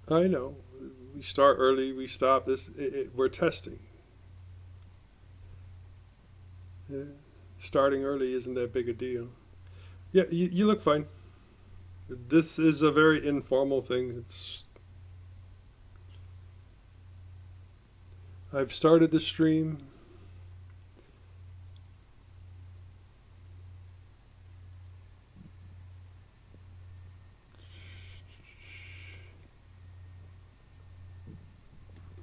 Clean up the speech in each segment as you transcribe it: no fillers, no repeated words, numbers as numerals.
I know. We start early, we stop. We're testing. Yeah. Starting early isn't that big a deal. Yeah, you look fine. This is a very informal thing. I've started the stream.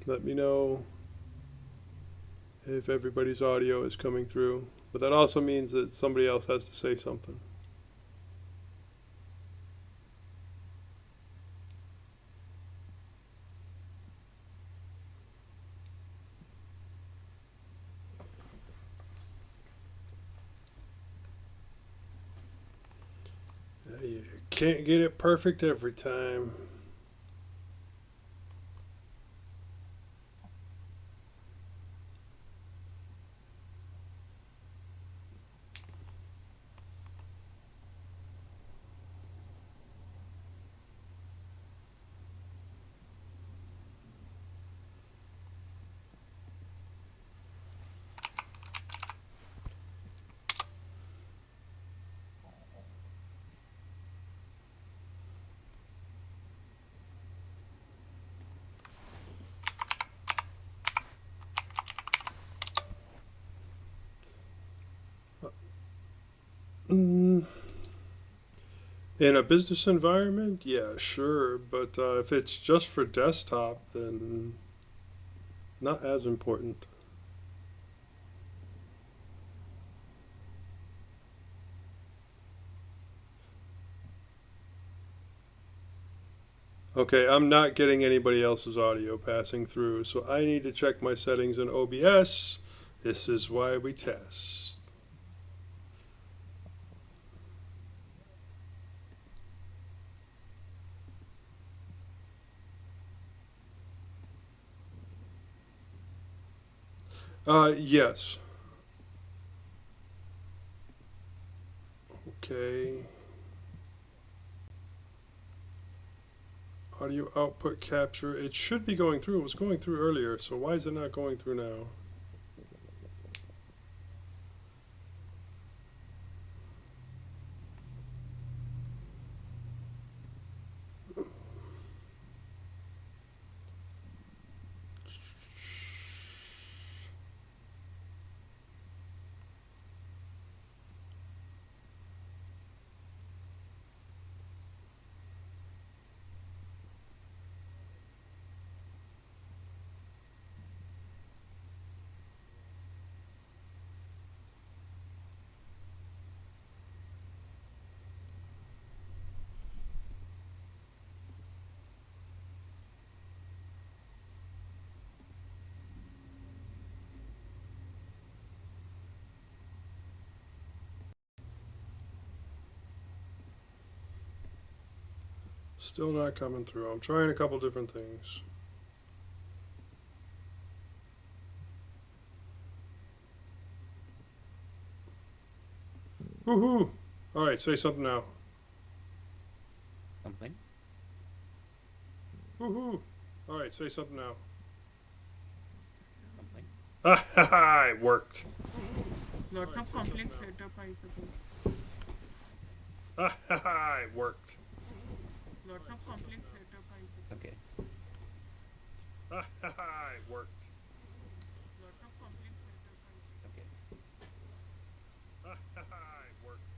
Let me know if everybody's audio is coming through. But that also means that somebody else has to say something. You can't get it perfect every time. Mm, in a business environment, yeah, sure. But if it's just for desktop, then not as important. Okay, I'm not getting anybody else's audio passing through, so I need to check my settings in OBS. This is why we test. Yes. Okay. Audio output capture. It should be going through. It was going through earlier, so why is it not going through now? Still not coming through. I'm trying a couple different things. Woohoo! Alright, say something now. Something? Woohoo! Alright, say something now. Something? Ah ha ha! It worked. Lots of complex setup, I suppose. Ah ha ha! It worked. Lots of complex setup, I suppose. Okay. Ah ha ha! It worked. Lots of complex setup, I suppose. Okay. Ah ha ha! It worked.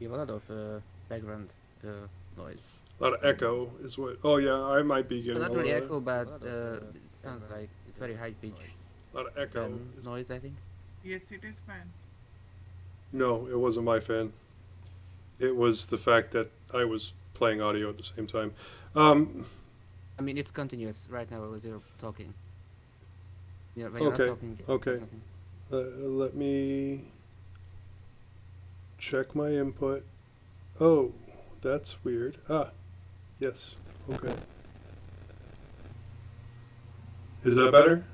You have a lot of background noise. A lot of echo is what. Oh yeah, I might be getting Not a really lot echo, of but it sounds like it's very high pitch a lot of echo. fan noise, I think. Yes, it is fan. No, it wasn't my fan. It was the fact that I was playing audio at the same time. I mean, it's continuous right now as you're talking. Yeah, when you're not Okay, talking, okay. there's nothing. Let me check my input. Oh, that's weird. Ah, yes. Okay. Is that better?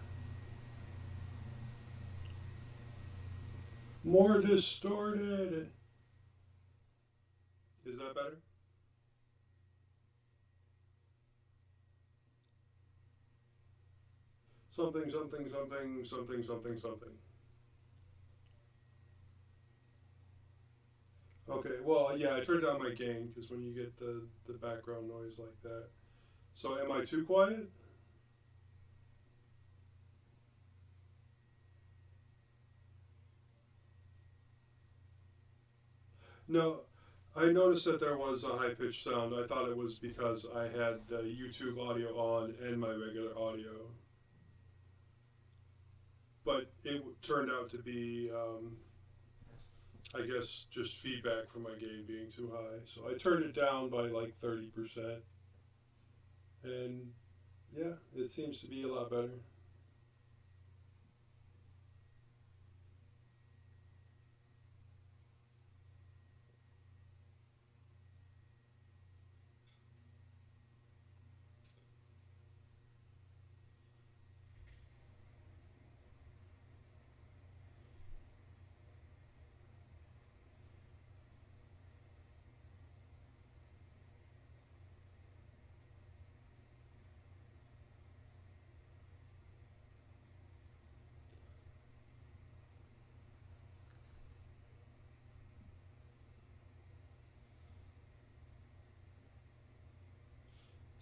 More distorted. Is that better? Something, something, something, something, something, something. Okay, well, yeah, I turned down my gain because when you get the background noise like that. So am I too quiet? No, I noticed that there was a high-pitched sound. I thought it was because I had the YouTube audio on and my regular audio. But it turned out to be, I guess, just feedback from my gain being too high. So I turned it down by like 30%. And yeah, it seems to be a lot better.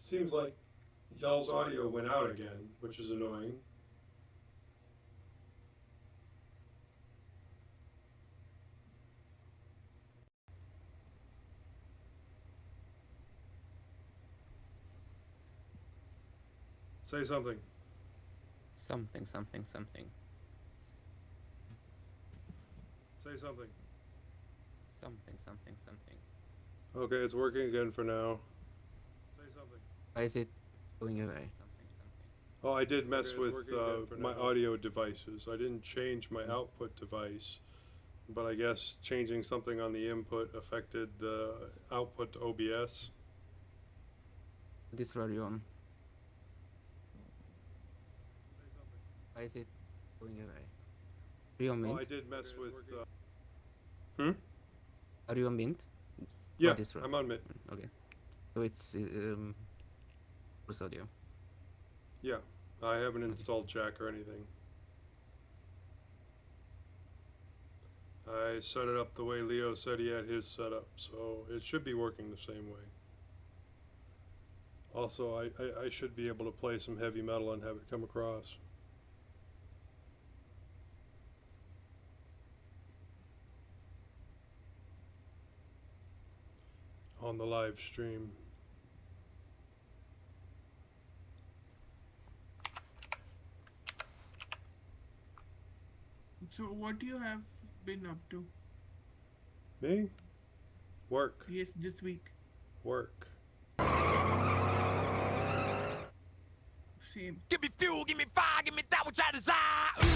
Seems like y'all's audio went out again, which is annoying. Say something. Something, something, something. Say something. Something, something, something. Okay, it's working again for now. Say something. Why is it going away? Something, something. Oh, I did mess Okay, with my audio devices. I didn't change my output device, but I guess changing something on the input affected the output to OBS. This radio on. Why is it going away? Are you on Oh, I Mint? did mess with. Are you on Mint? Yeah, this I'm on Mint. Okay. So it's first audio. Yeah, I haven't installed Jack or anything. I set it up the way Leo said he had his set up, so it should be working the same way. Also, I should be able to play some heavy metal and have it come across. On the live stream. So what you have been up to? Me? Work. Yes, this week. Work. Same. Give me fuel, give me fire, give me that which I desire. Ooh.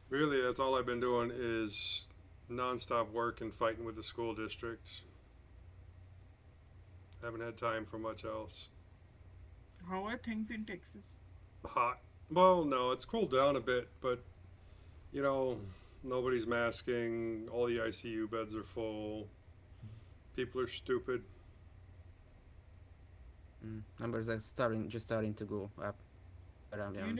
Really, that's all I've been doing is nonstop work and fighting with the school districts. Haven't had time for much else. How are things in Texas? Hot. Well, no, it's cooled down a bit, but, you know, nobody's masking, all the ICU beds are full, people are stupid. Numbers are starting to go up around there. You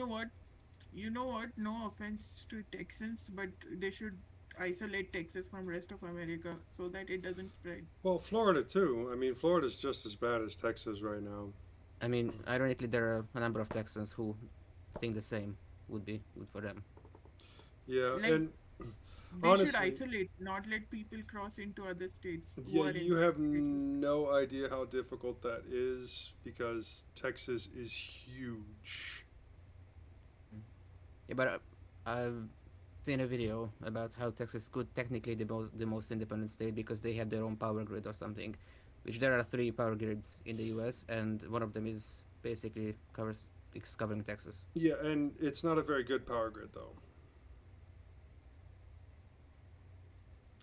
know what? No offense to Texans, but they should isolate Texas from rest of America so that it doesn't spread. Well, Florida too. I mean, Florida's just as bad as Texas right now. I mean, ironically, there are a number of Texans who think the same would be good for them. Yeah, Like, and They honestly, should isolate, not let people cross into other states. who yeah, are in you have Texas. no idea how difficult that is because Texas is huge. Yeah, but I've seen a video about how Texas could technically be the most independent state because they have their own power grid or something, which there are 3 power grids in the U.S. and one of them is basically covering Texas. Yeah, and it's not a very good power grid though.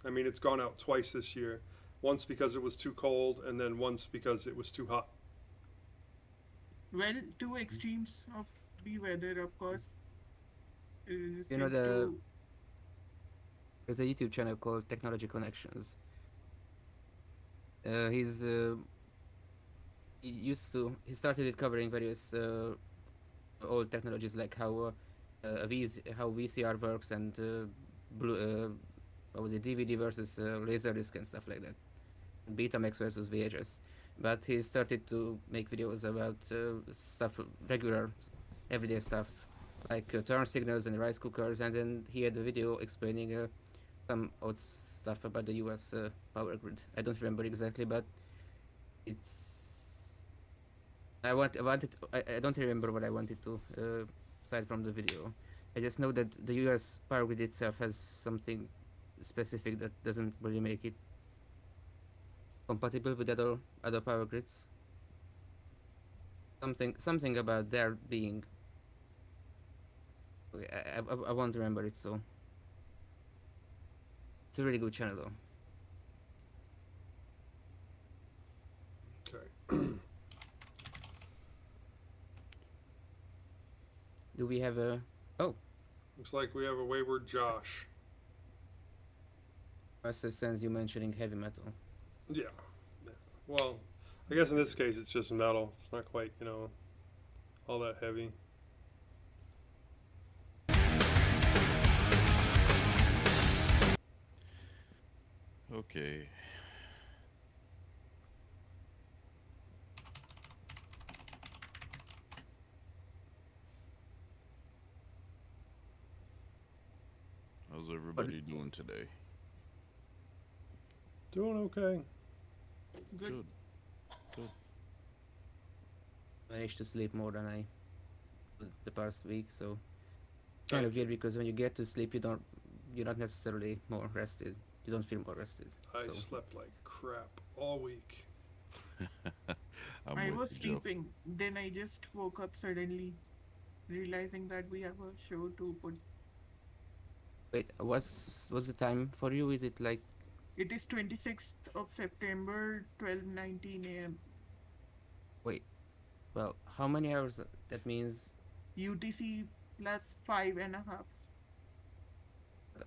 I mean, it's gone out twice this year. Once because it was too cold, and then once because it was too hot. Well, two extremes of be weather, of course. You know Resistance the to there's a YouTube channel called Technology Connections. He started it covering various old technologies like how VCR works and blue what was it, DVD versus Laserdisc and stuff like that, Betamax versus VHS. But he started to make videos about stuff, regular, everyday stuff, like turn signals and rice cookers. And then he had a video explaining some odd stuff about the U.S. Power grid. I don't remember exactly, but it's. I don't remember what I wanted to aside from the video. I just know that the U.S. Power grid itself has something specific that doesn't really make it compatible with other power grids. Something about there being. Okay, I won't remember it, so it's a really good channel though. Okay. Do we have a? Oh, Looks like we have a wayward Josh. Master sends you mentioning heavy metal. Yeah. Yeah. Well, I guess in this case it's just metal. It's not quite, all that heavy. Okay. How's everybody doing today? Doing okay. good. Good. Managed to sleep more than I did the past week, so kind of weird because when you get to sleep, you're not necessarily more rested. You don't feel more rested. I So slept like crap all week. I'm I with was you, Joe. sleeping. Then I just woke up suddenly, realizing that we have a show to put. wait, what's the time for you? Is it like It is 26th of September, 12:19 a.m. wait? Well, how many hours? That means UTC plus 5.5.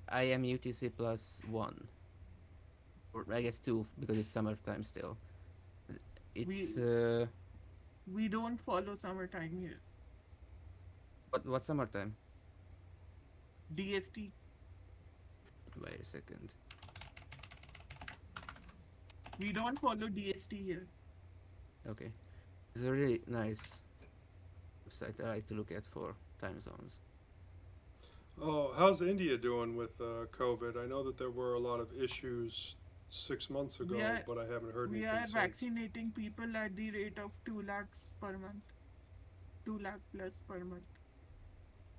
I am UTC plus 1, or I guess 2 because it's summertime still. It's We don't follow summertime here. what summertime? DST. Wait a second. We don't follow DST here. Okay, it's a really nice website I like to look at for time zones. Oh, how's India doing with COVID? I know that there were a lot of issues 6 months ago, We are- but I haven't heard We anything are since. vaccinating people at the rate of 2 lakhs per month. 2 lakh plus per month.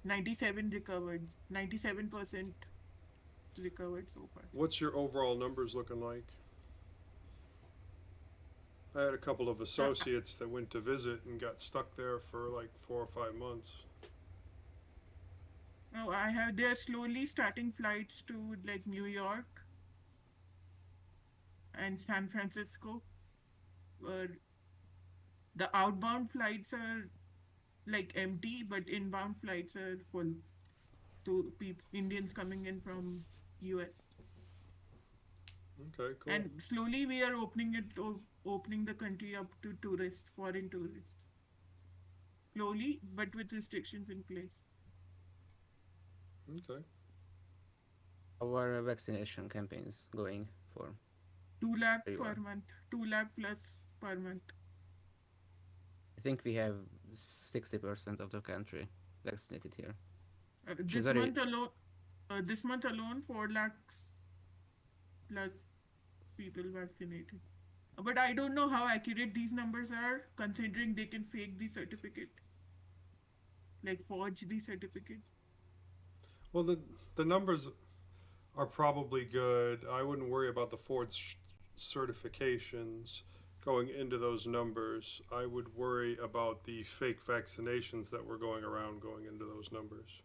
97 recovered. 97% recovered so far. What's your overall numbers looking like? I had a couple of associates that went to visit and got stuck there for like 4 or 5 months. No, they're slowly starting flights to like New York and San Francisco. Where the outbound flights are like empty, but inbound flights are full to Indians coming in from US. Okay, cool. And slowly we are opening the country up to tourists, foreign tourists. Slowly, but with restrictions in place. Okay. How are vaccination campaigns going for? 2 lakh There you per are. month, 2 lakh plus per month. I think we have 60% of the country vaccinated here. This already- month alone, 4 lakhs plus people vaccinated. But I don't know how accurate these numbers are, considering they can fake the certificate, like forge the certificate. Well, the numbers are probably good. I wouldn't worry about the Ford certifications going into those numbers. I would worry about the fake vaccinations that were going around going into those numbers.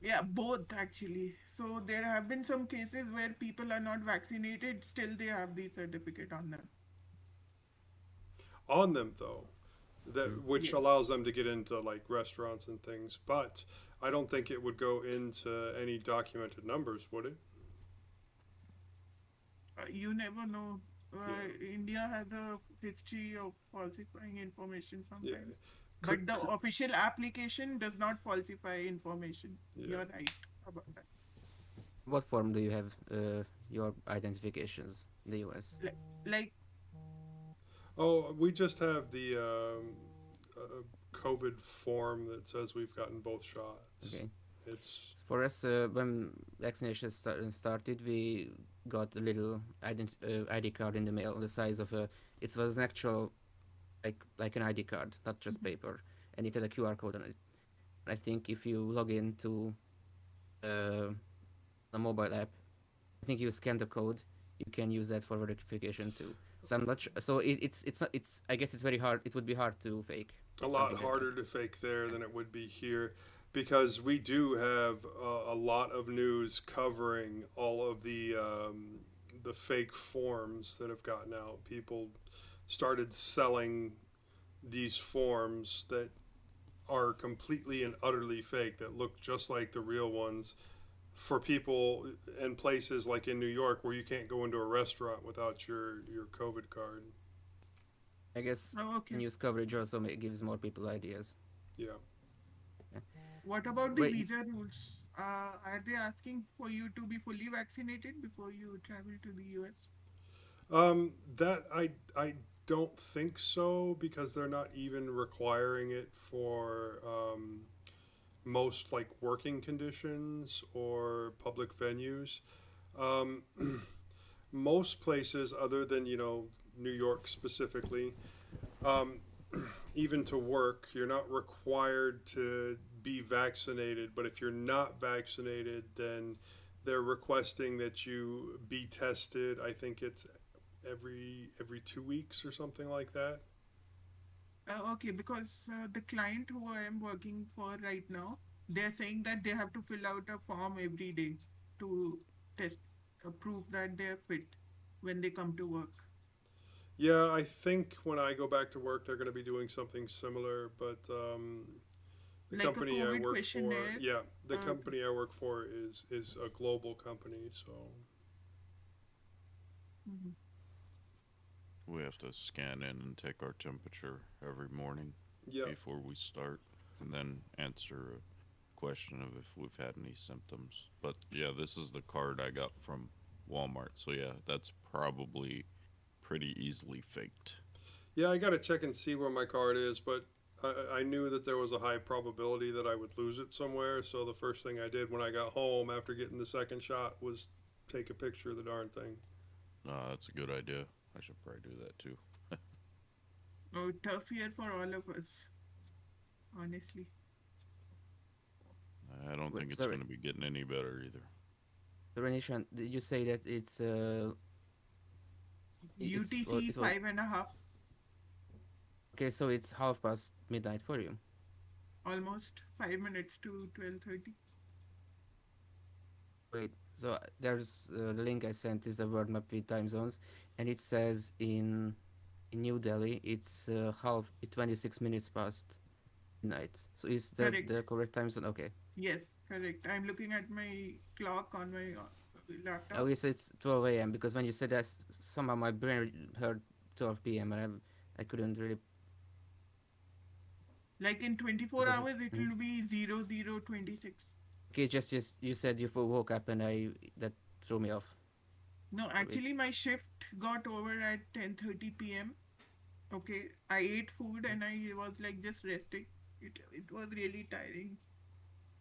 Yeah, both actually. So there have been some cases where people are not vaccinated, still they have the certificate on them. On them, though, which Yes. allows them to get into like restaurants and things. But I don't think it would go into any documented numbers, would it? You never know. Yeah. India has a history of falsifying information Yeah. sometimes. Could, But the could, official application does not falsify information. Yeah. You're right about that. What form do you have your identifications in the US? Like, oh, we just have the COVID form that says we've gotten both shots. Okay. It's For us, when vaccination started, we got a little ID card in the mail, the size of a. It was an actual, like an ID card, not just paper, and it had a QR code on it. I think if you log into a mobile app, I think you scan the code, you can use that for verification too. So I'm not sure. So it's not, it's I guess it's very hard. It would be hard to fake. a lot harder to fake there than it would be here, because we do have a lot of news covering all of the fake forms that have gotten out. People started selling these forms that are completely and utterly fake, that look just like the real ones, for people in places like in New York where you can't go into a restaurant without your COVID card. I guess okay. news coverage also gives more people ideas. Yeah. What about the Wait. visa rules? Are they asking for you to be fully vaccinated before you travel to the US? That I don't think so, because they're not even requiring it for most like working conditions or public venues. Um, most places, other than New York specifically, um, even to work, you're not required to be vaccinated. But if you're not vaccinated, then they're requesting that you be tested. I think it's every 2 weeks or something like that. Okay, because the client who I am working for right now, they're saying that they have to fill out a form every day to test, prove that they're fit when they come to work. Yeah, I think when I go back to work, they're going to be doing something similar. But the Like a company I COVID work for, questionnaire. yeah, the Okay. company I work for is a global company. So Mhm. We have to scan in and take our temperature every morning yeah, before we start, and then answer a question of if we've had any symptoms. But yeah, this is the card I got from Walmart, so yeah, that's probably pretty easily faked. yeah, I got to check and see where my card is. But I knew that there was a high probability that I would lose it somewhere. So the first thing I did when I got home after getting the second shot was take a picture of the darn thing. That's a good idea. I should probably do that too. Oh, tough year for all of us, honestly. I don't Wait, think it's sorry. going to be getting any better either. So Renishan, did you say that it's UTC it was 5.5, okay? So it's midnight for you. almost 5 minutes to 12:30. Wait, so there's the link I sent is a world map with time zones, and it says in New Delhi it's 26 minutes past midnight. So is that Correct. the correct time zone? Okay. Yes, correct. I'm looking at my clock on my laptop. Oh, yes, it's 12 a.m. because when you said that, somehow my brain heard 12 p.m. and I couldn't really. Like in 24 Because hours, it will be 0026. okay, just you said you woke up and that threw me off. No, actually, my shift got over at 10:30 p.m. Okay, I ate food and I was like just resting. It was really tiring.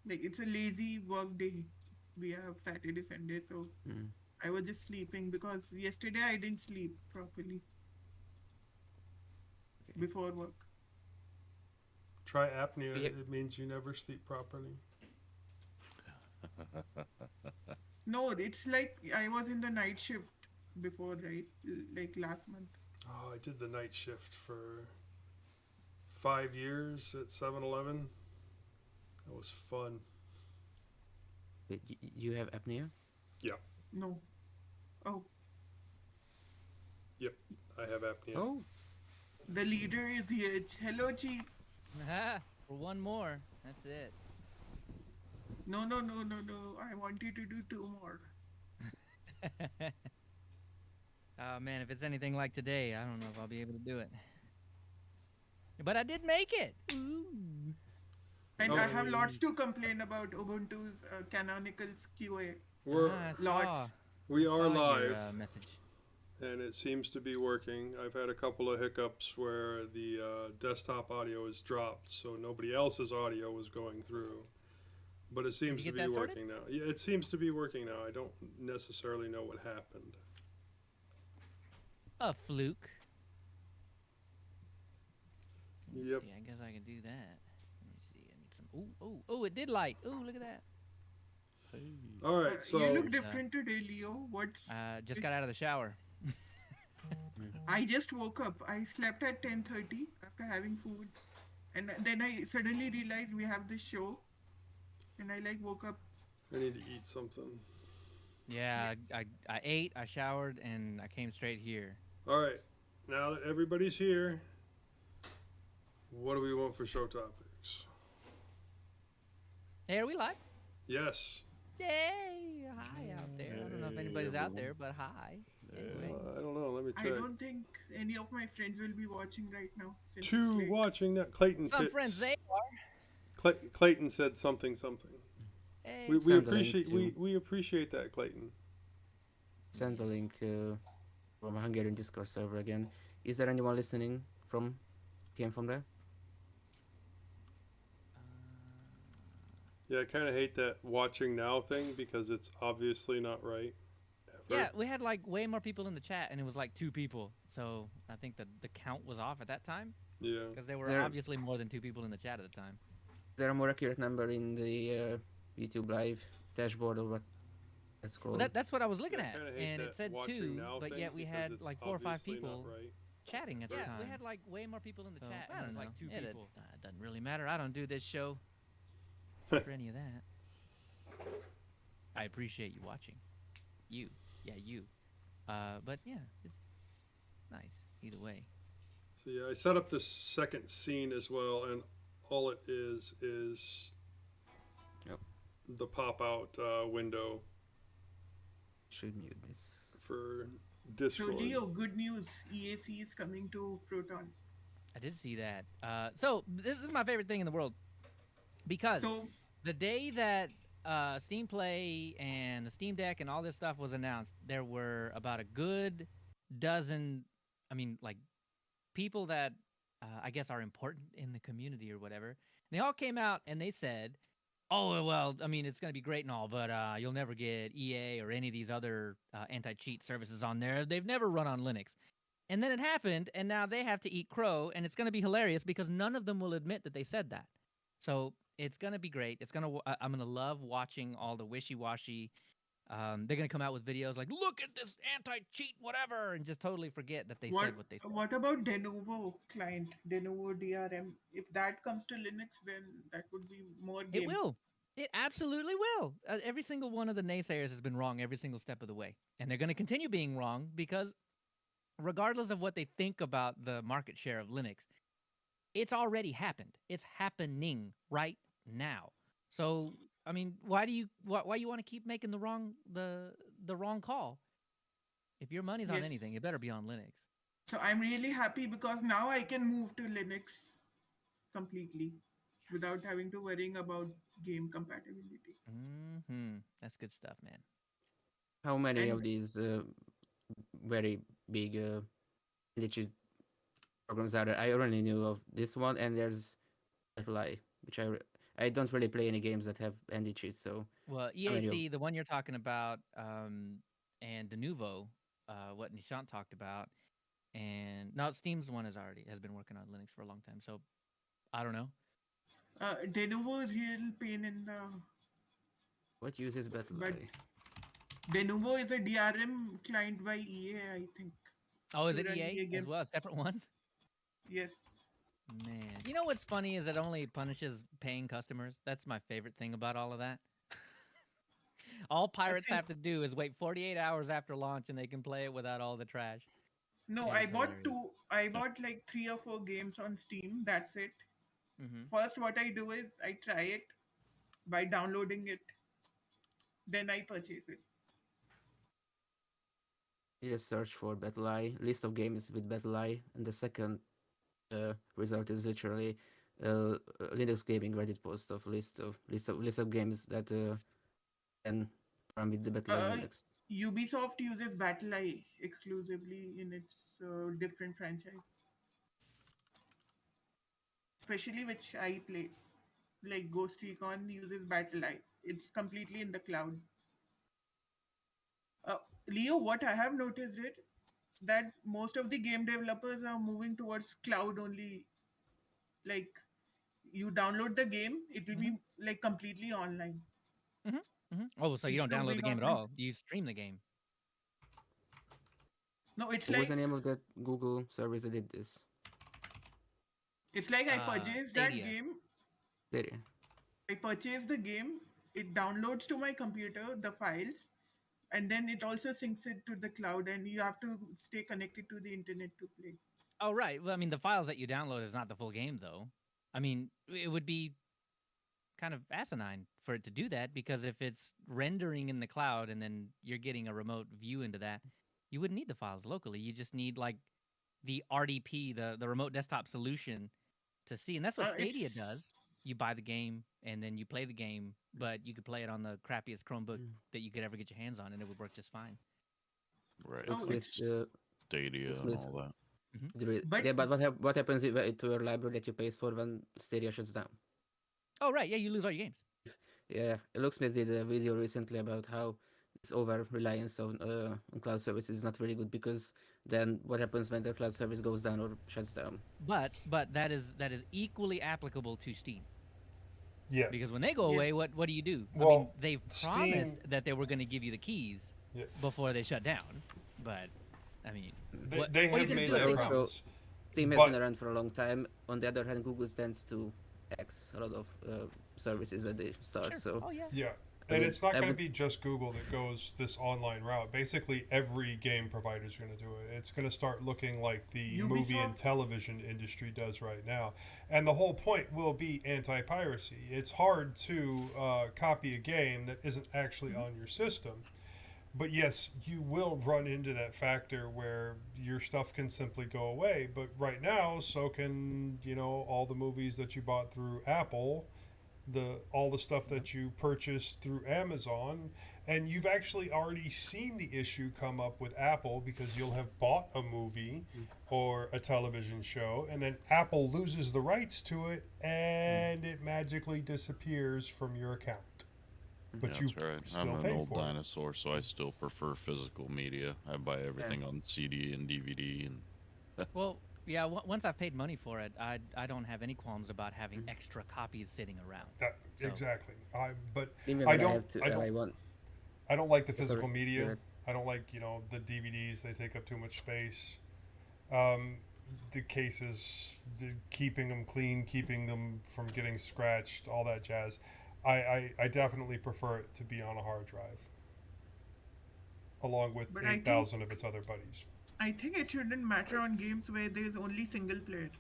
Like it's a lazy work day. We have Saturday, Sunday, so Mm. I was just sleeping because yesterday I didn't sleep properly Okay. before work. Try apnea. Yeah. It means you never sleep properly. No, it's like I was in the night shift before, right? Like last month. Oh, I did the night shift for 5 years at 7-Eleven. That was fun. Wait, you have apnea? No. Oh, I have apnea. Oh, The leader is here. Hello, Chief. For one more. That's it. No, no, no, no, no. I want you to do two more. Oh man, if it's anything like today, I don't know if I'll be able to do it. But I did make it. Ooh. And Oh. I have lots to complain about Ubuntu's canonical QA. We're I Lots. we are saw your, live, message. and it seems to be working. I've had a couple of hiccups where the desktop audio is dropped, so nobody else's audio was going through. But it seems to get be that sorted? working now. Yeah, it seems to be working now. I don't necessarily know what happened. A fluke. Let me Yep. see, I guess I can do that. Let me see. I need some. Ooh, it did light. Ooh, look at that. All right, so You look different today, Leo. What's? Just got out of the shower. I just woke up. I slept at 10:30 after having food, and then I suddenly realized we have this show, and I woke up. I need to eat something. Yeah, I ate, I showered, and I came straight here. All right, now that everybody's here, what do we want for show topics? Hey, are we live? Yes. Yay! Hi out there. I don't know if Hey, anybody's out everyone. there, but hi. Anyway. I don't know. Let me I check. don't think any of my friends will be watching right now. Since it's Two late. watching that. Clayton Some Pitts. friends they are. Clayton said something. Hey. We Send the link appreciate to- we appreciate that, Clayton. Send the link from a Hungarian Discord server again. Is there anyone listening came from there? Yeah, I kind of hate that watching now thing because it's obviously not right. Ever. Yeah, we had like way more people in the chat, and it was like 2 people. So I think the count was off at that time Yeah. because there were There- obviously more than 2 people in the chat at the time. Is there a more accurate number in the YouTube Live dashboard or what that's called? That's what I was looking Yeah, I at, kinda hate and that it said watching 2, now but thing yet we because had it's like 4 or 5 obviously not people right. chatting at the time. we had like way more people in the chat, I and don't it's know. like 2 people. It doesn't really matter. I don't do this show for any of that. I appreciate you watching. You. But yeah, it's nice either way. So yeah, I set up this second scene as well, and all it is Yep. the pop-out window Should mute this. for So Discord. Leo, good news. EAC is coming to Proton. I did see that. So this is my favorite thing in the world because So the day that Steam Play and the Steam Deck and all this stuff was announced, there were about a good dozen, like people that I guess are important in the community or whatever. And they all came out and they said, oh, well, it's going to be great and all, but you'll never get EA or any of these other anti-cheat services on there. They've never run on Linux. And then it happened, and now they have to eat crow, and it's going to be hilarious because none of them will admit that they said that. So it's going to be great. I'm going to love watching all the wishy-washy. They're going to come out with videos like, look at this anti-cheat whatever, and just totally forget that they said what they said. what about Denuvo client, Denuvo DRM? If that comes to Linux, then that would be more games. It will. It absolutely will. Every single one of the naysayers has been wrong every single step of the way. And they're going to continue being wrong because regardless of what they think about the market share of Linux, it's already happened. It's happening right now. So, why you want to keep making the wrong call? If your money's on Yes. anything, it better be on Linux. So I'm really happy because now I can move to Linux completely without having to worrying about game compatibility. That's good stuff, man. How many And- of these very big glitchy programs are there? I only knew of this one, and there's Lie, which I don't really play any games that have anti cheats. So Well, many of- EAC, the one you're talking about, and Denuvo, what Nishant talked about, and no, Steam's one has been working on Linux for a long time. So I don't know. Denuvo is real pain in the. what uses Battle But- Lie? Denuvo is a DRM client by EA, I think. Oh, is To it run EA EA as games. well? A separate one? Yes. Man, you know what's funny is it only punishes paying customers. That's my favorite thing about all of that. All pirates have to do is wait 48 hours after launch, and they can play it without all the trash. No, It I is bought hilarious. two. I bought like 3 or 4 games on Steam. That's it. Mm-hmm. First, what I do is I try it by downloading it. Then I purchase it. You just search for Battle Eye, list of games with Battle Eye, and the second result is literally a Linux gaming Reddit post of list of games that can run with the Battle Eye Uh, Linux. Ubisoft uses BattleEye exclusively in its different franchise, especially which I play. Like Ghost Recon uses BattleEye. It's completely in the cloud. Uh, Leo, what I have noticed it that most of the game developers are moving towards cloud only. Like you download the game, it will Mm-hmm. be like completely online Mm-hmm. Mm-hmm. Oh, so you don't instead of download the being game at offline. all? You stream the game. No, it's What was the like name of that Google service that did this? I purchased that Stadia. game. There. I purchased the game. It downloads to my computer the files, and then it also syncs it to the cloud, and you have to stay connected to the internet to play. Oh, right. Well, I mean, the files that you download is not the full game, though. I mean, it would be kind of asinine for it to do that because if it's rendering in the cloud and then you're getting a remote view into that, you wouldn't need the files locally. You just need like the RDP, the remote desktop solution to see. And that's what Stadia does. It's You buy the game and then you play the game, but you could play it on the crappiest Chromebook Mm. that you could ever get your hands on and it would work just fine. Right. no, Like it's Stadia and Smith. all that. but Yeah, but what happens to your library that you pay for when Stadia shuts down? Oh, right. Yeah, you lose all your games. Yeah, Luxmith did a video recently about how this over reliance on cloud services is not really good because then what happens when the cloud service goes down or shuts down? But that is equally applicable to Steam. Yeah. Because when they go Yes. away, what do you do? I mean, Well, they've Steam- promised that they were going to give you the keys Yeah. before they shut down. But I mean, They, what, they what are you have going to made do? that if they- Also, promise. Steam has But- been around for a long time. On the other hand, Google tends to X a lot of services that they start. Sure. So Oh yeah. Yeah. I And mean, it's not going to every- be just Google that goes this online route. Basically, every game provider is going to do it. It's going to start looking like the movie and Ubisoft- television industry does right now. And the whole point will be anti-piracy. It's hard to copy a game that isn't actually on your system. But yes, you will run into that factor where your stuff can simply go away. But right now, so can, all the movies that you bought through Apple, all the stuff that you purchased through Amazon, and you've actually already seen the issue come up with Apple because you'll have bought a movie or a television show, and then Apple loses the rights to it, and it magically disappears from your account. But Yeah, you that's right. still I'm an pay old for it. dinosaur, so I still prefer physical media. I buy everything on CD and DVD, and Well, yeah. Once I've paid money for it, I don't have any qualms about having extra copies sitting around. That, So- exactly. But even I when don't. have to, I don't. want I don't like the Sorry, physical go media. ahead. I don't like, the DVDs. They take up too much space. The cases, keeping them clean, keeping them from getting scratched, all that jazz. I definitely prefer it to be on a hard drive, along with But I 8,000 of its other buddies. I think it shouldn't matter on games where there's only single player.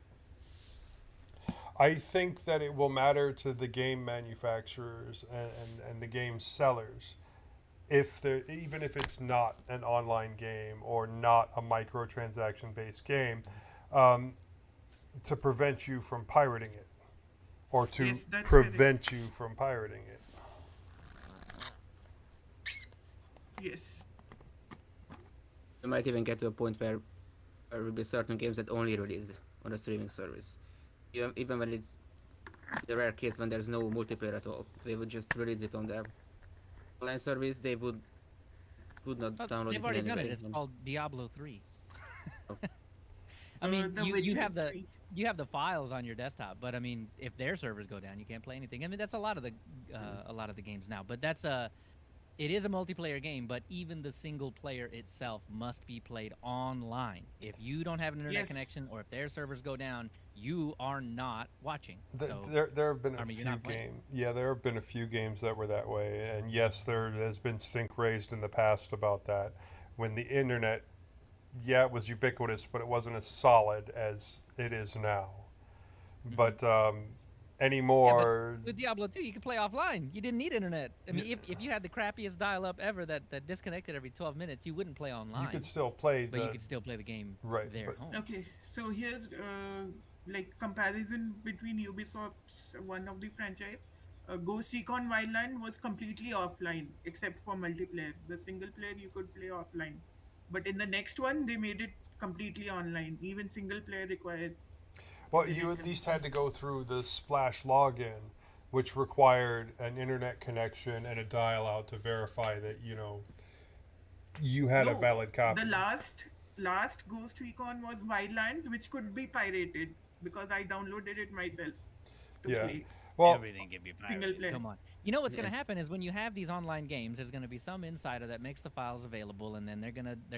I think that it will matter to the game manufacturers and the game sellers even if it's not an online game or not a microtransaction based game, to prevent you from pirating it or to Yes, that's prevent you from pirating it. Yes. you might even get to a point where there will be certain games that only release on a streaming service. Even when it's the rare case when there's no multiplayer at all, they would just release it on their online service. They would not Well, download they've it already done anyway. it. It's and- called Diablo 3. Oh. I mean, The you Witcher have the 3. you have the files on your desktop, but I mean, if their servers go down, you can't play anything. I mean, that's a lot of the games now. But it is a multiplayer game, but even the single player itself must be played online. If you don't have an internet Yes. connection, or if their servers go down, you are not watching. So There have been a I mean, you're few not playing. games. Yeah, there have been a few games that were that way, and yes, there has been stink raised in the past about that. When the internet yeah, it was ubiquitous, but it wasn't as solid as it is now. But anymore, With Diablo 2, you could play offline. You didn't need internet. I mean, if you had the crappiest dial-up ever that disconnected every 12 minutes, you wouldn't play online. you could still play but the you could still play the game Right, there but- at home. Okay, so here's like comparison between Ubisoft's one of the franchise. Ghost Recon Wildland was completely offline except for multiplayer. The single player you could play offline, but in the next one they made it completely online. Even single player requires. Well, you at least had to go through the Splash login, which required an internet connection and a dial out to verify that you had a No, valid copy. The last Ghost Recon was Wildlands, which could be pirated because I downloaded it myself to Yeah. play. Well, Everything can be Single pirated. player. Come on. You know what's Yeah. going to happen is when you have these online games, there's going to be some insider that makes the files available, and then they're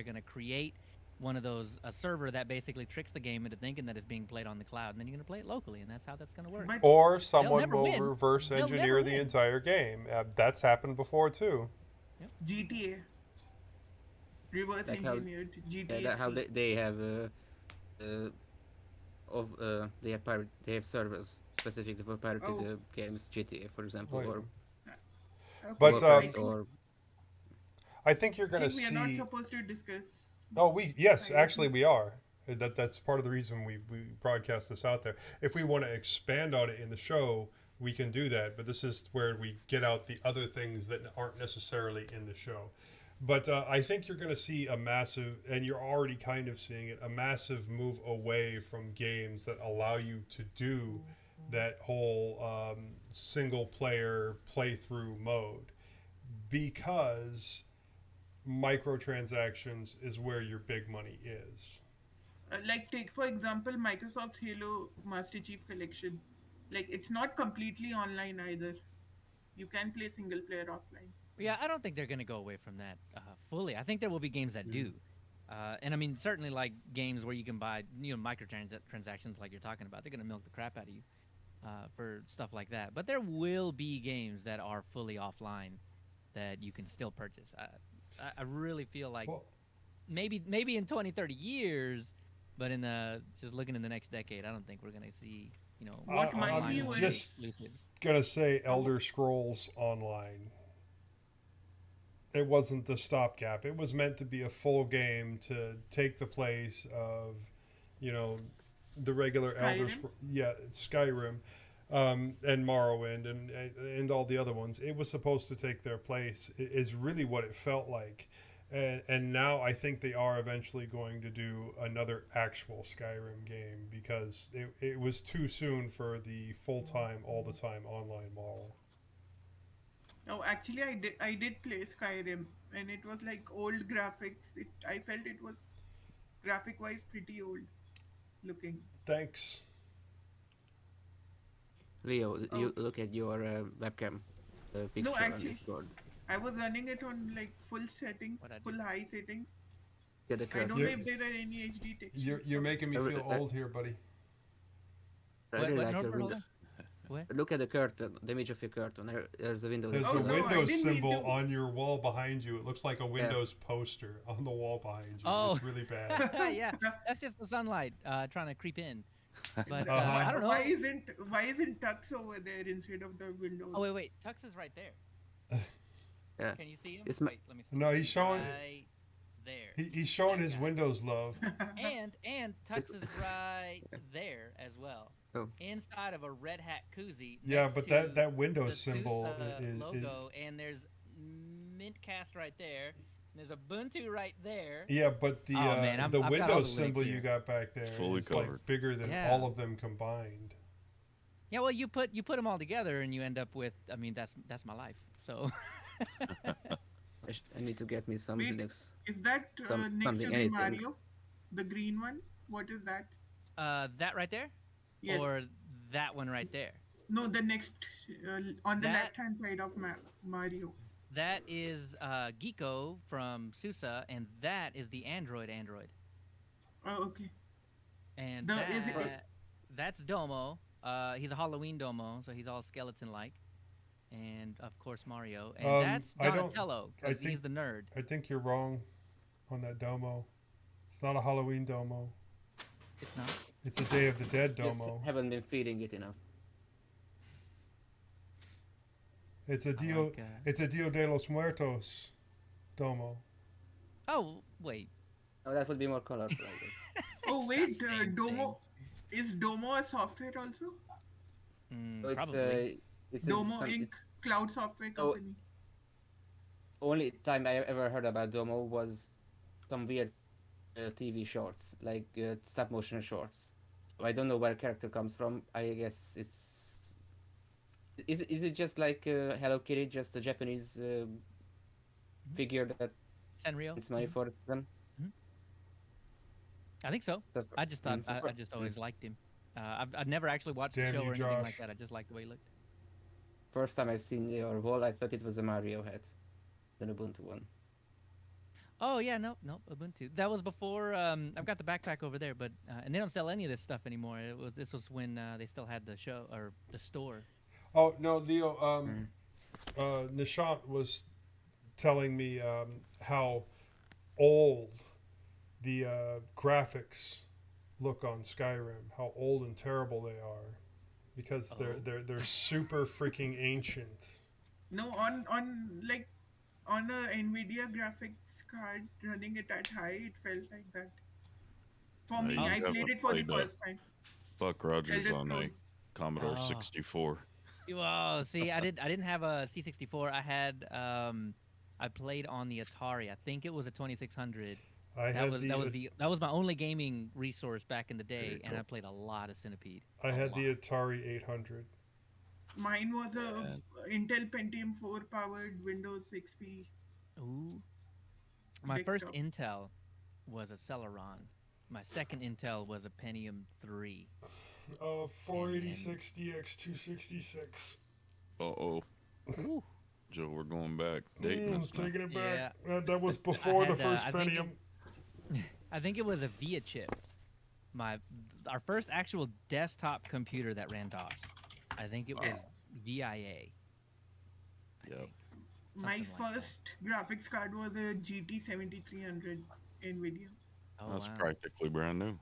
gonna create one of those a server that basically tricks the game into thinking that it's being played on the cloud, and then you're gonna play it locally, and that's how that's gonna work. But or someone never will win. reverse They'll engineer never the win. entire game. That's happened before too. GTA reverse Like how- engineered GTA. That how 3. they have they have servers specifically for pirated Oh. games, GTA for example, Oh, yeah. or Okay, But, Warcraft, I or I think you're going to think we are not see. supposed to discuss. Oh, yes, piracy. actually we are. That's part of the reason we broadcast this out there. If we want to expand on it in the show, we can do that. But this is where we get out the other things that aren't necessarily in the show. But I think you're going to see a massive, and you're already kind of seeing it, a massive move away from games that allow you to do that whole single player playthrough mode, because microtransactions is where your big money is. Like take for example Microsoft's Halo Master Chief Collection. Like it's not completely online either. You can play single player offline. Yeah, I don't think they're gonna go away from that fully. I think there will be games that do, and I mean certainly like games where you can buy microtransactions like you're talking about. They're gonna milk the crap out of you for stuff like that. But there will be games that are fully offline that you can still purchase. I really feel like Well, maybe in 20, 30 years, but in the just looking in the next decade, I don't think we're gonna see What my I'm view online is- exclusives. gonna say Elder Scrolls Online. It wasn't the stopgap. It was meant to be a full game to take the place of, the regular Elder Skyrim? Scrolls. Yeah, Skyrim, and Morrowind and all the other ones. It was supposed to take their place. Is really what it felt like. And now I think they are eventually going to do another actual Skyrim game, because it was too soon for the full-time, all-the-time online model. No, actually I did play Skyrim and it was like old graphics. I felt it was graphic wise pretty old looking. Thanks. Leo, you Oh. look at your webcam picture on actually- Discord. I was running it on like full settings, What I do? full high settings. Yeah, the I curtain. don't know You're- if there are any HD textures. You're making me I feel re- old here, buddy. I really like your Norbert, hold window. on. Look at the curtain, the image of your curtain. There's a window. There's Oh, a no, I Windows didn't mean symbol to. on your wall behind you. It looks like a Windows poster on the wall behind you. Oh. It's really bad. Yeah, that's just the sunlight trying to creep in. But Uh-huh. I don't know. Why isn't Tux over there instead of the windows? Oh wait, Tux is right there. Yeah. Can you see him? It's my- Wait, let me see. No, he's showing- right there. He's showing That his guy. Windows love. And Tux is right there as well. Oh. Inside of a red hat koozie. Yeah, next but to that Windows the symbol SUSE, is logo, and there's mintCast right there. And there's Ubuntu right there. yeah, but the Oh, man, the I've got all Windows the links symbol you here. got back there fully is like covered. bigger than Yeah. all of them combined. Yeah, well, you put them all together, and you end up with. I mean, that's my life. So. I need to get me some Wait. Linux. Is that next to something, the anything. Mario? The green one? What is that? That right there, Yes. or that one right there. No, the next on the That- left hand side of Mario. That is Geeko from SUSE, and that is the Android. Oh, okay. And Is it- that's Domo. He's a Halloween Domo, so he's all skeleton-like. And of course Mario, and that's I don't- Donatello I because he's think- the nerd. I think you're wrong on that Domo. It's not a Halloween domo. It's not. It's a Day of the Dead Just domo. haven't been feeding it enough. It's a I Dio. like, It's a Dia de los Muertos domo. Oh wait. Oh, that would be more colorful, I guess. Oh wait, Same Domo is Domo a software also? So it's Probably. Domo some- Inc. Cloud software Oh, company. only time I ever heard about Domo was some weird TV shorts, like stop motion shorts. So I don't know where character comes from. I guess it's is it just like Hello Kitty, just a Japanese figure that Sanrio. it's money for them? I think so. That's- I just thought Mm, I just always liked him. I've never actually watched Damn the show you, or anything like Josh. that. I just liked the way he looked. First time I've seen your wall, I thought it was a Mario hat, the Ubuntu one. Oh yeah, no, Ubuntu. That was before. I've got the backpack over there, but and they don't sell any of this stuff anymore. This was when they still had the show or the store. Oh no, Leo. Nishant was telling me how old the graphics look on Skyrim. How old and terrible they are, because they're super freaking ancient. No, on like on a Nvidia graphics card running it at high, it felt like that. For me, you I haven't played it for the played that. first time. Buck Rogers Elder on a Scrolls. Commodore Ah. 64. Well, see, I didn't have a C64. I had I played on the Atari. I think it was a 2600. I That had was my only gaming resource back in the day, you and go. I played a lot of Centipede. I A had lot. the Atari 800. Mine was a Intel Pentium 4 powered Windows XP. Ooh. My first Desktop. Intel was a Celeron. My second Intel was a Pentium 3. 486 DX 266. Uh-oh. Ooh. Joe, we're going back. Dating us now. Taking it back. Yeah. That was before the had, first I think Pentium. I think it was a VIA chip. Our first actual desktop computer that ran DOS. I think it was VIA. I Yep. think. My Something like that. first graphics card was a GT 7300 Nvidia. Oh, That's wow. practically brand new.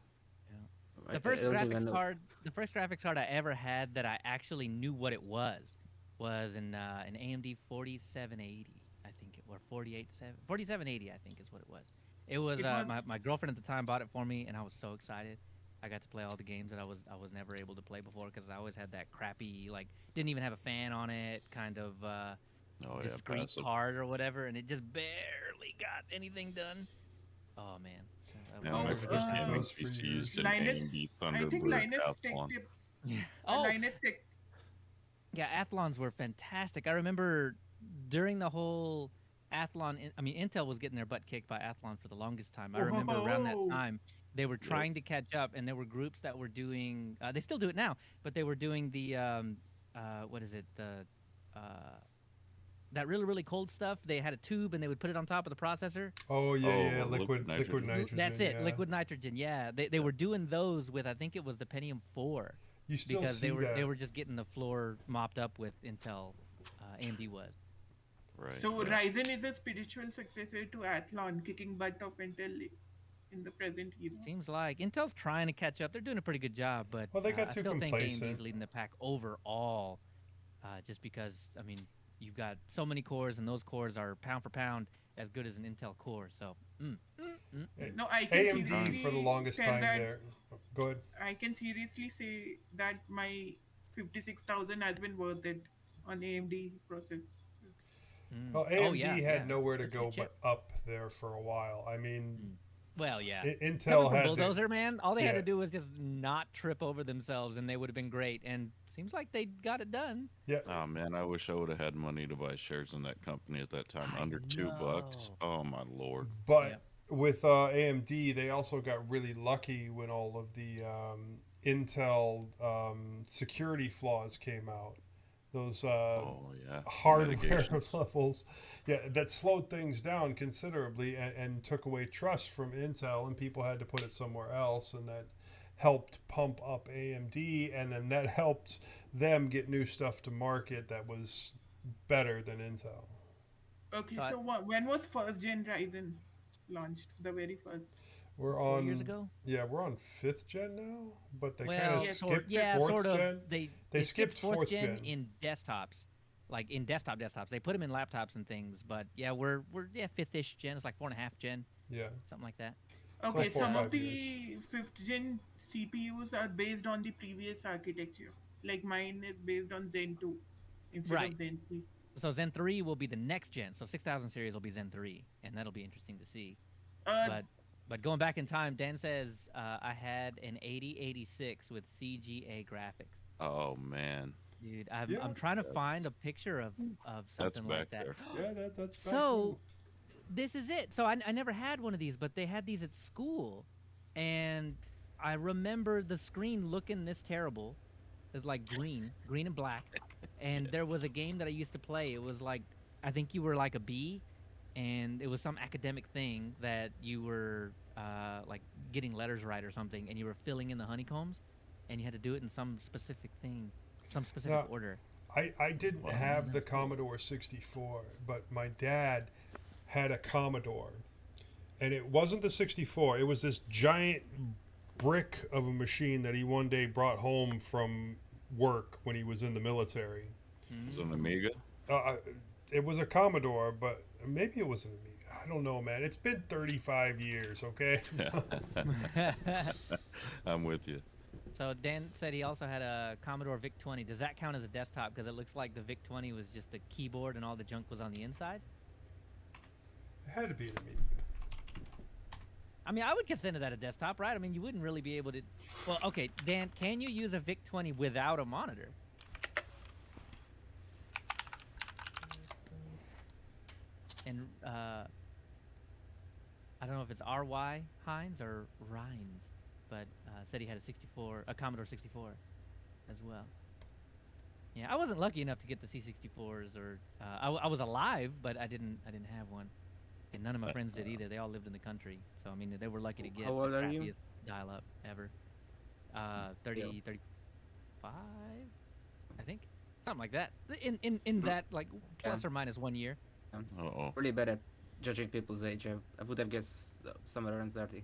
The first I don't even know. the first graphics card I ever had that I actually knew what it was an AMD 4780, I think it, or 4780, I think is what it was. It was, It was- my girlfriend at the time bought it for me, and I was so excited. I got to play all the games that I was never able to play before because I always had that crappy, like, didn't even have a fan on it, kind of Oh, yeah, discrete passive. card or whatever, and it just barely got anything done. Oh man. Yeah, Oh, my first uh, Windows for PC years. used an Linus, AMD I think Thunderbird Linus Tech Athlon. Tips. Oh, Linus Tech. yeah, Athlons were fantastic. I remember during the whole Intel was getting their butt kicked by Athlon for the longest time. I remember around that Whoa. time they were trying to catch up, and there were groups that were doing. They still do it now, but they were doing the what is it? The that really cold stuff. They had a tube, and they would put it on top of the processor. Oh yeah, Oh, yeah, liquid liquid nitrogen. nitrogen. That's it, yeah. liquid nitrogen. Yeah, they were doing those with, I think it was the Pentium 4. You still Because see they were that. they were just getting the floor mopped up with Intel. AMD was. Right. So yeah. Ryzen is a spiritual successor to Athlon, kicking butt of Intel in the present era. Seems like Intel's trying to catch up. They're doing a pretty good job, but Well, they got I too still think complacent. AMD's leading the pack overall. Just because, I mean, you've got so many cores, and those cores are pound for pound as good as an Intel core. So, No, I can AMD seriously for the longest tell time that there. Go ahead. I can seriously say that my 56,000 has been worth it on AMD process. Well, AMD oh, yeah, had yeah. nowhere to That's a go good chip. but up there for a while. I mean, Well, yeah. Intel Coming from had Bulldozer, man, all they had yeah. to do was just not trip over themselves, and they would have been great. And seems like they got it done. Oh man, I wish I would have had money to buy shares in that company at that time. I Under $2. know. Oh my lord. But Yeah. with AMD, they also got really lucky when all of the Intel security flaws came out. Those Oh yeah. hardware Mitigations. levels, yeah, that slowed things down considerably and took away trust from Intel, and people had to put it somewhere else, and that helped pump up AMD, and then that helped them get new stuff to market that was better than Intel. Okay, So so when was first gen Ryzen launched? The very first. We're 4 on years ago. Yeah, we're on 5th gen now, but they kind Well, of skipped yeah, 4th sort of. gen. They skipped skipped 4th 4th gen gen. in desktops, like in desktops. They put them in laptops and things, but yeah, we're 5th-ish gen. It's like 4.5 gen, Yeah. something like that. Okay, like 4 or some of 5 the 5th gen CPUs are based on the previous architecture. Like mine is based on Zen 2 instead Right. of Zen 3. So Zen 3 will be the next gen. So 6000 series will be Zen 3, and that'll be interesting to see. Uh, But going back in time, Dan says I had an 8086 with CGA graphics. Oh man, Dude, Yeah, I'm trying to find a picture of that's something back like that. there. Yeah, that's back So this is it. So I never had one of these, but they had these at school, and I remember the screen looking this terrible. It's like green and black, and there was a game that I used to play. It was like, I think you were like a bee, and it was some academic thing that you were like getting letters right or something, and you were filling in the honeycombs, and you had to do it in some specific thing, some specific Now, order. I didn't have the Commodore 64, but my dad had a Commodore, and it wasn't the 64. It was this giant brick of a machine that he one day brought home from work when he was in the military. Is it an Amiga? It was a Commodore, but maybe it was an Amiga. I don't know, man. It's been 35 years, okay? I'm with you. So Dan said he also had a Commodore VIC-20. Does that count as a desktop? Because it looks like the VIC-20 was just the keyboard and all the junk was on the inside. It had to be an Amiga. I mean, I would consider that a desktop, right? I mean, you wouldn't really be able to... Well, okay, Dan, can you use a VIC-20 without a monitor? And, I don't know if it's R.Y. Hines or Rhines, but said he had a Commodore 64 as well. Yeah, I wasn't lucky enough to get the C64s, or I was alive, but I didn't have one. And none of my friends did either. They all lived in the country. So, I mean, they were lucky to get How old the are you? crappiest dial-up ever. 35, I think. Something like that. In that, like, plus or minus 1 year. Uh-oh. Really bad at judging people's age. I would have guessed somewhere around 30.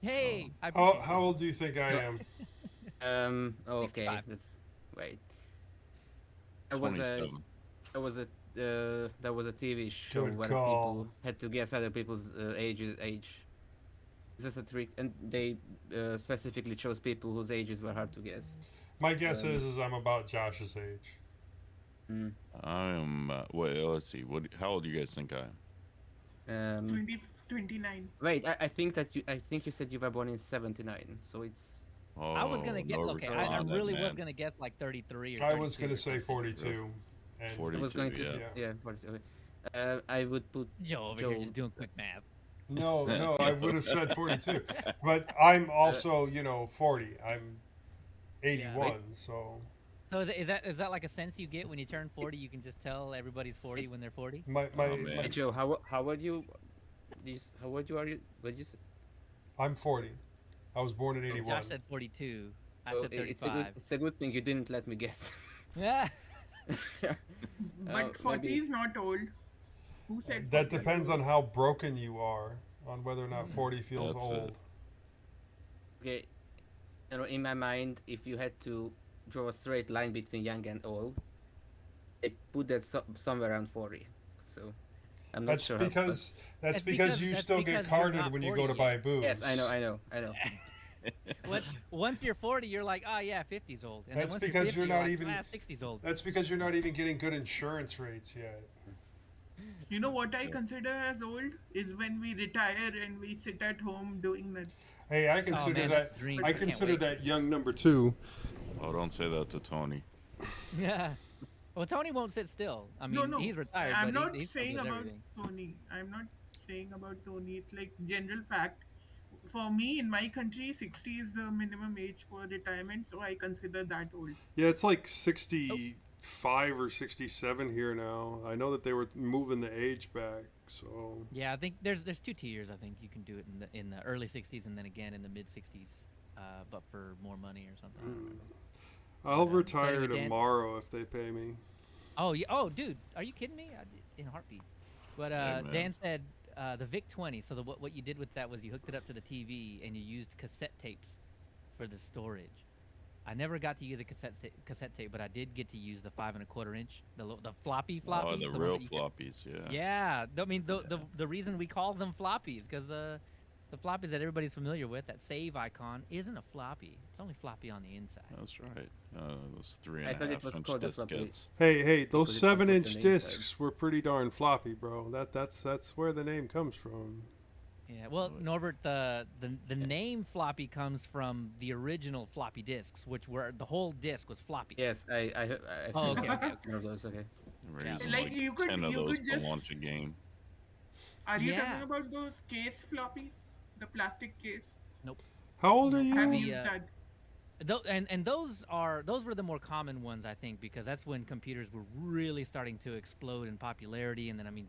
Hey! I Oh, appreciate how old do you think I am? Okay, 65. let's wait. There was a 27. there was a TV show Good where call. people had to guess other people's age. Is this a trick? And they specifically chose people whose ages were hard to guess. My guess is I'm about Josh's age. Mm. I am. Wait, let's see. How old do you guys think I am? 29. Wait, I think you said you were born in '79, so it's Oh, I was gonna get no okay. return I on that, really was man. gonna guess like 33 or. I was 32 going or to say something. 42. And 40. I was going to 42, yeah. 42. I would put Joe over Joe. here just doing quick math. No, I would have said 42. But I'm also, 40. I'm 81, so So is that like a sense you get when you turn 40? You can just tell everybody's 40 when they're 40. my man. Hey Joe, how old you? How old you are you? What did you say? I'm 40. I was born in 81. Josh said 42. I Oh, said it's 35. it's a good thing you didn't let me guess. Yeah. But 40 maybe- is not old. Who said That 40 is depends old? on how broken you are, on whether or not 40 feels That's it. old. Okay, in my mind, if you had to draw a straight line between young and old, I put that somewhere around 40. So I'm not That's sure. because That's because because- you that's still because get you're carded not when you 40 go to yet. buy booze. Yes, I know. Once you're 40, you're like, oh yeah, 50's old. And That's then once because you're, 50, you're not like, even- 60's old. That's because you're not even getting good insurance rates yet. You know what I consider as old is when we retire and we sit at home doing nothing. Hey, I consider man, that's a dream. I I can't consider wait. that young number 2. Oh, don't say that to Tony. Yeah. Well, Tony won't sit still. I mean, No, he's retired, I'm but not he still saying does about everything. Tony. I'm not saying about Tony. It's like general fact. For me, in my country, 60 is the minimum age for retirement, so I consider that old. Yeah, it's like 65 or 67 here now. I know that they were moving the age back, so Yeah, I think there's 2 tiers. I think you can do it in the early 60s and then again in the mid 60s, but for more money or something. I don't remember. I'll So retire anyway, Dan- tomorrow if they pay me. Oh, yeah. Oh, dude, are you kidding me? In a heartbeat. But man. Dan said the VIC-20. So what you did with that was you hooked it up to the TV and you used cassette tapes for the storage. I never got to use a cassette tape, but I did get to use the 5 1/4 inch, the floppy Oh, floppies. the ones real that you could- floppies, yeah. Yeah, I mean the reason we call them floppies because the floppies that everybody's familiar with, that save icon, isn't a floppy. It's only floppy on the inside. That's right. Those 3 I and a thought it half was inch called a floppy. diskettes. Hey, Because those it was 7-inch written inside. discs were pretty darn floppy, bro. That's where the name comes from. Yeah, well, Norbert, the name floppy comes from the original floppy disks, which were the whole disk was floppy. Yes, I've Oh, seen okay. one of those. Okay. We're Yeah. using Like, like you could- 10 of you those could to launch a just- game. Are you Yeah. talking about those case floppies? The plastic case? How old are Have you? you Yeah. used that? And those were the more common ones, I think, because that's when computers were really starting to explode in popularity. And then, I mean,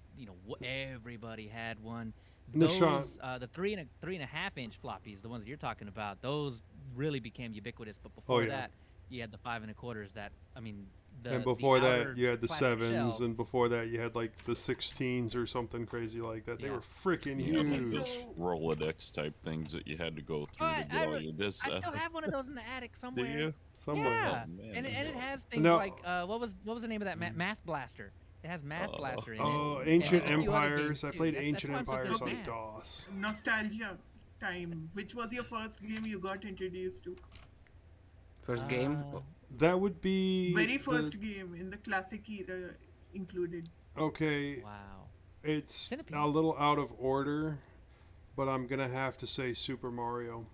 everybody had one. Nishan. Those, the 3.5 inch floppies, the ones that you're talking about, those really became ubiquitous. But before yeah. that, you had the 5 1/4s. That, I mean, And before that, outer you had the plastic 7s, shell. and before that, you had like the 16s or something crazy like that. They Yeah. were freaking Yeah, like huge. those So- Rolodex type things that you had to go through to I get all re- your discs I out. still have one of those in the attic Do somewhere. you? Somewhere. Yeah, Oh, man, and it that's has things No. like what was the name of that Math Blaster? It has Math Oh. Blaster in it. Oh, and Ancient there's a few other games, Empires. I too. played That's Ancient why I'm so good Empires at on math. DOS. Nostalgia time. Which was your first game you got introduced to? First game. Uh, That would be Very the- first game in the classic era included. Okay, Wow. it's Centipede. a little out of order, but I'm gonna have to say Super Mario.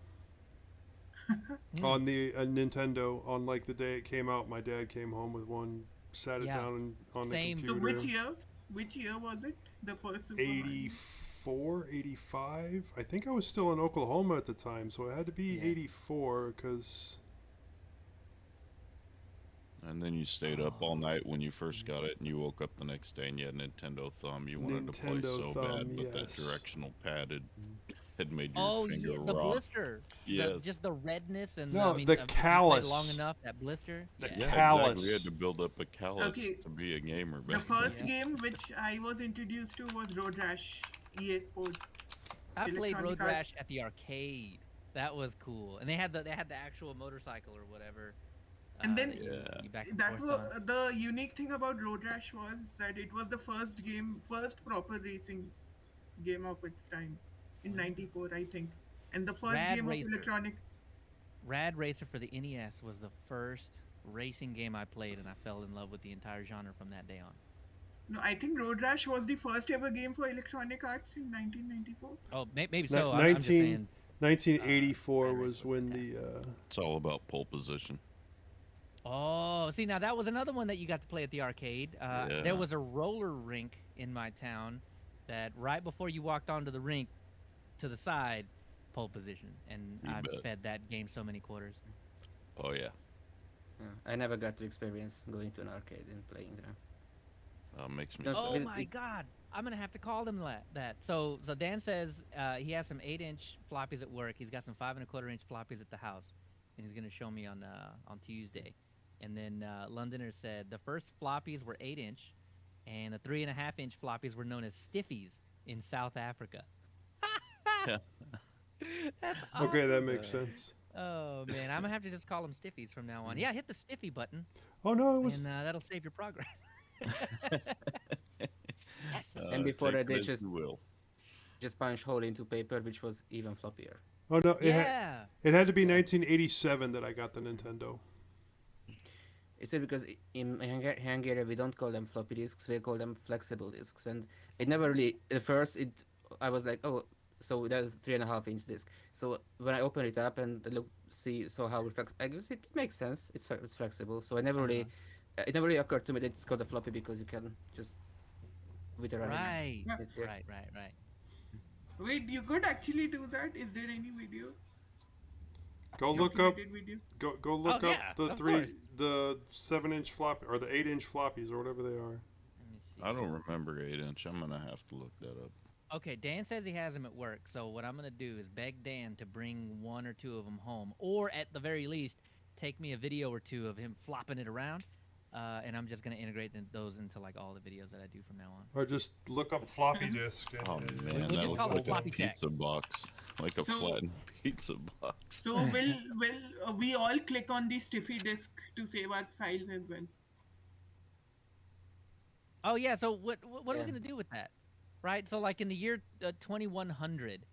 On the Nintendo, on like the day it came out, my dad came home with one, sat it Yeah. down on Same. the So computer. which year was it? The first Super Mario? 84, 85. I think I was still in Oklahoma at the time, so it had to be Yeah. 84 because And then you stayed up all night when you first got it, and you woke up the next day and you had Nintendo Thumb. You wanted to play Nintendo so Thumb, bad, but that yes. directional pad had made your Oh finger yeah, the raw. blister. Yes. Just the redness and No, I mean, the if you played callus. long enough, that blister. The Yeah. Yeah, callus. exactly. You had to build up a callus Okay. to be a gamer. The back then. first Yeah. game which I was introduced to was Road Rash, EA Sports. I played Electronic Road Arts. Rash at the arcade. That was cool, and they had the actual motorcycle or whatever. And then that you back and That forth was on. the unique thing about Road Rash was that it was the first proper racing game of its time in '94, I think, and the first Rad game Racer. of electronic. Rad Racer for the NES was the first racing game I played, and I fell in love with the entire genre from that day on. No, I think Road Rash was the first ever game for Electronic Arts in 1994. Oh, maybe Ni- so. I'm just saying. 1984 Rad Racer was was when fantastic. the It's all about pole position. Oh, see, now that was another one that you got to play at the arcade. Yeah. There was a roller rink in my town that right before you walked onto the rink, to the side, pole position, and You I bet. fed that game so many quarters. Oh yeah. Yeah, I never got to experience going to an arcade and playing there. Makes me No, sad. Oh it- my it- God, I'm gonna have to call them that. So Dan says he has some 8-inch floppies at work. He's got some 5 1/4 inch floppies at the house, and he's gonna show me on Tuesday. And then Londoner said the first floppies were 8-inch, and the 3.5 inch floppies were known as stiffies in South Africa. Yeah. That's okay, that awesome. makes sense. Oh man, I'm gonna have to just call them stiffies from now on. Yeah, hit the stiffy button, Oh no, it was and that'll save your progress. Yes. And before take that, they it as just- you will. Just punch hole into paper, which was even floppier. Oh no, Yeah. it had to be 1987 that I got the Nintendo. It's weird because in Hungary we don't call them floppy disks, we call them flexible disks, and it never really. At first, I was like, oh, so that's 3.5 inch disc. So when I open it up and saw how it I guess it makes sense. It's flexible. So I never really, it never really occurred to me that it's called a floppy because you can just with a Right. Yeah. Right. Wait, you could actually do that? Is there any videos? Go look up. Documented video? Go look Oh, up yeah, the of 7-inch flop or the 8-inch floppies or whatever they are. Let me see. I don't remember 8-inch. I'm gonna have to look that up. Okay, Dan says he has them at work, so what I'm gonna do is beg Dan to bring 1 or 2 of them home, or at the very least, take me a video or 2 of him flopping it around. and I'm just gonna integrate those into like all the videos that I do from now on. Or just look up floppy disk. And, Oh and- man, We'll that just looks call it like a floppy tech. pizza box, like a So- flattened pizza box. So will we all click on the stiffy disk to save our files as well? Oh yeah. So what are we Yeah. gonna do with that? Right. So like in the year 2100,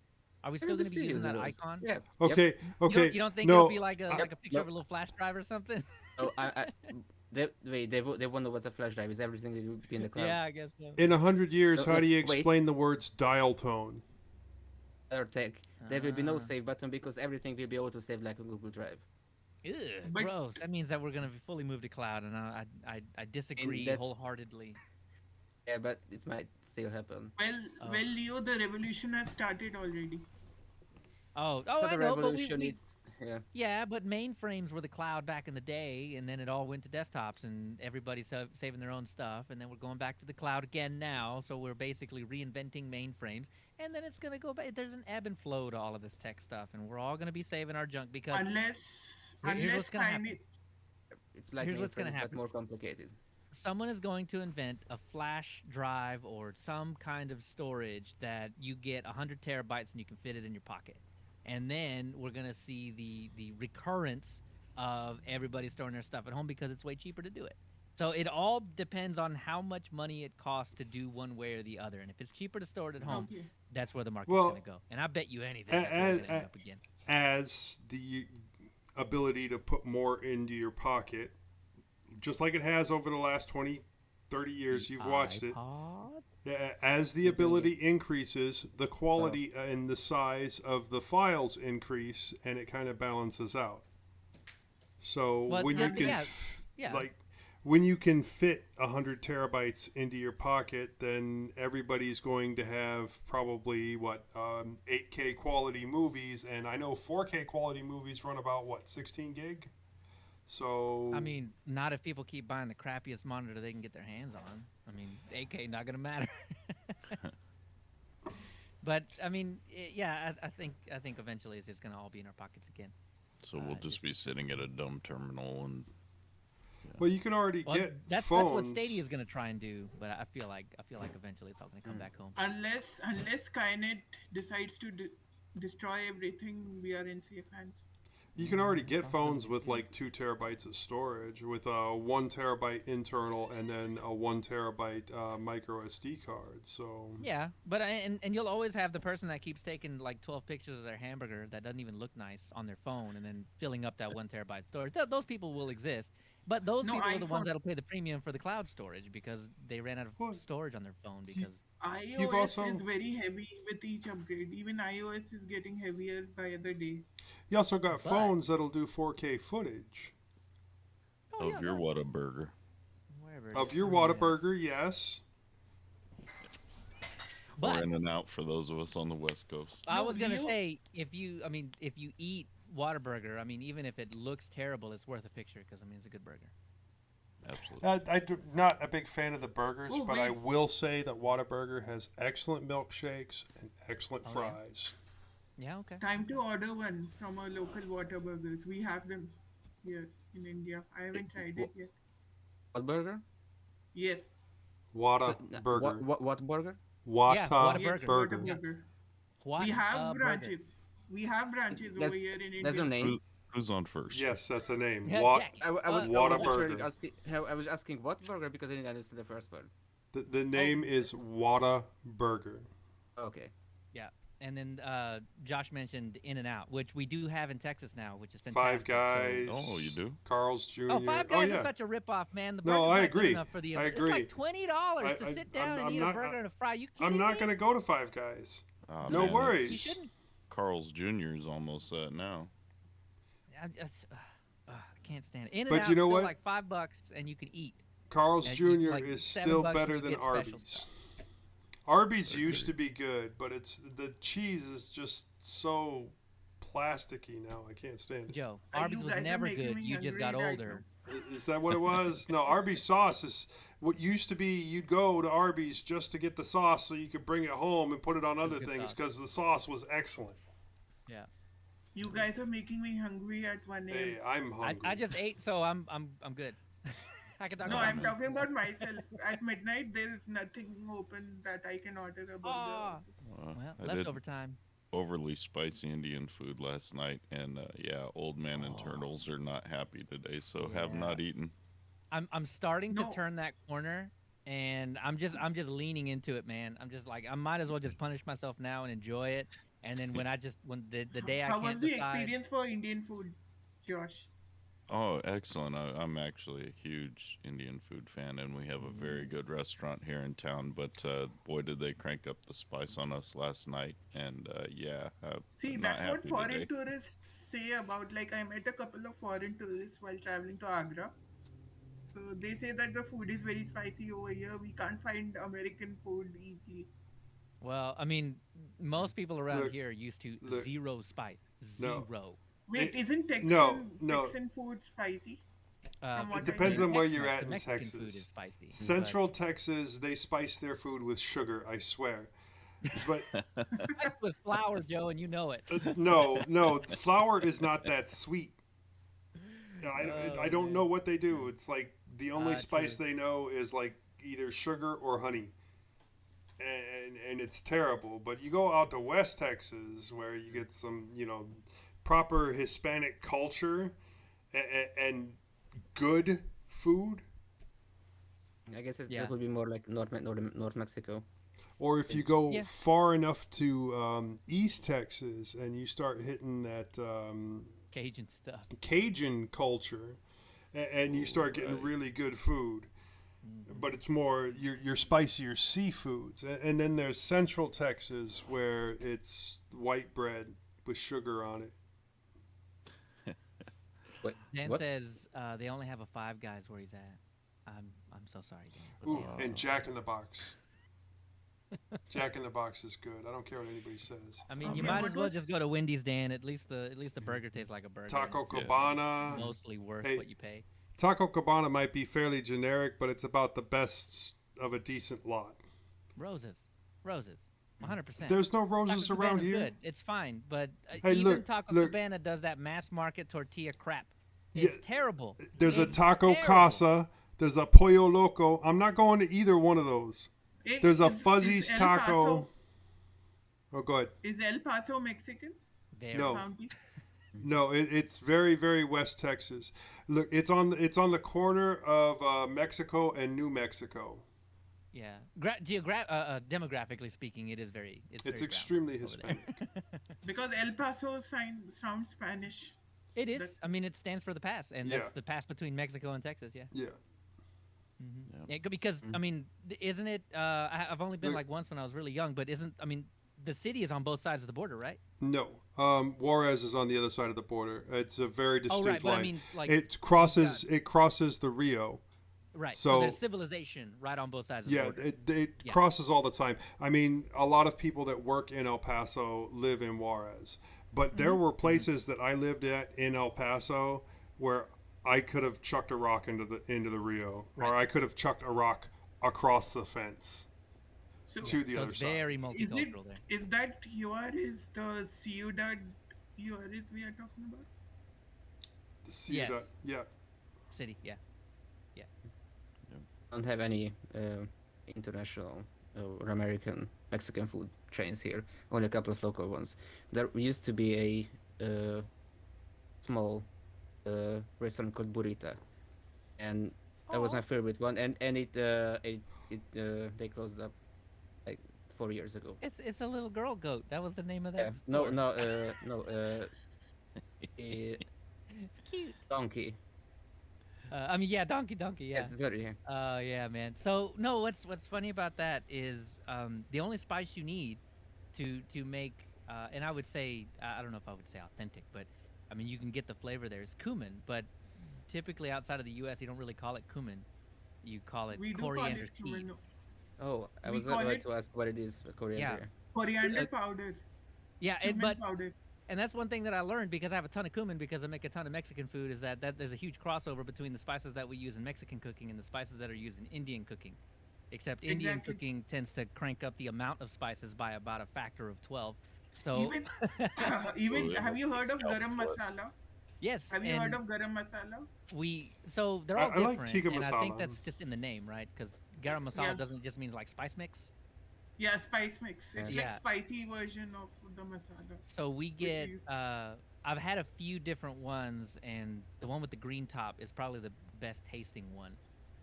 are we still It'll gonna be still using that those. icon? Yeah. Yep. Okay, You okay. don't, you don't think no, it'll be like a I- picture of a little flash drive or something? Oh, they wonder what a flash drive is. Everything will be in the cloud. Yeah, I guess so. in 100 years, No, how do you wait. explain the words dial tone? Or tech. There will be no Ah. save button because everything will be able to save like a Google Drive. Ew, But- gross. That means that we're gonna fully move to cloud, and I disagree that's- wholeheartedly. Yeah, but it might still happen. Oh. Well, Leo, the revolution has started already. Oh, so I the know, but revolution we is yeah. yeah, but mainframes were the cloud back in the day, and then it all went to desktops, and everybody's saving their own stuff, and then we're going back to the cloud again now. So we're basically reinventing mainframes, and then it's gonna go back. There's an ebb and flow to all of this tech stuff, and we're all gonna be saving our junk because here's what's gonna happen. It's like Here's what's gonna mainframes, but happen. more complicated. Someone is going to invent a flash drive or some kind of storage that you get 100 terabytes and you can fit it in your pocket. And then we're going to see the recurrence of everybody storing their stuff at home because it's way cheaper to do it. So it all depends on how much money it costs to do one way or the other. And if it's cheaper to store it at home, Okay. that's where the market's Well, going to go. And I bet you anything that's where we're going to end up again. As the ability to put more into your pocket, just like it has over the last 20, 30 years, you've watched it. iPod? As the ability increases, the quality and the size of the files increase, and it kind of balances out. So Well, when you yeah, can, yeah. like, when you can fit 100 terabytes into your pocket, then everybody's going to have probably 8K quality movies, and I know 4K quality movies run about 16 gig. So I mean, not if people keep buying the crappiest monitor they can get their hands on. I mean, 8K not gonna matter. But I mean, yeah, I think eventually it's just gonna all be in our pockets again. So we'll just be sitting at a dumb terminal and well, you can already Well, get that's phones. what Stadia is gonna try and do. But I feel like eventually it's all gonna come back home. Unless Skynet decides to destroy everything, we are in safe hands. You can already get phones with like 2 terabytes of storage with a 1 terabyte internal and then a 1 terabyte micro SD card. So Yeah, but and you'll always have the person that keeps taking like 12 pictures of their hamburger that doesn't even look nice on their phone and then filling up that 1 terabyte storage. Those people will exist, but those No, people are the ones iPhone- that'll pay the premium for the cloud storage because they ran out Well, of storage on their phone you- because iOS also- is very heavy with each upgrade. Even iOS is getting heavier by the day. you also got But- phones that'll do 4K footage Oh, yeah, of your no, Whataburger. wherever it of is. your I mean, Whataburger. Yes. But Or In and Out for those of us on the West Coast. I No, was gonna Leo- say if you eat Whataburger, I mean, even if it looks terrible, it's worth a picture because I mean it's a good burger. Absolutely. I'm not a big fan of the burgers, Oh, but I wait. will say that Whataburger has excellent milkshakes and excellent Oh, yeah. fries. Yeah, okay. Time to order one from our local Whataburgers. We have them here in India. I haven't tried it yet. What burger? Yes. Whataburger. What burger? Yes, Whataburger. Burger. Whataburger. What We have a burger. branches. We have branches over That's- here in India. That's a name. Who's on first? Yes, that's a name. Yeah, Wat. Jack. I was Whataburger. literally I was asking what burger because I didn't understand the first part. The name is Whataburger. Okay. Yeah, and then Josh mentioned In and Out, which we do have in Texas now, which is Five fantastic. Guys. Oh, you do? Carl's Jr. Oh, Five Guys yeah. is such a ripoff, man. The No, burger's I not good agree. enough for the I It's agree. like $20 to I- sit down I'm and eat not- a burger and a fry. You I'm kidding not me? going to go to Five Guys. Oh, No man, worries. You shouldn't. Carl's Jr. is almost that now. I can't stand it. In and But Out you know still what? like $5 and you can eat. Carl's And Jr. you- like, is $7 still you better can than get special Arby's. stuff. Arby's used to be good, but the cheese is just so plasticky now. I can't stand it. Joe, You Arby's was guys are never making good. me You just got hungry right older. Is that what it was? No, Arby's sauce is what used to be. You'd go to Arby's just to get the sauce so you could bring it home and put it on other good things sauce. because the sauce was excellent. Yeah. You guys are making me hungry at 1 a.m. Hey, I'm hungry. I just ate, so I'm good. No, I'm talking about myself. At midnight, there is nothing open that I can order a burger. Ah. Well, I did leftover time. overly spicy Indian food last night, and yeah, old man and turtles are not happy today, so have not eaten. I'm starting to No. turn that corner, and I'm just leaning into it, man. I'm just like I might as well just punish myself now and enjoy it, and then when the day I How can't was the decide. experience for Indian food, Josh? Oh, excellent. I'm actually a huge Indian food fan, and we have a very good restaurant here in town. But boy, did they crank up the spice on us last night. And yeah, See, not that's what happy foreign today. tourists say about. Like, I met a couple of foreign tourists while traveling to Agra. So they say that the food is very spicy over here. We can't find American food easily. Well, I mean, most people around Look, here are used to look. zero spice. No. Zero. Wait, isn't no. Texan food spicy? From what It depends on where you're Tex-Mex, at the in Mexican food is Texas. spicy. Central Texas, they spice their food with sugar, I swear. But Spice with flour, Joe, and you know it. no, flour is not that sweet. I don't know what they do. It's like the only spice True. they know is like either sugar or honey. And it's terrible. But you go out to West Texas where you get some, proper Hispanic culture and good food. I guess Yeah. that would be more like North Mexico. Or if you go Yeah. far enough to East Texas and you start hitting that Cajun stuff. Cajun culture, and you start getting really good food. But it's more your spicier seafoods. And then there's Central Texas where it's white bread with sugar on it. Wait, Dan what? says they only have a Five Guys where he's at. I'm so sorry, Dan. but Ooh, they only and have- Jack in the Box. Jack in the Box is good. I don't care what anybody says. I mean, you Okay, might what as well was- just go to Wendy's, Dan. At least the burger tastes like a burger. Taco It's Cabana. mostly worth Hey. what you pay. Taco Cabana might be fairly generic, but it's about the best of a decent lot. Roses, 100%. There's no roses Taco around Cabana's here. good. It's fine, but Hey, even look, Taco look. Cabana does that mass market tortilla crap. Yeah, It's terrible. There's a It's Taco terrible. Casa. There's a Pollo Loco. I'm not going to either one of those. Eh, There's a is Fuzzy's El Taco. Paso- Oh, go ahead. Is El Paso Mexican? Very No. County? No, it's very, very West Texas. Look, it's on the corner of Mexico and New Mexico. Yeah. Demographically speaking, it is very. It's It's very extremely brown over there. Hispanic. Because El Paso sounds Spanish. It is. That's- I mean, it stands for the pass, and Yeah. that's the pass between Mexico and Texas. Yeah. Yeah. Yeah, because I mean, isn't it? I've only been Look- like once when I was really young, but isn't? I mean, the city is on both sides of the border, right? No. Juarez is on the other side of the border. It's a very distinct Oh, right. But line. I mean, like, it crosses the Rio. right. so- there's civilization right on both sides of the Yeah, border. it Yeah. crosses all the time. I mean, a lot of people that work in El Paso live in Juarez, but there were places that I lived at in El Paso where I could have chucked a rock into the Rio, or I could have chucked a rock across the fence So, to the So other it's side. very is multicultural there. that Juarez the ciudad Juarez we are talking about? The Ciudad, Yes. yeah. City, yeah. Don't have any international or American Mexican food chains here. Only a couple of local ones. There used to be a small restaurant called Burrita, and that was my favorite one. And they closed up like 4 years ago. It's a little girl goat. That was the name of Yeah. that. No, store. no, It's cute. donkey. I mean, yeah, donkey, yeah. Yes, sorry. Yeah. Oh yeah, man. So no, what's funny about that is the only spice you need to make, and I would say I don't know if I would say authentic, but I mean you can get the flavor there is cumin, but typically outside of the U.S. you don't really call it cumin, you call it We do call coriander it seed. cumin. Oh, I We was call about it- to ask what it is. Coriander. Coriander powder. Yeah, Cumin but powder. and that's one thing that I learned because I have a ton of cumin because I make a ton of Mexican food is that there's a huge crossover between the spices that we use in Mexican cooking and the spices that are used in Indian cooking. Except Indian Exactly. cooking tends to crank up the amount of spices by about a factor of 12. So Even So even it have you heard of helps garam with- masala? Yes. Have you and heard of garam masala? so they're all I like different, tikka and I think masala. that's just in the name, right? Because garam masala Yeah. doesn't just mean like spice mix. Yeah, spice mix. It's like Yeah. spicy version of the masala. So we get is- I've had a few different ones, and the one with the green top is probably the best tasting one.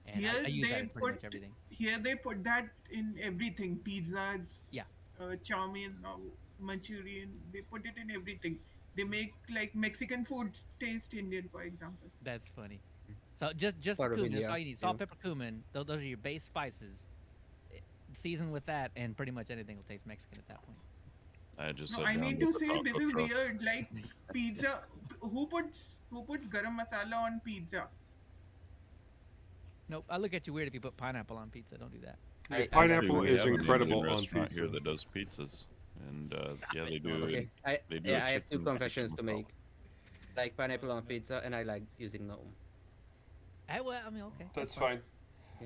And Here I use that they in pretty much put everything. here they put that in everything. Pizzas, Yeah. chow mein, Manchurian. They put it in everything. They make like Mexican food taste Indian, for example. That's funny. So just the Part of cumin, that's India, all you need. Salt, yeah. pepper, cumin. Those are your base spices. Season with that, and pretty much anything will taste Mexican at that point. I just No, said I down mean with to the say taco this is truck. weird. Like pizza, who puts garam masala on pizza? Nope. I look at you weird if you put pineapple on pizza. Don't do that. I Pineapple We is have an incredible Indian on restaurant pizza. here that does pizzas, and yeah, they do. Okay. They do a I have two chicken confessions to masala. make. Like pineapple on pizza, and I like using gnome. Well, I mean, okay. That's fine.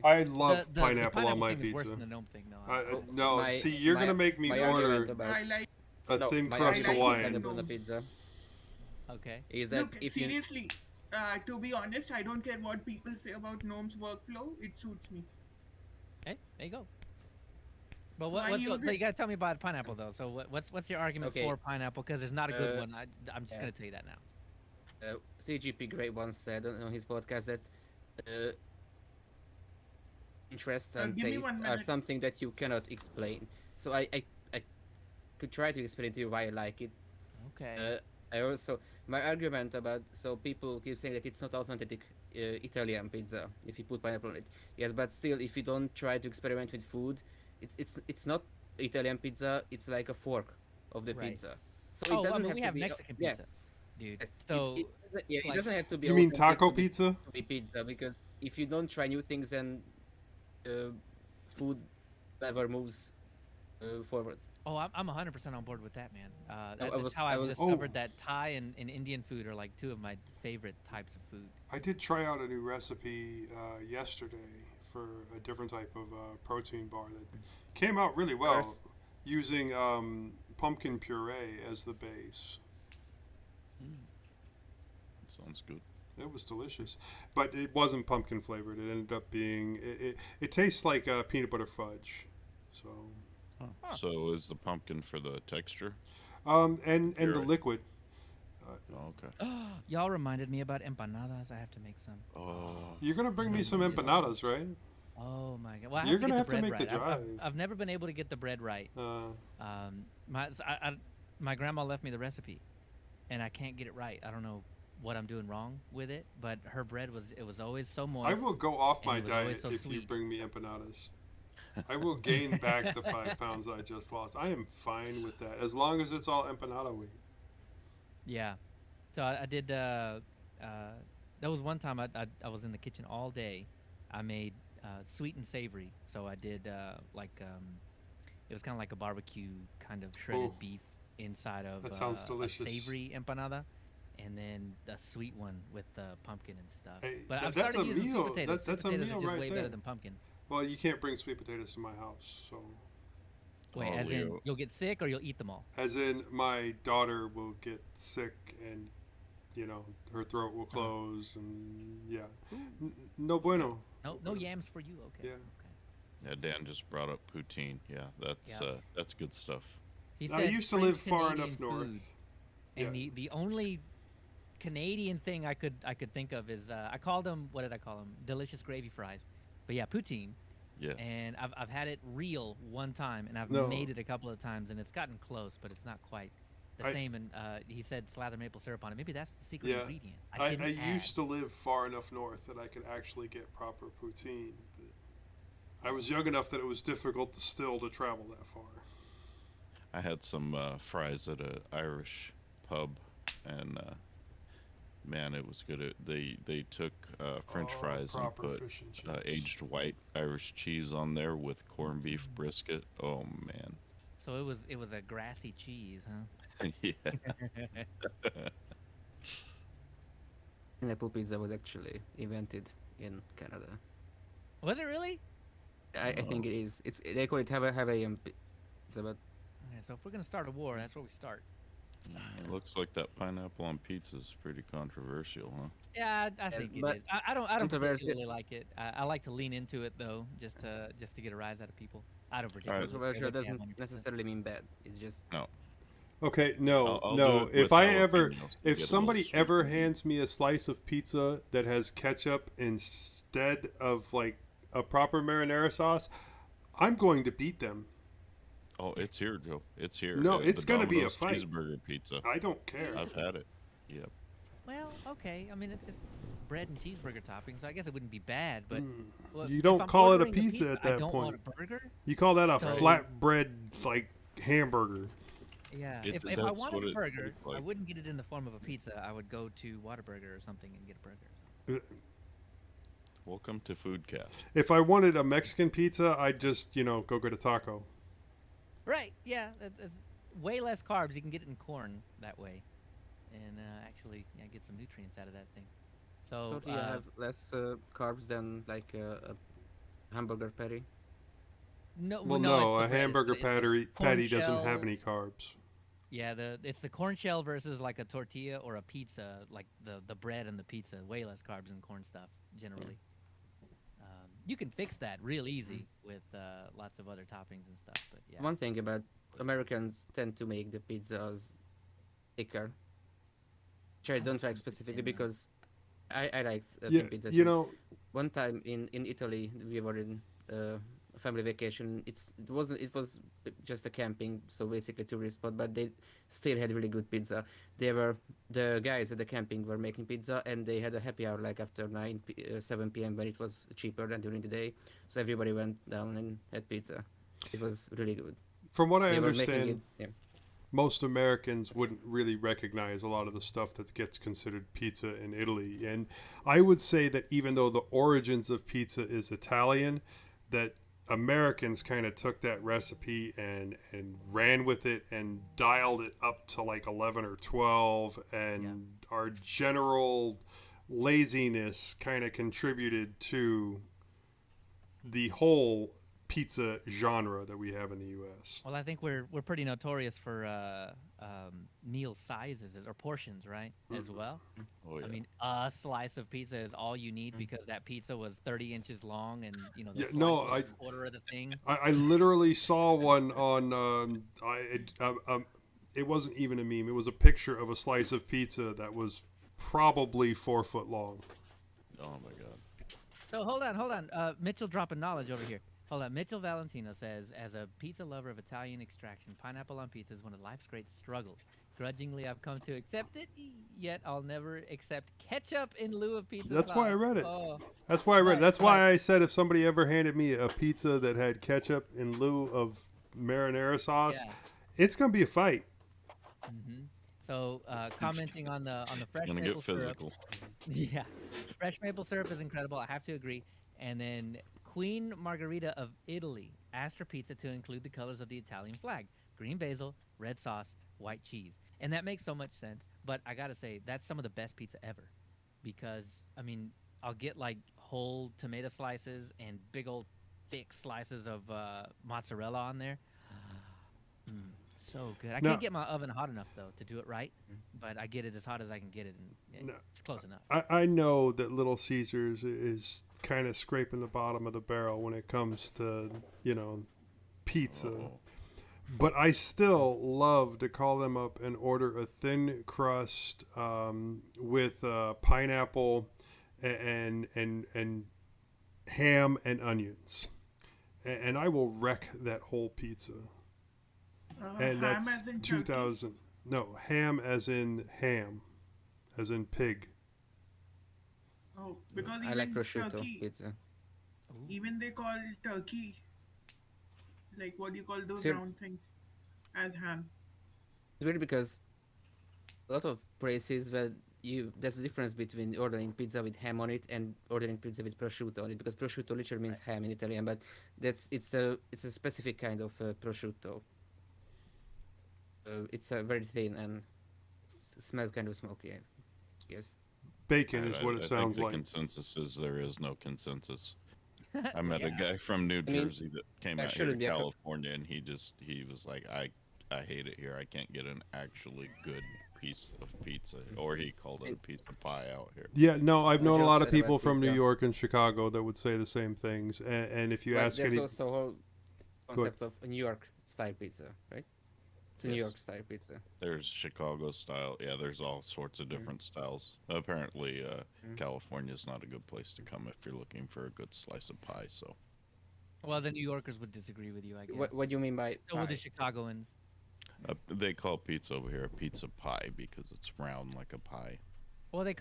fine. I love The pineapple on my thing is pizza. worse than the gnome thing, though. No, My- see, you're my- gonna make me my argument order about- I like. a No, thin my crust argument Hawaiian. pineapple on the pizza Okay. is that Look, if you seriously, to be honest, I don't care what people say about Gnome's workflow. It suits me. Hey, there you go. But So I so use you it- gotta tell me about pineapple though. So what's your argument Okay. for pineapple? Because there's not a good Uh, one. I'm just yeah. gonna tell you that now. CGP Grey once said on his podcast that interests and give me 1 tastes are minute. something that you cannot explain. So I could try to explain to you why I like it. Okay. I also my argument about so people keep saying that it's not authentic Italian pizza if you put pineapple on it. Yes, but still, if you don't try to experiment with food, it's not Italian pizza. It's like a fork of the Right. pizza. So Oh, it doesn't I mean, have we to have be Mexican yeah. pizza, dude. Yes, So it like- doesn't have to be. You mean authentic taco to be- pizza? to be pizza, because if you don't try new things, then food never moves forward. oh, I'm 100% on board with that, man. I That's was- how I I've was- discovered Oh. that Thai and Indian food are like two of my favorite types of food. I did try out a new recipe yesterday for a different type of protein bar that came out really well, Course. using pumpkin puree as the base. Sounds good. It was delicious, but it wasn't pumpkin flavored. It ended up being it tastes like peanut butter fudge. So So is the pumpkin for the texture? and the Puree. liquid. Oh, okay. Y'all reminded me about empanadas. I have to make some. Oh, You're gonna bring me some empanadas, right? Oh my god! Well, I You're have to gonna get have the to bread make the right. drive. I've never been able to get the bread right. My grandma left me the recipe, and I can't get it right. I don't know what I'm doing wrong with it, but her bread was always so moist. I will go off and my it was always diet so if you sweet. bring me empanadas. I will gain back the 5 pounds I just lost. I am fine with that, as long as it's all empanada weight. Yeah. So I did. That was one time I was in the kitchen all day. I made sweet and savory. So I did it was kind of like a barbecue kind of shredded Ooh. beef inside of That sounds a delicious. savory empanada, and then a sweet one with the pumpkin and stuff. Hey, but that- I've that's started a using meal. sweet potatoes. That's Sweet a potatoes meal are just right way there. better than pumpkin. Well, you can't bring sweet potatoes to my house, so Wait, Oh, as in Leo. you'll get sick or you'll eat them all? as in my daughter will get sick and her throat will close and yeah, no bueno. No yams for you. Okay. Yeah. Okay. yeah. Dan just brought up poutine. Yeah, that's good stuff. He I said used to French live far Canadian enough north. food. And Yeah. the only Canadian thing I could think of is I called them, what did I call them? Delicious gravy fries. But yeah, poutine. Yeah. And I've had it real one time, and I've No. made it a couple of times, and it's gotten close, but it's not quite the same. And he said slather maple syrup on it. Maybe that's the secret Yeah. ingredient. I didn't add. used to live far enough north that I could actually get proper poutine, but I was young enough that it was difficult to travel that far. I had some fries at an Irish pub, and man, it was good. They took French Oh, fries and proper put fish and chips. aged white Irish cheese on there with corned beef brisket. Oh man, So it was a grassy cheese, huh? yeah. Pineapple pizza was actually invented in Canada. Was it really? I think it is. It's they call it Hawaiian pizza, but Okay, so if we're gonna start a war, that's where we start. It looks like that pineapple on pizza is pretty controversial, huh? Yeah, I think it but is. I don't controversial- particularly like it. I like to lean into it though, just to get a rise out of people. I don't particularly. care Controversial what they have doesn't on your pizza. necessarily mean bad. It's just No. Okay, no, I'll do no. it If with I ever, jalapenos to if get a somebody little ever sweeter. hands me a slice of pizza that has ketchup instead of like a proper marinara sauce, I'm going to beat them. Oh, it's here, Joe. It's here. No, The it's gonna be a Domino's fight. cheeseburger pizza. I don't care. I've had it. Yep. Well, okay. I mean, it's just bread and cheeseburger topping, so I guess it wouldn't be bad. But well, You if don't I'm call it a ordering pizza at I that don't point. want a burger. You call that a So- flatbread like hamburger? Yeah. It- If I that's wanted what a it burger, looks I like. wouldn't get it in the form of a pizza. I would go to Whataburger or something and get a burger. Welcome to Foodcast. If I wanted a Mexican pizza, I'd just go get a taco. Right. Yeah. That's way less carbs. You can get it in corn that way, and actually, get some nutrients out of that thing. So totally have less carbs than like a hamburger patty. no. Well, no, no, it's the a bread. hamburger It's the patty corn doesn't have shell. any carbs. Yeah, it's the corn shell versus like a tortilla or a pizza, like the bread and the pizza. Way less carbs than corn stuff generally. You can fix that real easy with lots of other toppings and stuff. But yeah, One thing about Americans tend to make the pizzas thicker, which I don't like specifically because I like thin pizza. too. One time in Italy, we were in a family vacation. It was just a camping, so basically tourist spot, but they still had really good pizza. The guys at the camping were making pizza, and they had a happy hour like after 7 p.m. when it was cheaper than during the day. So everybody went down and had pizza. It was really good. From what I They were making understand, it, most Americans wouldn't really recognize a lot of the stuff that gets considered pizza in Italy. And I would say that even though the origins of pizza is Italian, that Americans kind of took that recipe and ran with it and dialed it up to like 11 or 12, and our general laziness kind of contributed to the whole pizza genre that we have in the U.S. well, I think we're pretty notorious for meal sizes or portions, right? As well. Oh yeah. I mean, a slice of pizza is all you need because that pizza was 30 inches long, and the Yeah, slice no, was a quarter of the thing. I literally saw one on it wasn't even a meme. It was a picture of a slice of pizza that was probably 4 foot long. Oh my god. So hold on. Mitchell dropping knowledge over here. Hold on. Mitchell Valentino says, as a pizza lover of Italian extraction, pineapple on pizza is one of life's great struggles. Grudgingly, I've come to accept it, yet I'll never accept ketchup in lieu of pizza That's why I sauce. read it. Oh. That's why I read. But- That's why I said if somebody ever handed me a pizza that had ketchup in lieu of marinara sauce, Yeah. it's gonna be a fight. So, commenting on the It's fresh gonna maple get syrup. physical. Yeah, fresh maple syrup is incredible. I have to agree. And then Queen Margherita of Italy asked her pizza to include the colors of the Italian flag: green basil, red sauce, white cheese. And that makes so much sense. But I gotta say, that's some of the best pizza ever, because I mean, I'll get like whole tomato slices and big old thick slices of mozzarella on there. So good. I Now- can't get my oven hot enough though to do it right, but I get it as hot as I can get it, and No. it's close enough. I know that Little Caesars is kind of scraping the bottom of the barrel when it comes to pizza. Oh. But I still love to call them up and order a thin crust with pineapple and ham and onions, and I will wreck that whole pizza. And ham that's as in turkey? 2000. No, ham as in pig. Oh, because I like even prosciutto turkey, pizza. even they call turkey, like what do you call those Sure. round things, as ham. It's weird because a lot of places where there's a difference between ordering pizza with ham on it and ordering pizza with prosciutto on it, because prosciutto literally means ham in Italian, but it's a specific kind of prosciutto. It's very thin and smells kind of smoky, I guess. Bacon is what it I sounds think like. the consensus is there is no consensus. I met a guy from New mean, Jersey that came that out here to shouldn't be a California, and he was like, I I hate it here. I can't get an actually good piece of pizza, or he called it a piece of pie out here. Yeah, no, I've known a just lot of said about people from New pizza. York and Chicago that would say the same things. And if you But ask there's any, also a whole Go ahead. concept of a New York style pizza, right? It's a New Yes. York style pizza. There's Chicago style. Yeah, there's all sorts of different styles. Apparently, California's not a good place to come if you're looking for a good slice of pie. So Well, the New Yorkers would disagree with you, I guess. What do you mean by So would the pie? Chicagoans. they call pizza over here a pizza pie because it's round like a pie. Well, they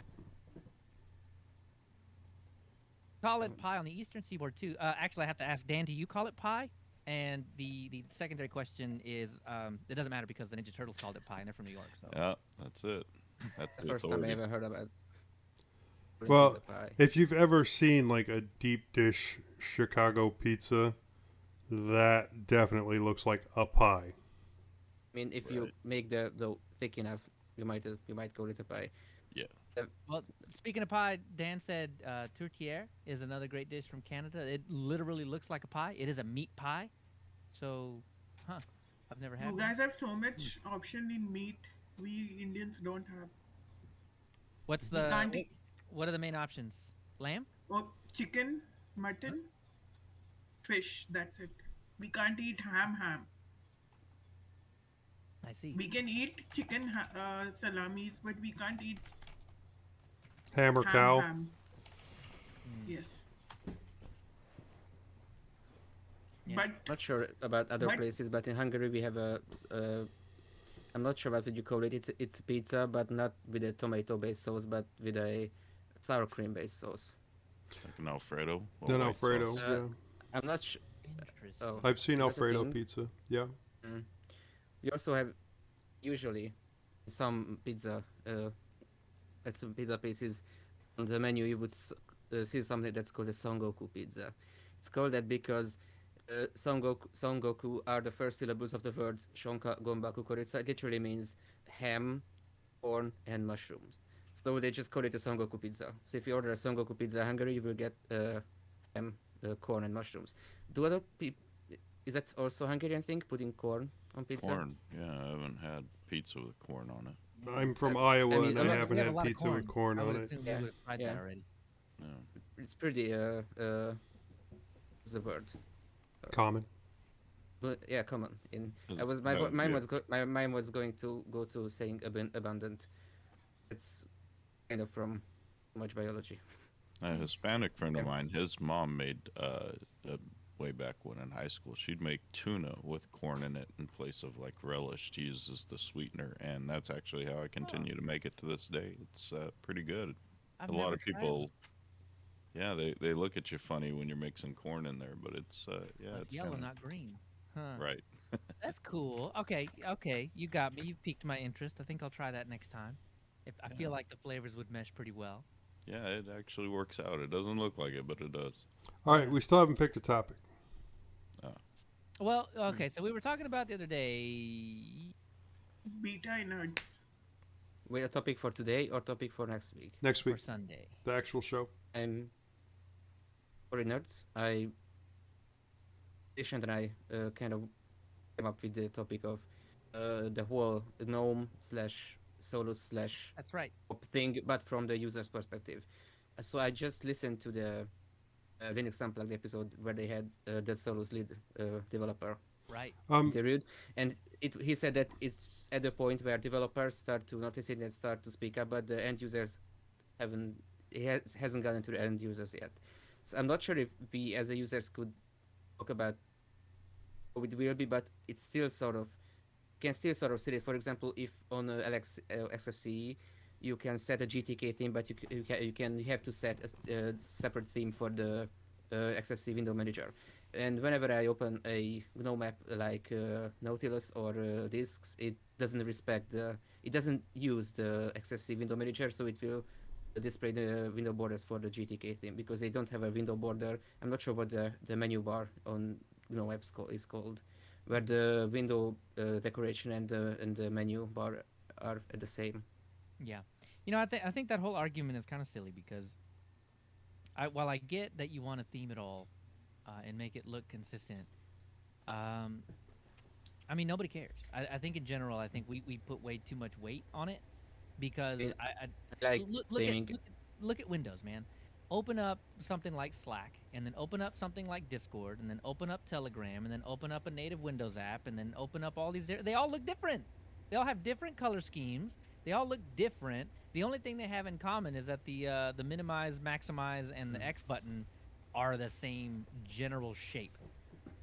call it pie on the Eastern Seaboard too. Actually, I have to ask Dan, do you call it pie? And the secondary question is, it doesn't matter because the Ninja Turtles called it pie, and they're from New York. So Yeah, that's it. That's The the first time I authority. ever heard about Well, pizza pie. if you've ever seen like a deep dish Chicago pizza, that definitely looks like a pie. I mean, if you Right. make the dough thick enough, you might call it a pie. Yeah. Well, speaking of pie, Dan said tourtière is another great dish from Canada. It literally looks like a pie. It is a meat pie. So, I've never had You one. guys have so much option in meat. We Indians don't have. What's We can't the eat what are the main options? Lamb? chicken, mutton, fish. That's it. We can't eat ham. I see. We can eat chicken salamis, but we can't eat Ham or cow. ham. Yes. Yeah. But Not sure about other But- places, but in Hungary we have I'm not sure what would you call it. It's pizza, but not with a tomato-based sauce, but with a sour cream-based sauce. Like an Alfredo. or Then white Alfredo. sauce. Yeah, I'm not sure. Interesting. Oh, I've seen is that a Alfredo thing? pizza. Yeah. We also have usually some pizza. At some pizza places on the menu, you would see something that's called a Songoku pizza. It's called that because Songoku are the first syllables of the words Shonka Gomba Kukuritsa. It literally means ham, corn, and mushrooms. So they just call it a Songoku pizza. So if you order a Songoku pizza in Hungary, you will get ham, corn, and mushrooms. Do other people? Is that also Hungarian thing? Putting corn on pizza? Corn. Yeah, I haven't had pizza with corn on it. I'm from I Iowa mean, and a I lot- haven't We have a had lot of pizza with corn I on would it. assume Yeah, you would have tried yeah. that already. Yeah. It's pretty what's the word? Common. But yeah, come on. Is I was it- my no, mine yeah. was my mind was going to go to saying abundant. It's kind of from too much biology. A Hispanic friend of Yeah. mine, his mom made way back when in high school, she'd make tuna with corn in it in place of like relish to use as the sweetener, and that's actually how I continue to make it to this day. It's pretty good. I've A lot never of tried people, yeah, they look at you funny when you're mixing corn in there, but it's it. yeah, It's it's yellow, kinda, not green. Huh. right. That's cool. Okay, you got me. You've piqued my interest. I think I'll try that next time. If I feel like the flavors would mesh pretty well. Yeah, it actually works out. It doesn't look like it, but it does. All right, we still haven't picked a topic. Well, okay, so we were talking about the other day. beta nerds. Wait, a topic for today or topic for next week? Next For week, Sunday. the actual show. I'm for nerds. Ishan and I kind of came up with the topic of the whole gnome slash solus slash That's right. op thing, but from the user's perspective. So I just listened to the Linux Unplugged episode where they had the solus lead developer Right. interviewed, and he said that it's at the point where developers start to notice it and start to speak up, but the end users hasn't gotten to the end users yet. So I'm not sure if we as a users could talk about how it will be, but it's still sort of can still sort of see it. For example, if on XFCE you can set a GTK theme, but you have to set a separate theme for the XFCE window manager. And whenever I open a GNOME app like Nautilus or Disks, it doesn't it doesn't use the XFCE window manager, so it will display the window borders for the GTK theme because they don't have a window border. I'm not sure what the menu bar on GNOME apps is called, where the window decoration and the menu bar are the same. Yeah. I think that whole argument is kind of silly because while I get that you want to theme it all and make it look consistent, I mean, nobody cares. I think in general, I think we put way too much weight on it because It- I Like look at claiming look at Windows, man. Open up something like Slack, and then open up something like Discord, and then open up Telegram, and then open up a native Windows app, and then open up all these. They all look different. They all have different color schemes. They all look different. The only thing they have in common is that the minimize, maximize, and the X button are the same general shape,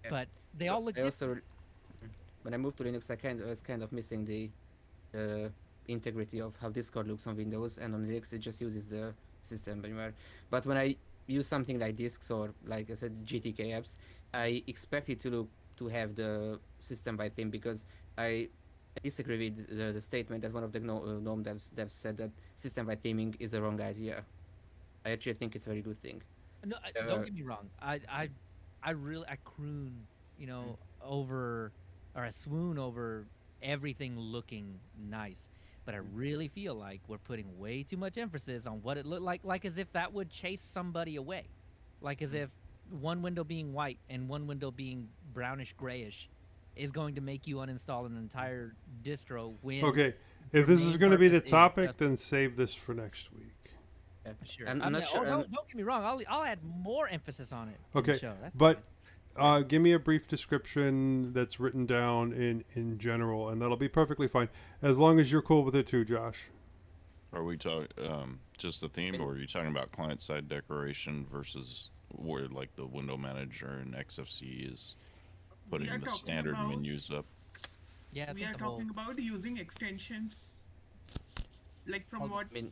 Yeah. but they all look I different. also, when I moved to Linux, I was kind of missing the integrity of how Discord looks on Windows, and on Linux it just uses the system anywhere. But when I use something like disks or, like I said, GTK apps, I expect it to have the system by theme, because I disagree with the statement that one of the GNOME devs said that system by theming is a wrong idea. I actually think it's a very good thing. No, don't get me wrong. I really croon, over, or I swoon over everything looking nice. But I really feel like we're putting way too much emphasis on what it looked like as if that would chase somebody away, like as if one window being white and one window being brownish grayish is going to make you uninstall an entire distro. When Okay, your if this is main going to be the purpose is topic, just- then save this for next week. Yeah. sure. I'm I mean, not sure. don't get me wrong. I'll add more emphasis on it. in the Okay, show. That's but fine. give me a brief description that's written down in general, and that'll be perfectly fine, as long as you're cool with it too, Josh. Are we talking just the theme, or are you talking about client-side decoration versus where like the window manager and XFC is putting are the talking standard about- menus up? Yeah, I We think are the whole. talking about using extensions. Like from I mean,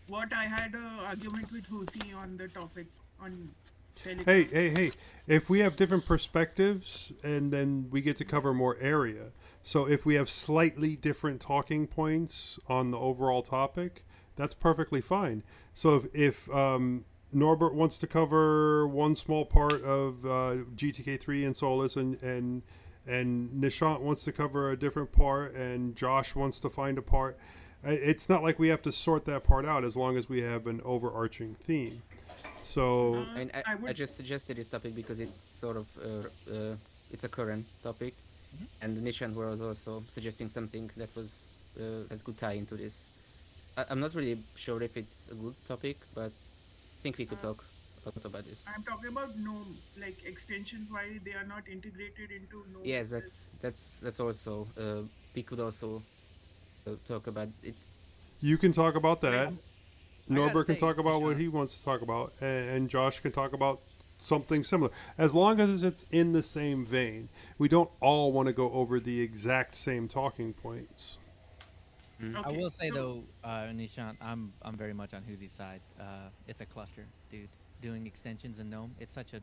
what I had a argument with Husi on the topic on Telegram. Hey! If we have different perspectives, and then we get to cover more area. So if we have slightly different talking points on the overall topic, that's perfectly fine. So if Norbert wants to cover one small part of GTK3 and Solus, and Nishant wants to cover a different part, and Josh wants to find a part, it's not like we have to sort that part out, as long as we have an overarching theme. So I mean, I I would- just suggested this topic because it's sort of it's a current topic, and Nishan was also suggesting something that was that could tie into this. I'm not really sure if it's a good topic, but I think we could talk a lot about this. I'm talking about GNOME, like extensions, why they are not integrated into GNOME. Yes, that's also we could also talk about it. you can talk about that. I gotta Norbert can say, talk about what Nishant- he wants to talk about, and Josh can talk about something similar. As long as it's in the same vein, we don't all want to go over the exact same talking points. I will say though, Nishant, I'm very much on Huzi's side. It's a cluster, dude. Doing extensions in GNOME, it's such a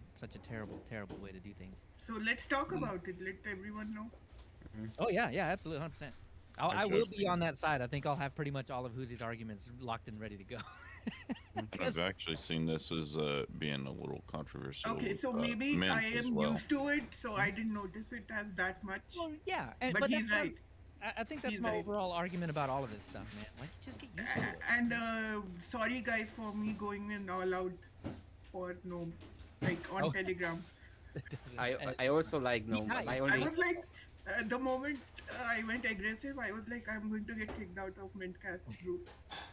terrible way to do things. So let's talk about it. Let everyone know. Oh yeah, absolutely, 100%. I will be on that side. I think I'll have pretty much all of Huzi's arguments locked and ready to go. I've actually seen this as being a little controversial. Okay, so with, maybe Mint I as am well. used to it, so I didn't notice it as that much. Well, yeah, But that's he's my- right. I think that's He's my right. overall argument about all of this stuff, man. Like, you just get used to it. And sorry guys for me going in all out for GNOME, like on Oh. Telegram. I also like GNOME. nice. My I only was like, the moment I went aggressive, I was like, I'm going to get kicked out of mintCast group.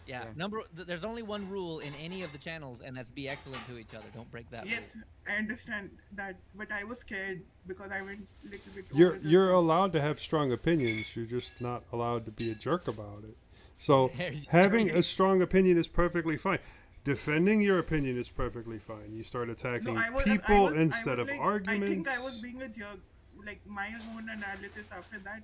Yeah, Yeah. there's only one rule in any of the channels, and that's be excellent to each other. Don't break that. Yes, I understand that, but I was scared because I went a little bit. You're over the you're top. allowed to have strong opinions. You're just not allowed to be a jerk about it. So There you having go. a strong opinion is perfectly fine. Defending your opinion is perfectly fine. You start No, attacking I was, people I was, instead I was of like, arguments. I think I was being a jerk. Like my own analysis after that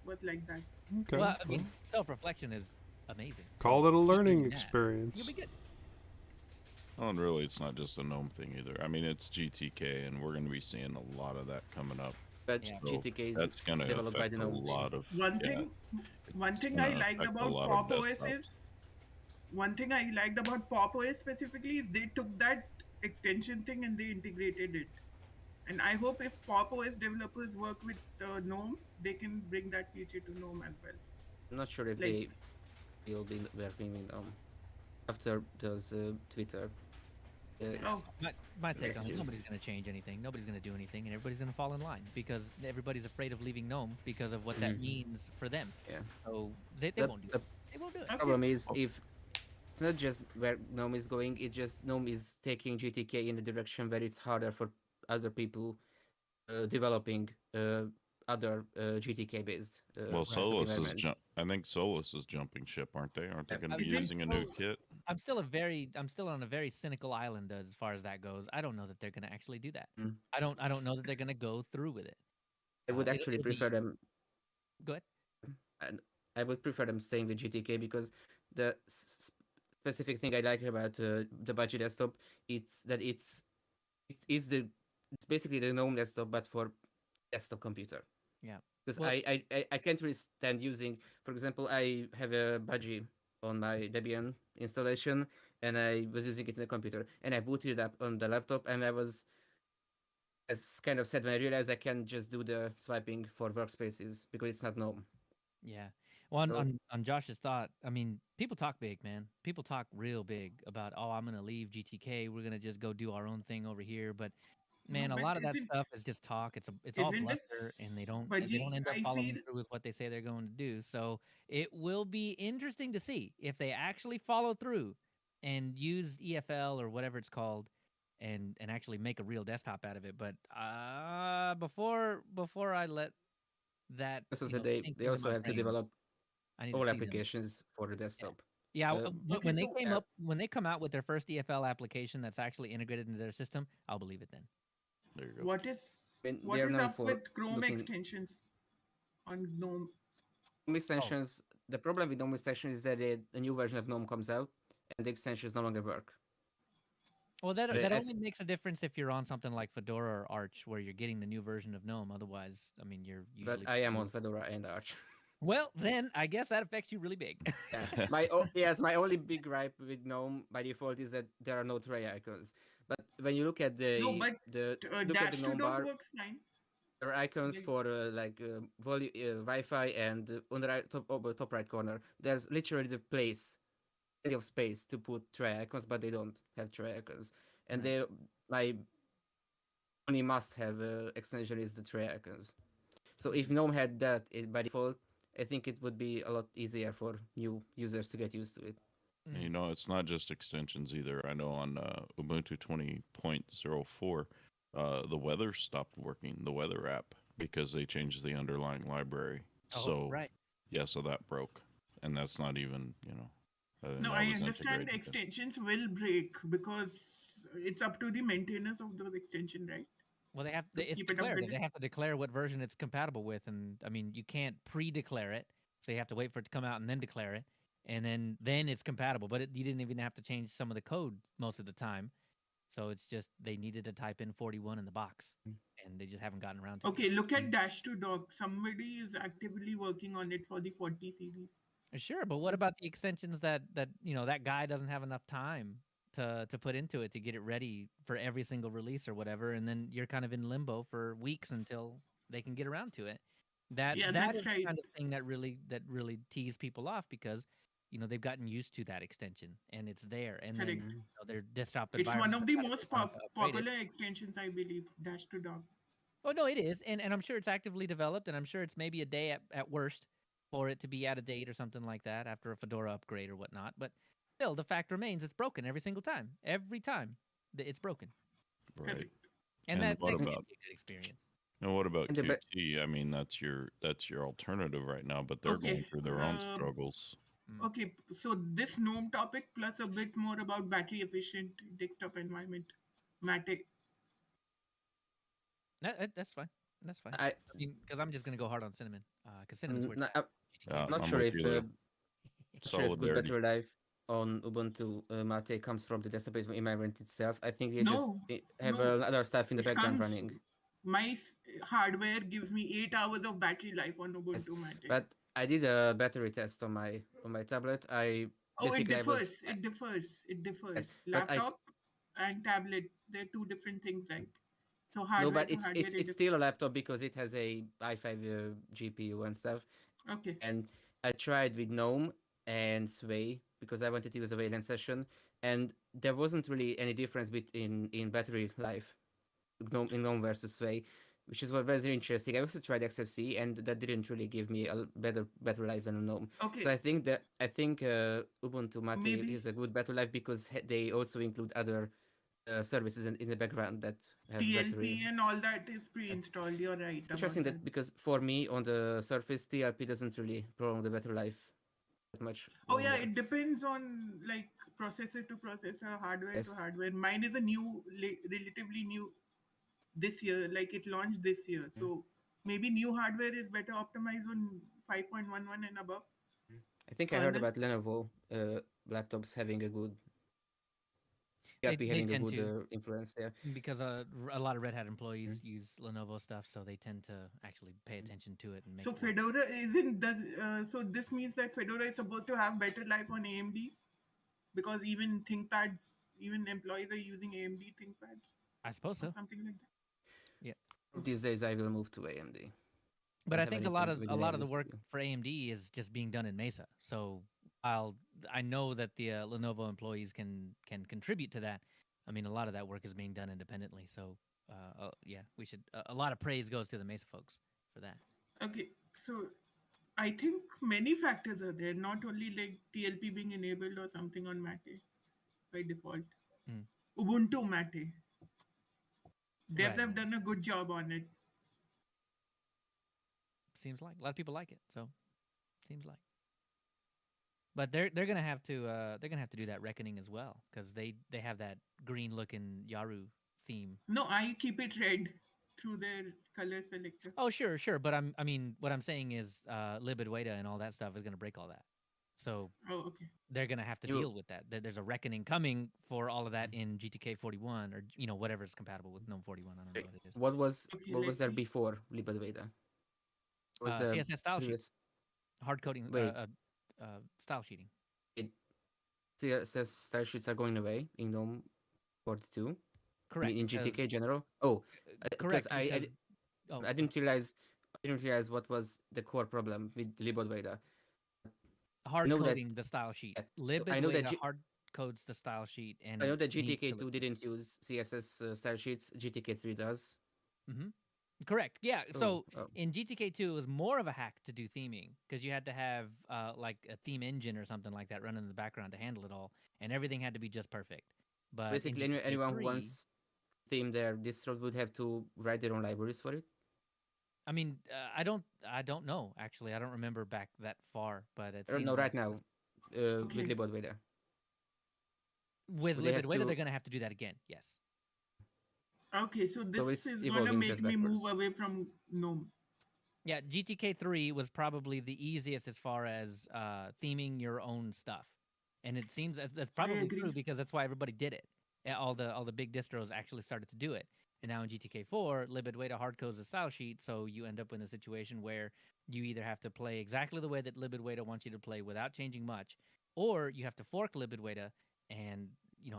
was like that. Okay. Well, I mean, well, self-reflection is amazing. call it a Keep learning doing that. experience. You'll be good. Well, and really, it's not just a GNOME thing either. I mean, it's GTK, and we're going to be seeing a lot of that coming up. but Yeah. So GTK is that's going to developed by affect the a GNOME team. lot of. One yeah, thing, one thing gonna I liked affect a about lot Pop of OS desktops. is, one thing I liked about Pop OS specifically is they took that extension thing and they integrated it. And I hope if Pop OS developers work with GNOME, they can bring that feature to GNOME as well. I'm not sure if Like- they will be working with after those Twitter Oh, My take on it, Messages. nobody's going to change anything. Nobody's going to do anything, and everybody's going to fall in line because everybody's afraid of leaving GNOME because of what that means for them. Yeah. So they The, won't do the it. They won't do it. okay. problem is if it's not just where GNOME is going, it's just GNOME is taking GTK in a direction where it's harder for other people developing other GTK based Well, desktop Solus is environments. I think Solus is jumping ship, aren't they? Aren't they going to be Isn't using a new so- kit? I'm still on a very cynical island as far as that goes. I don't know that they're going to actually do that. Mm. I don't know that they're going to go through with it. I would actually it'll be- prefer them. Go ahead. And I would prefer them staying with GTK because the specific thing I like about the budget desktop it's that it's basically the GNOME desktop but for desktop computer. Yeah. Because Well- I can't really stand using, for example, I have a budgie on my Debian installation and I was using it in the computer and I booted it up on the laptop and I was as kind of sad when I realized I can just do the swiping for workspaces because it's not GNOME. Yeah. Well, on, So- on Josh's thought, I mean, people talk big, man. People talk real big about, oh, I'm going to leave GTK. We're going to just go do our own thing over here. But man, a but lot of that isn't- stuff is just talk. It's all isn't bluster, and they don't Budgie, end up I following feel- through with what they say they're going to do. So it will be interesting to see if they actually follow through and use EFL or whatever it's called, and actually make a real desktop out of it. But before I let that, Also you said know, they sink they into also my have to brain, develop I need to all see them. applications for the desktop. Yeah, Okay, when they so, came when they come out with their first EFL application that's actually integrated into their system, I'll believe it then. There you go. What is When what they're is known up for with Chrome looking- extensions on GNOME? GNOME extensions. The problem with GNOME extensions is that a new version of GNOME comes out and the extensions no longer work. Well, that But I only makes a difference if you're on something like Fedora or Arch, where you're getting the new version of GNOME. Otherwise, I mean, you're usually. But I am on Fedora and Arch. Well, then I guess that affects you really big. Yeah. My only big gripe with GNOME by default is that there are no tray icons. But when you look at the No, but look at Dash the to GNOME Dog bar, works fine. there are icons Like- for Wi-Fi and on the top right corner, there's literally the plenty of space to put tray icons, but they don't have tray icons. And my only must-have extension is the tray icons. So if GNOME had that by default, I think it would be a lot easier for new users to get used to it. And you know, it's not just extensions either. I know on Ubuntu 20.04, the weather stopped working, the weather app, because they changed the underlying library. Oh, So right. yeah, so that broke, and that's not even No, that I was understand integrated. extensions will break because it's up to the maintainers of those extensions, right? Well, it's keep it declarative. updated. They have to declare what version it's compatible with, and I mean, you can't pre-declare it, so you have to wait for it to come out and then declare it, and then it's compatible. But you didn't even have to change some of the code most of the time, so it's just they needed to type in 41 in the box, and they just haven't gotten around to Okay, look at Dash to Dog. Somebody is actively working on it for the 40 series. it. Sure, but what about the extensions that that guy doesn't have enough time to put into it to get it ready for every single release or whatever, and then you're kind of in limbo for weeks until they can get around to it. That Yeah, that that's is the right. kind of thing that really tees people off because they've gotten used to that extension and it's there, and then Correct. their desktop It's one environment of the has most time to upgrade it. popular extensions, I believe, Dash to Dog. Oh no, it is, and I'm sure it's actively developed, and I'm sure it's maybe a day at worst for it to be out of date or something like that after a Fedora upgrade or whatnot. But still, the fact remains it's broken every single time. Every time it's broken, Right. Correct. and And that what can't be a about- good experience. And what about And the ba- QT? I mean, that's your alternative right now, but they're going Okay, through their own um, struggles. Okay, so this GNOME topic plus a bit more about battery efficient desktop environment. Matic. That's fine. That's fine. I, I mean, because I'm just gonna go hard on Cinnamon, because Cinnamon's where n- it's at. Yeah, I'm not I'm sure with if you there. sure if good Solidarity. battery life on Ubuntu Mate comes from the desktop environment itself. I think they just No, have no. other stuff in the It background comes- running. My hardware gives me 8 hours of battery life on Ubuntu Matic. But I did a battery test on my tablet. I Oh, it basically I was- differs. It differs. It differs. but I- Laptop and tablet, they're two different things, right? So no, hardware but to it's hardware it's is it's still a laptop because it has a i5 GPU and stuff. okay. And I tried with GNOME and Sway because I wanted to use a Wayland session, and there wasn't really any difference between in battery life, in GNOME versus Sway, which is what was very interesting. I also tried XFC, and that didn't really give me a better life than GNOME. Okay. So I think Ubuntu Mate Maybe is a good battery life because they also include other services in the background that have TLP battery. and all that is pre-installed. You're right It's about interesting that. that because for me on the Surface, TLP doesn't really prolong the battery life that much. Oh yeah, more. it depends on like processor to processor, hardware Yes. to hardware. Mine is a relatively new this year. Like it launched this year, so maybe new hardware is better optimized on 5.11 and above. I think I heard Kernel. about Lenovo laptops having a good They TLP having a tend good to, influence. Yeah. because a lot of Red Hat employees use Lenovo stuff, so they tend to actually pay attention to it and make So it work. Fedora isn't does so this means that Fedora is supposed to have better life on AMDs because even ThinkPads, even employees are using AMD ThinkPads I suppose or so. something like that. Yeah. These days I will move to AMD. But Don't I have think a lot anything of with a lot of the AMD work CPU. for AMD is just being done in Mesa. So while I know that the Lenovo employees can contribute to that, I mean a lot of that work is being done independently. So yeah, we should. A lot of praise goes to the Mesa folks for that. Okay, so I think many factors are there, not only like TLP being enabled or something on Mate by default. Mm. Ubuntu Mate. Devs Right. have done a good job on it. Seems like a lot of people like it. So seems like. But they're gonna have to do that reckoning as well because they have that green looking Yaru theme. No, I keep it red through their color selector. Oh sure, but I mean what I'm saying is libid Weta and all that stuff is gonna break all that. So Oh, okay. they're gonna have to You- deal with that. There's a reckoning coming for all of that in GTK 41 or whatever is compatible with GNOME 41. I don't know what it is. What was Okay, what was let's there see. before Libad Beta? Was the CSS style sheet, previous hard coding, wait style sheeting. CSS style sheets are going away in GNOME 42? Correct. In GTK general? Oh, correct. because I Oh, I didn't realize what was the core problem with Libad Beta. hard know that- coding the style sheet. I Libid know that Weta hard codes the style sheet, and I know that needs GTK2 to didn't use CSS style sheets. GTK3 does. Mm-hmm. Correct. Yeah. So Oh. in GTK2, it was more of a hack to do theming because you had to have like a theme engine or something like that running in the background to handle it all, and everything had to be just perfect. But Basically, in anyone who GTK3, wants theme their distro would have to write their own libraries for it. I mean, I don't know actually. I don't remember back that far, but it I don't seems know like right now Okay. with Libad Beta. with Would they Libid have Weta, to- they're gonna have to do that again. Yes. Okay, so this it's is gonna evolving make just me move backwards. away from GNOME. Yeah, GTK3 was probably the easiest as far as theming your own stuff, and it seems that's probably agree. true because that's why everybody did it. All the big distros actually started to do it, and now in GTK4, libid Weta hardcodes the style sheet, so you end up in a situation where you either have to play exactly the way that libid Weta wants you to play without changing much, or you have to fork libid Weta and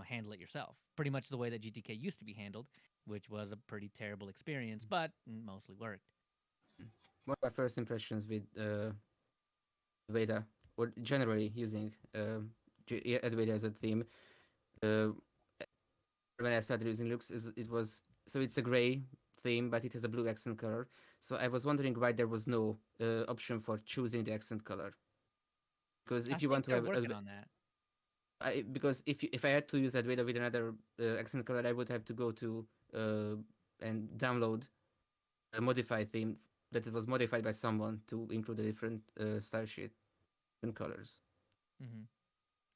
handle it yourself, pretty much the way that GTK used to be handled, which was a pretty terrible experience, but mostly worked. What are my first impressions with Beta, or generally using Beta as a theme? When I started using Lux, it's a gray theme, but it has a blue accent color. So I was wondering why there was no option for choosing the accent color. Because I if you want to think have they're working on that. because if I had to use Advaita with another accent color, I would have to go to and download a modified theme that was modified by someone to include a different style sheet and colors. Mm-hmm.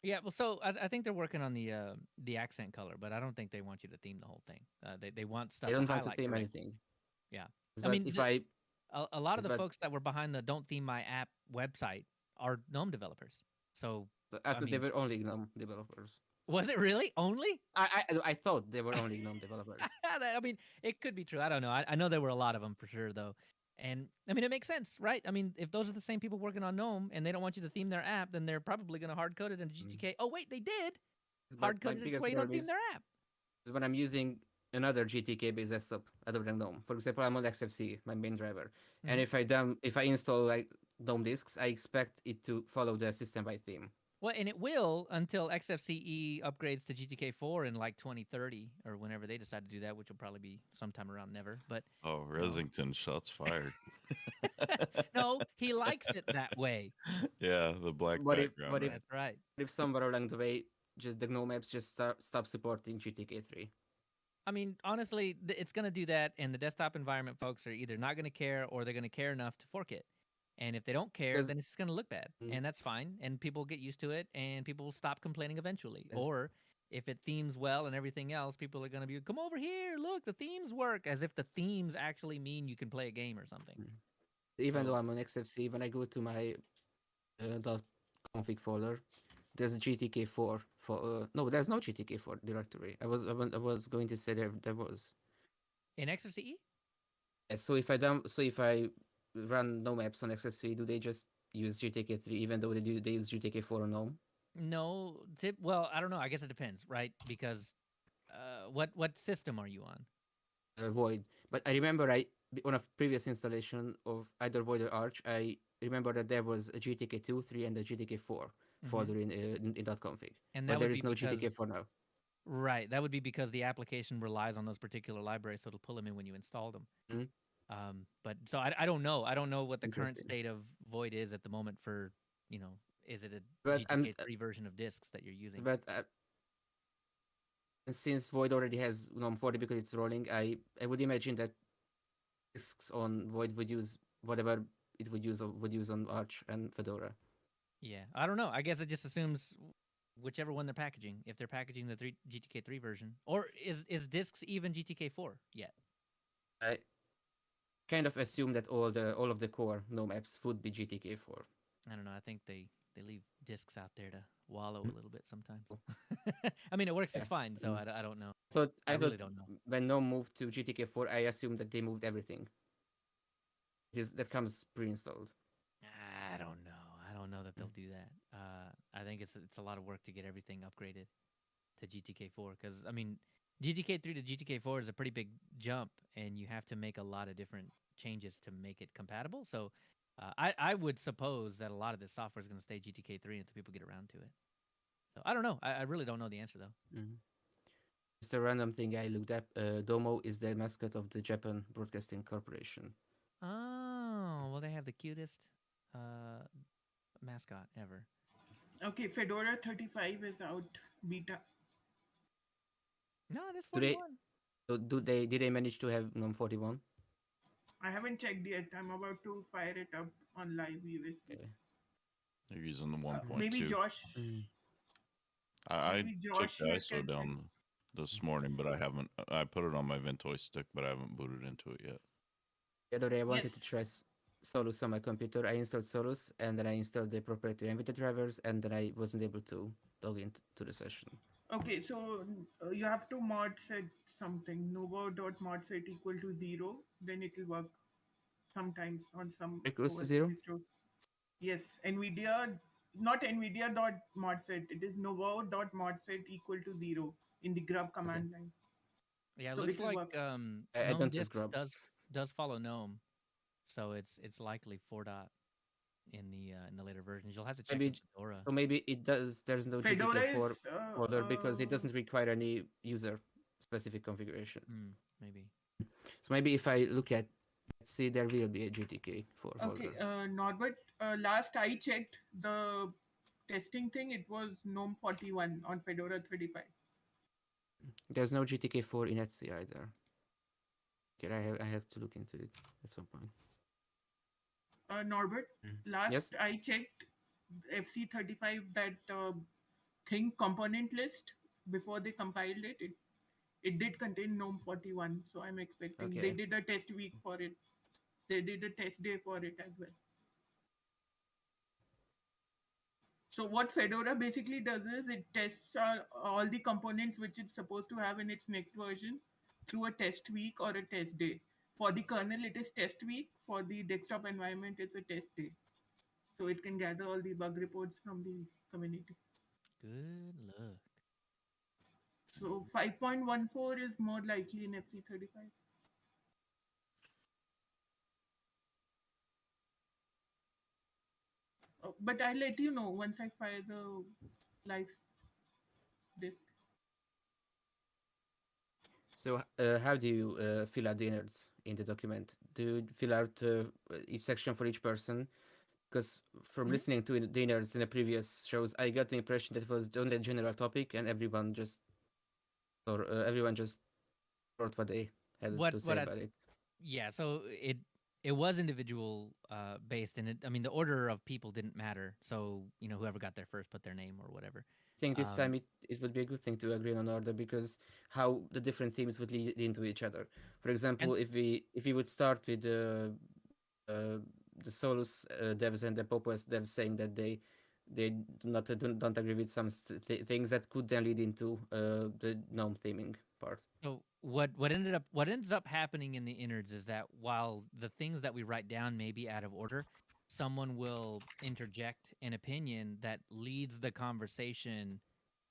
Yeah, well, so I think they're working on the accent color, but I don't think they want you to theme the whole thing. They want stuff I don't to want to highlight theme correctly. anything. Yeah. But I mean, if a lot of the but- folks that were behind the "Don't Theme My App" website are GNOME developers. So I thought they mean- were only GNOME developers. was it really only? I thought they were only GNOME developers. I mean, it could be true. I don't know. I know there were a lot of them for sure, though. And I mean, it makes sense, right? I mean, if those are the same people working on GNOME and they don't want you to theme their app, then they're probably going to hard code it in GTK. Oh, wait, they did But hard my code it biggest so you don't problem theme is their app. when I'm using another GTK based desktop other than GNOME. For example, I'm on XFC, my main driver, and Mhm. if I install like GNOME disks, I expect it to follow the system by theme. Well, and it will until XFCE upgrades to GTK4 in like 2030 or whenever they decide to do that, which will probably be sometime around never. But Oh, Resington, shots fired. no, he likes it that way. Yeah, the black What if background. what if right? That's right. if somewhere along the way, just the GNOME apps just stop supporting GTK3? I mean, honestly, it's going to do that, and the desktop environment folks are either not going to care or they're going to care enough to fork it. And if they don't care, Because then it's just going to look bad, Mm. and that's fine. And people get used to it, and people will stop complaining eventually. Yes. Or if it themes well and everything else, people are going to be, come over here, look, the themes work, as if the themes actually mean you can play a game or something. even So- though I'm on XFC, when I go to my .config folder, there's a GTK4 for no, there's no GTK4 directory. I was going to say there was. In XFCE? Yeah, so if I run GNOME apps on XFC, do they just use GTK3 even though they use GTK4 on GNOME? No. Well, I don't know. I guess it depends, right? Because what system are you on? Void. But I remember on a previous installation of either Void or Arch, I remember that there was a GTK2, 3, and a GTK4 folder in .config. And But that there would is be no because GTK4 now. Right. That would be because the application relies on those particular libraries, so it'll pull them in when you install them. Mhm. But so I don't know. I don't know what the current Interesting. state of Void is at the moment for, is it a But I'm- GTK3 version of disks that you're using? But and since Void already has GNOME 40 because it's rolling, I would imagine that disks on Void would use whatever it would use on Arch and Fedora. Yeah. I don't know. I guess it just assumes whichever one they're packaging. If they're packaging the GTK3 version, or is disks even GTK4 yet? I kind of assume that all of the core GNOME apps would be GTK4. I don't know. I think they leave disks out there to wallow a little bit sometimes. I mean, it works just Yeah. fine, so I don't know. I really thought don't know. when GNOME moved to GTK4, I assumed that they moved everything. That comes pre-installed. I don't know. I don't know that they'll do that. I think it's a lot of work to get everything upgraded to GTK4 because I mean, GTK3 to GTK4 is a pretty big jump, and you have to make a lot of different changes to make it compatible. So, I would suppose that a lot of this software is going to stay GTK3 until people get around to it. So I don't know. I really don't know the answer though. Mhm. Just a random thing I looked up. Domo is the mascot of the Japan Broadcasting Corporation. Oh, well, they have the cutest mascot ever. Okay, Fedora 35 is out beta. No, it is Do they- 41. So did they manage to have GNOME 41? I haven't checked yet. I'm about to fire it up on live USB. Okay. They're using the 1.2. Maybe Josh. Mm. I maybe took Josh the here ISO can down this morning, but I haven't. I put it on my Ventoy stick, but I haven't booted into it yet. The other day I wanted to Yes. try Solus on my computer. I installed Solus and then I installed the proprietary NVIDIA drivers and then I wasn't able to log into the session. Okay, so you have to mod set something. Novo.modset equal to 0. Then it will work sometimes on some Equals to OS 0? distros. Yes, NVIDIA, not NVIDIA.modset. It is Novo.modset equal to 0 in the grub command line. Yeah, it So looks it'll like work. I GNOME don't use disks Grub. does follow GNOME, so it's likely 4 dot in the later versions. You'll have to check Maybe with Fedora. So maybe it does. There's no Fedora GTK4 is folder because it doesn't require any user specific configuration. Maybe. So maybe if I look at, let's see, there will be a GTK4 Okay, folder. Norbert, last I checked the testing thing, it was GNOME 41 on Fedora 35. There's no GTK4 in Etsy either. Okay, I have to look into it at some point. Norbert, last Yes? I checked FC35, that thing component list before they compiled it, it did contain GNOME 41. So I'm expecting they Okay. did a test week for it. They did a test day for it as well. So what Fedora basically does is it tests all the components which it's supposed to have in its next version through a test week or a test day. For the kernel, it is test week. For the desktop environment, it's a test day. So it can gather all the bug reports from the community. Good luck. So 5.14 is more likely in FC35. But I'll let you know once I fire the live disk. So, how do you fill out the innards in the document? Do you fill out each section for each person? Because from Hmm? listening to the innards in the previous shows, I got the impression that it was only a general topic, and everyone just wrote what they had What to say what I about it. Yeah, so it was individual based, and I mean the order of people didn't matter. So whoever got there first put their name or whatever. I think this time Um, it would be a good thing to agree on order because how the different themes would lead into each other. For and example, if we would start with uh, the Solus devs and the Popos devs saying that they don't agree with some things that could then lead into the gnome theming part. So what ends up happening in the innards is that while the things that we write down may be out of order, someone will interject an opinion that leads the conversation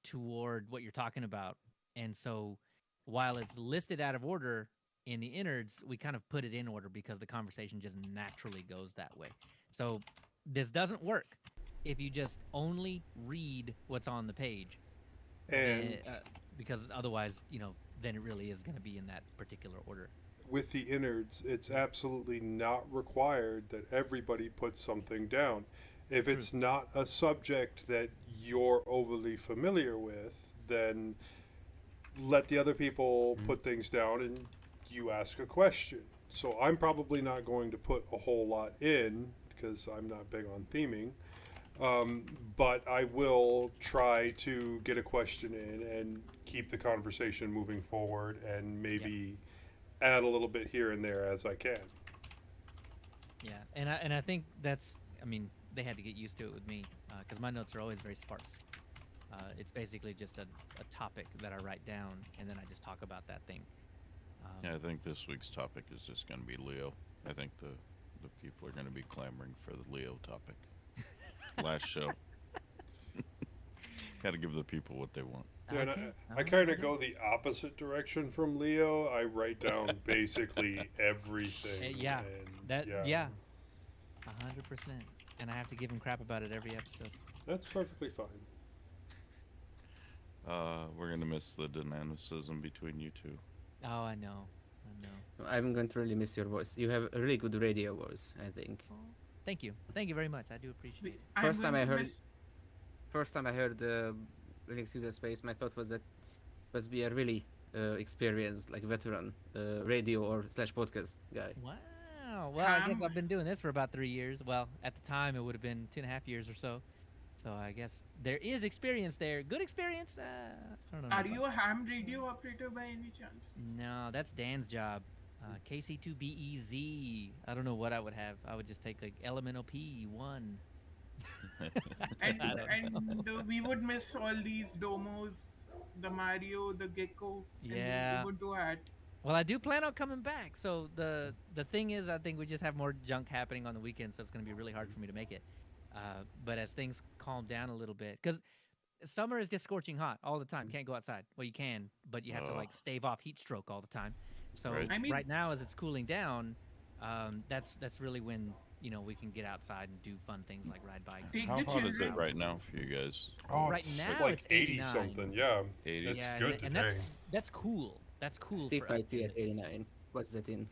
toward what you're talking about. And so while it's listed out of order in the innards, we kind of put it in order because the conversation just naturally goes that way. So this doesn't work if you just only read what's on the page. And Because otherwise, then it really is going to be in that particular order. with the innards, it's absolutely not required that everybody puts something down. If it's not a subject that you're overly familiar with, then let the other people put things down and you ask a question. So I'm probably not going to put a whole lot in because I'm not big on theming. But I will try to get a question in and keep the conversation moving forward and maybe add a little bit here and there as I can. Yeah, and I think that's. I mean, they had to get used to it with me because my notes are always very sparse. It's basically just a topic that I write down, and then I just talk about that thing. Yeah, I think this week's topic is just going to be Leo. I think the people are going to be clamoring for the Leo topic. Last show. Got to give the people what they want. Yeah, and Okay, I kind of go the opposite direction from Leo. I write down basically everything. yeah, and 100%. And I have to give him crap about it every episode. That's perfectly fine. We're going to miss the dynamicism between you two. Oh, I know. I'm going to really miss your voice. You have a really good radio voice, I think. Thank you very much. I do appreciate it. I'm First time going I to heard- miss- First time I heard Linux User Space, my thought was that must be a really experienced, like veteran radio or / podcast guy. Wow. Well, I guess I've been doing this for about 3 years. Well, at the time, it would have been 2.5 years or so. So I guess there is experience there. Good experience. I don't know. Are you a ham radio operator by any chance? No, that's Dan's job. KC2BEZ. I don't know what I would have. I would just take like Elemental P1. And, I don't and we would miss all these domos, the Mario, the Gecko, Yeah. and the Ubuntu hat. Well, I do plan on coming back. So the thing is, I think we just have more junk happening on the weekend, so it's going to be really hard for me to make it. But as things calm down a little bit, because summer is just scorching hot all the time. Can't go outside. Well, you can, but you have to like stave off heat stroke all the time. So Right. I mean- right now, as it's cooling down, that's really when we can get outside and do fun things like ride bikes. Take How the hot is it children. right now for you guys? Oh, Right it's now like it's 80 89. something. Yeah, 80? it's Yeah, good and today. that's cool. That's cool. Steep for us IT at 89. What's that in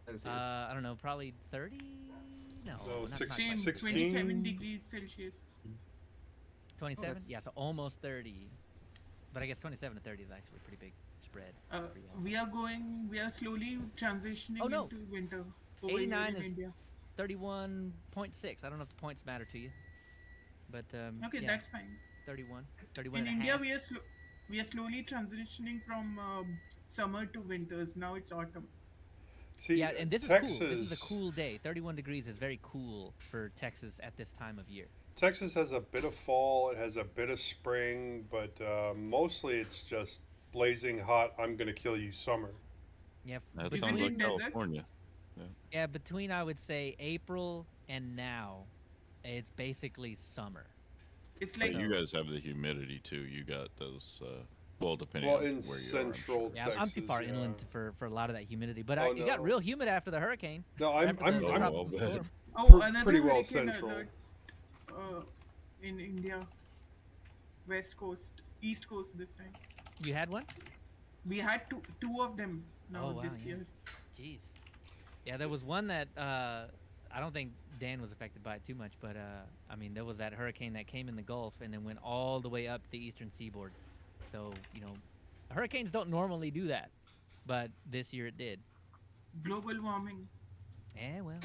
Celsius? I don't know, probably 30. No, So not six- quite. Same, 16? 27 degrees Celsius. 27. that's- Yeah, so almost 30. But I guess 27 to 30 is actually a pretty big spread. We are slowly transitioning Oh, no. into winter. over here 89 in is- India. 31.6. I don't know if the points matter to you, but Okay, yeah, that's fine. 31 In and a India, half. we are slowly transitioning from summer to winters. Now it's autumn. See, Yeah, and this Texas, is cool. This is a cool day. 31 degrees is very cool for Texas at this time of year. Texas has a bit of fall. It has a bit of spring, but mostly it's just blazing hot. I'm gonna kill you summer. Yeah, That Between sounds like desert? California. yeah. Between I would say April and now, it's basically summer. It's But like you guys have the humidity too. You got those. Well, depending Well, on in where you are, I'm central sure. Yeah, Texas, I'm too far yeah. inland for a lot of that humidity. But Oh, it got no. real humid after the hurricane. No, I'm After the Oh, well, tropical bad. storm. oh, another pretty well hurricane central. alert. in India, West Coast, East Coast this time. You had one? We had two of them now Oh, wow, this yeah. year. Jeez. Yeah, there was one that I don't think Dan was affected by it too much, but I mean, there was that hurricane that came in the Gulf and then went all the way up the eastern seaboard. So, hurricanes don't normally do that, but this year it did. Global warming. Yeah, well.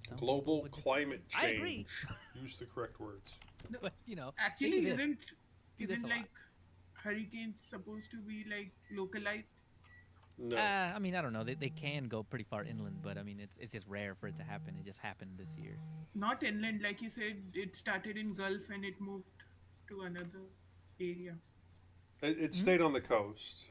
some people Global would just- climate I agree. change. Use the correct words. But, Actually, think of this. Do this isn't a lot. like hurricanes supposed to be like localized? No. I mean, I don't know. They can go pretty far inland, but I mean, it's just rare for it to happen. It just happened this year. Not inland, like you said. It started in Gulf and it moved to another area. It stayed on the coast,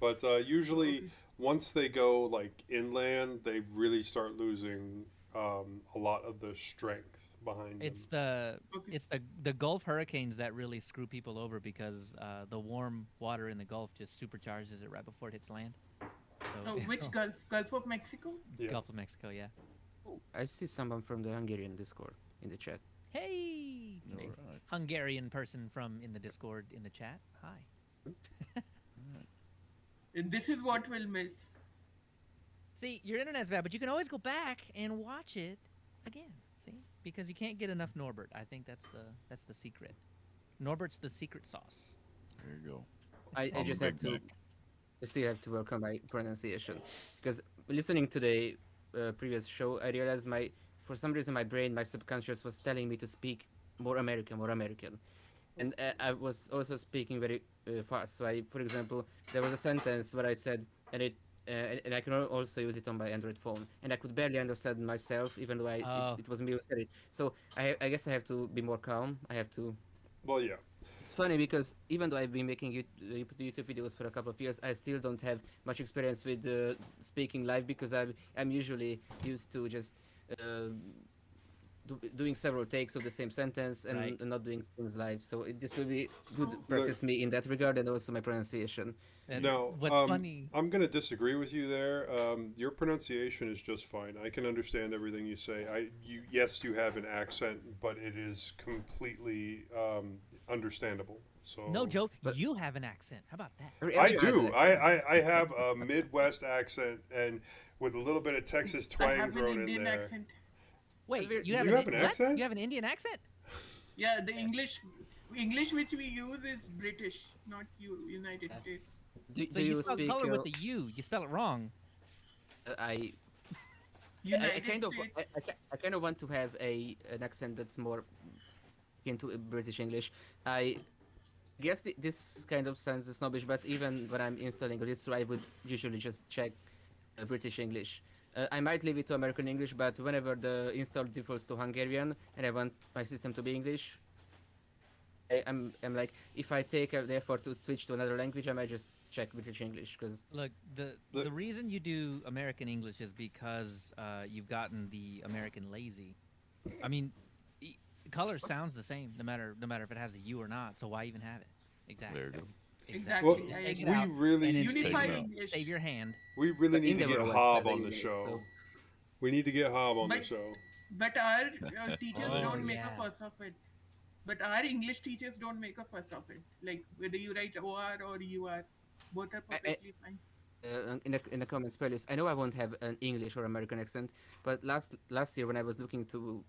but usually once they go like inland, they really start losing a lot of the strength behind It's them. Okay. it's the Gulf hurricanes that really screw people over because the warm water in the Gulf just supercharges it right before it hits land. So, Oh, which Gulf? Gulf of Mexico? Yeah. Gulf of Mexico, yeah. I see someone from the Hungarian Discord in the chat. Hey, All right. Hungarian person from in the Discord in the chat. Hi. This is what we'll miss. See, your internet's bad, but you can always go back and watch it again. See, because you can't get enough Norbert. I think that's the secret. Norbert's the secret sauce. There you go. I On the just have Big to. Mac. I still have to work on my pronunciation because listening to the previous show, I realized for some reason my brain, my subconscious was telling me to speak more American, and I was also speaking very fast. So for example, there was a sentence where I said, and I can also use it on my Android phone, and I could barely understand myself, even though Oh. it was me who said it. So I guess I have to be more calm. I have to. Well, yeah. It's funny because even though I've been making YouTube videos for a couple of years, I still don't have much experience with speaking live because I'm usually used to just doing several takes of the same sentence and Right. not doing things live. So this will be good practice me in that regard and also my pronunciation. And No, what's funny? I'm going to disagree with you there. Your pronunciation is just fine. I can understand everything you say. Yes, you have an accent, but it is completely understandable. So No joke, but- you have an accent. How about that? I Everyone has do. an accent. I have a Midwest accent and with a little bit of Texas I twang have an thrown in Indian there. accent. Wait, You you have have an what? accent? You have an Indian accent? Yeah, the English which we use is British, not United States. Do, So do you you spell speak? color with the U. You spell it wrong. I United kind of States. I kind of want to have an accent that's more into British English. I guess this kind of sounds snobbish, but even when I'm installing a distro, I would usually just check British English. I might leave it to American English, but whenever the install defaults to Hungarian and I want my system to be English, I'm like, if I take the effort to switch to another language, I might just check British English because Look, the reason you do American English is because you've gotten the American lazy. I mean, color sounds the same no matter if it has a U or not. So why even have it? Exactly. There you go. Exactly. Well, I Take it agree. out, we really and then Unified Take it out. English. save your hand. we really But need to India get was Hob has a on the unit, show. so- We need to get Hob on the But- show. But our teachers Oh, don't make yeah. a fuss of it. But our English teachers don't make a fuss of it. Like whether you write OR or UR, both are perfectly fine. in the comments, please. I know I won't have an English or American accent, but last year when I was looking to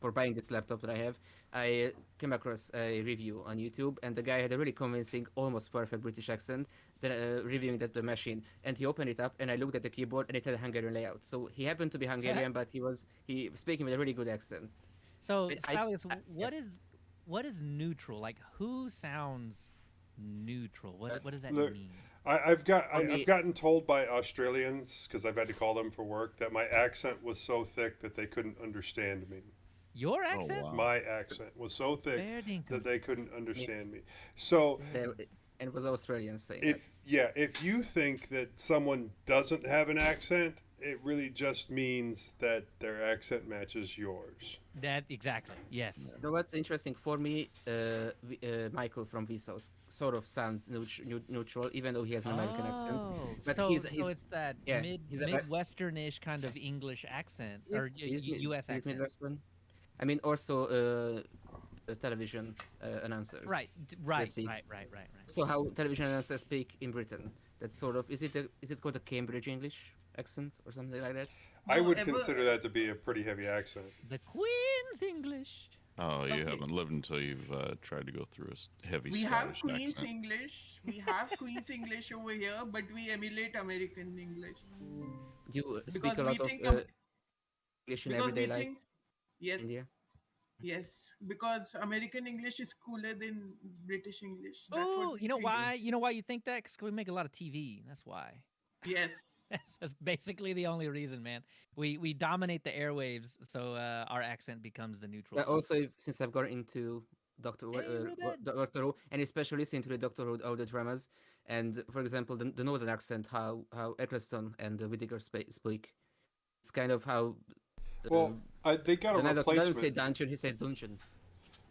for buying this laptop that I have, I came across a review on YouTube, and the guy had a really convincing, almost perfect British accent, reviewing the machine. And he opened it up, and I looked at the keyboard, and it had a Hungarian layout. So he happened to be Hungarian, but he was speaking with a really good accent. So, I- Spalius, I- what is neutral? Like, who sounds neutral? What does that look, mean? I've me- gotten told by Australians because I've had to call them for work that my accent was so thick that they couldn't understand me. Your accent? wow. My accent was so thick Fair dinkum. that they couldn't understand me. So And it was Australian saying that. if you think that someone doesn't have an accent, it really just means that their accent matches yours. That exactly. Yes. So what's interesting for me, Michael from Vsauce sort of sounds neutral, even though he has an American accent. But so, he's it's that yeah, he's a- Midwesternish kind of English accent or He's U.S. he's accent. Midwestern. I mean, also television announcers. Right, right, speak. right. So how television announcers speak in Britain? That's sort of is it called a Cambridge English accent or something like that? I No, would ever- consider that to be a pretty heavy accent. The Queen's English. Oh, you Okay. haven't lived until you've tried to go through a heavy We have Scottish Queen's accent. English. We have Queen's English over here, but we emulate American English. You speak Because a we lot of think English in because everyday we life. think yes, India? yes, because American English is cooler than British English. That's what Oh, we you know think. why? You know why you think that? Because we make a lot of TV. That's why. Yes. That's basically the only reason, man. We dominate the airwaves, so our accent becomes the neutral. Yeah, zone. also, since I've got into Doctor Who, and especially listening to the Doctor Who audio dramas, and for example, the northern accent, how Eccleston and Whittaker speak, it's kind of how. Well, they got a the Doctor doesn't say replacement. dungeon; he says dungeon.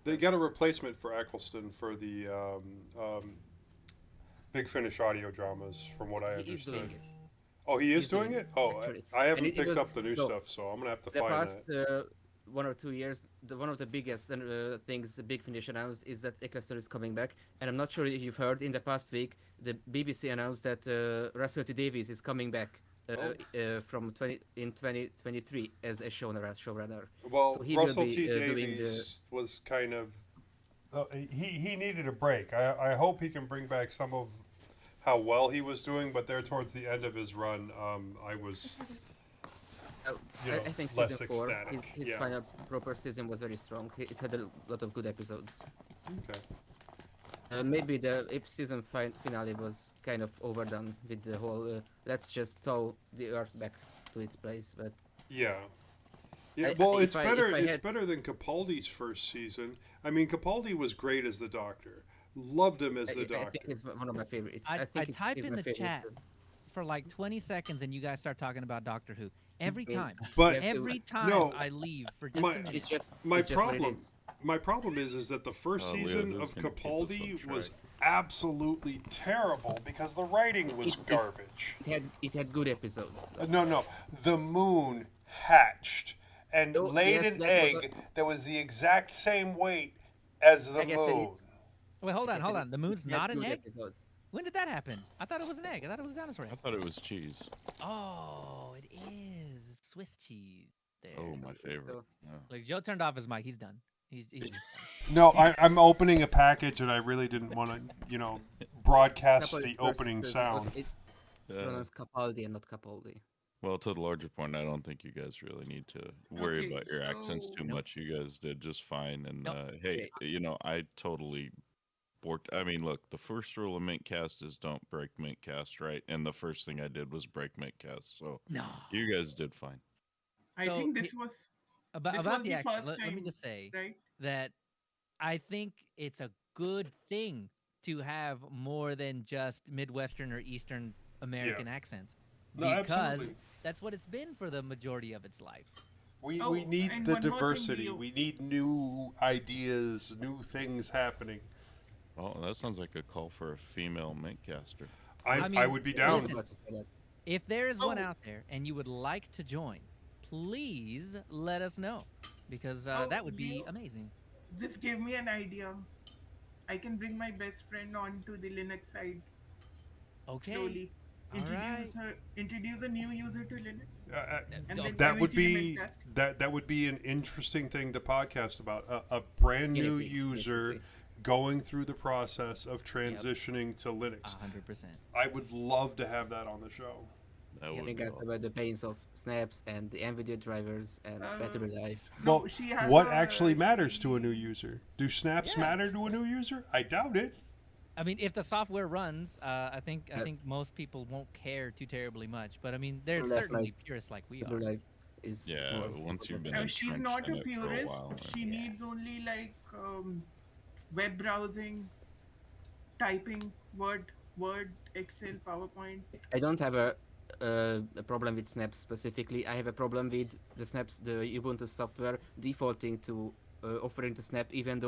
They got a replacement for Eccleston for the Big Finish audio dramas, from what I He is doing understood. it. Oh, he is He's doing doing it. it, Oh, actually. I haven't And it picked was- up the new no, stuff, so I'm gonna have to The find past that. 1 or 2 years, one of the biggest things Big Finish announced is that Eccleston is coming back, and I'm not sure if you've heard. In the past week, the BBC announced that Russell T Davies is coming back from 2023 as a showrunner. Well, so he will Russell be, T doing Davies was kind of. He needed a break. I hope he can bring back some of how well he was doing, but there towards the end of his run, I was. You know, I think less season 4, ecstatic, his yeah. final proper season was very strong. It had a lot of good episodes. Okay. Maybe the season finale was kind of overdone with the whole let's just tow the Earth back to its place, but Yeah. Yeah, I- well, if it's I- better. if I It's had- better than Capaldi's first season. I mean, Capaldi was great as the Doctor. Loved him as the I Doctor. think it's one of my favorites. I think it's- type it's in my the favorite chat too. for like 20 seconds, and you guys start talking about Doctor Who every Yeah. time. But have to- Every time No, I leave for just my- a minute. It's just my it's just what it problem, is. my problem is that the first Leo season is of gonna keep us on Capaldi was track. absolutely terrible because the writing was garbage. It had good episodes. No, the moon hatched and Oh, laid yes, an that was egg that was the exact same weight as the I guess they- moon. Wait, hold on, Yes, hold it- on. The moon's it had not an good egg? episodes. When did that happen? I thought it was an egg. I thought it was a dinosaur I egg. thought it was cheese. Oh, it is. It's Swiss cheese. There. Oh, my favorite. So- Yeah. Like Joe turned off his mic. He's done. He's just done. No, I'm opening a package and I really didn't want to, broadcast Capaldi's the first opening episode sound. was- It pronounced Capaldi and not Capaldi. Well, to the larger point, I don't think you guys really need to worry Okay, about your accents too so- much. You guys did just fine. And Nope. hey, I totally I mean, look, the first rule of mintCast is don't break mintCast, right? And the first thing I did was break mintCast. So No. you guys did fine. I So think he- this was About, This about was the the accent, first let me time, just say right. that I think it's a good thing to have more than just Midwestern or Eastern American accents. No, because absolutely. that's what it's been for the majority of its life. We Oh, need and the one more thing, diversity. Leo. We need new ideas, new things happening. Oh, that sounds like a call for a female mintcaster. I mean, would be I down. was about to say that. If there is one Oh. out there and you would like to join, please let us know because Oh, that would be Leo. amazing. This gave me an idea. I can bring my best friend onto the Linux side Okay. slowly. All right. Introduce a new user to Linux. And Don't- then That would eventually be make that would be an interesting thing to podcast about. A brand new Guinea pig, user basically. going through the process of transitioning to Linux. 100%. I would love to have that on the show. That would Getting be out awesome. about the pains of snaps and the NVIDIA drivers and battery life. No, Well, she has what a- actually matters to a new user? Do snaps Yeah. matter to a new user? I doubt it. I mean, if the software runs, I think Yeah. most people won't care too terribly much. But I mean, there's left, certainly like, purists like we Battery are. life is Yeah, more once you've been No, she's entrenched not in a it for a purist. while, She needs only like web browsing, typing, Word, Excel, PowerPoint. I don't have a problem with snaps specifically. I have a problem with the snaps, the Ubuntu software defaulting to offering the snap, even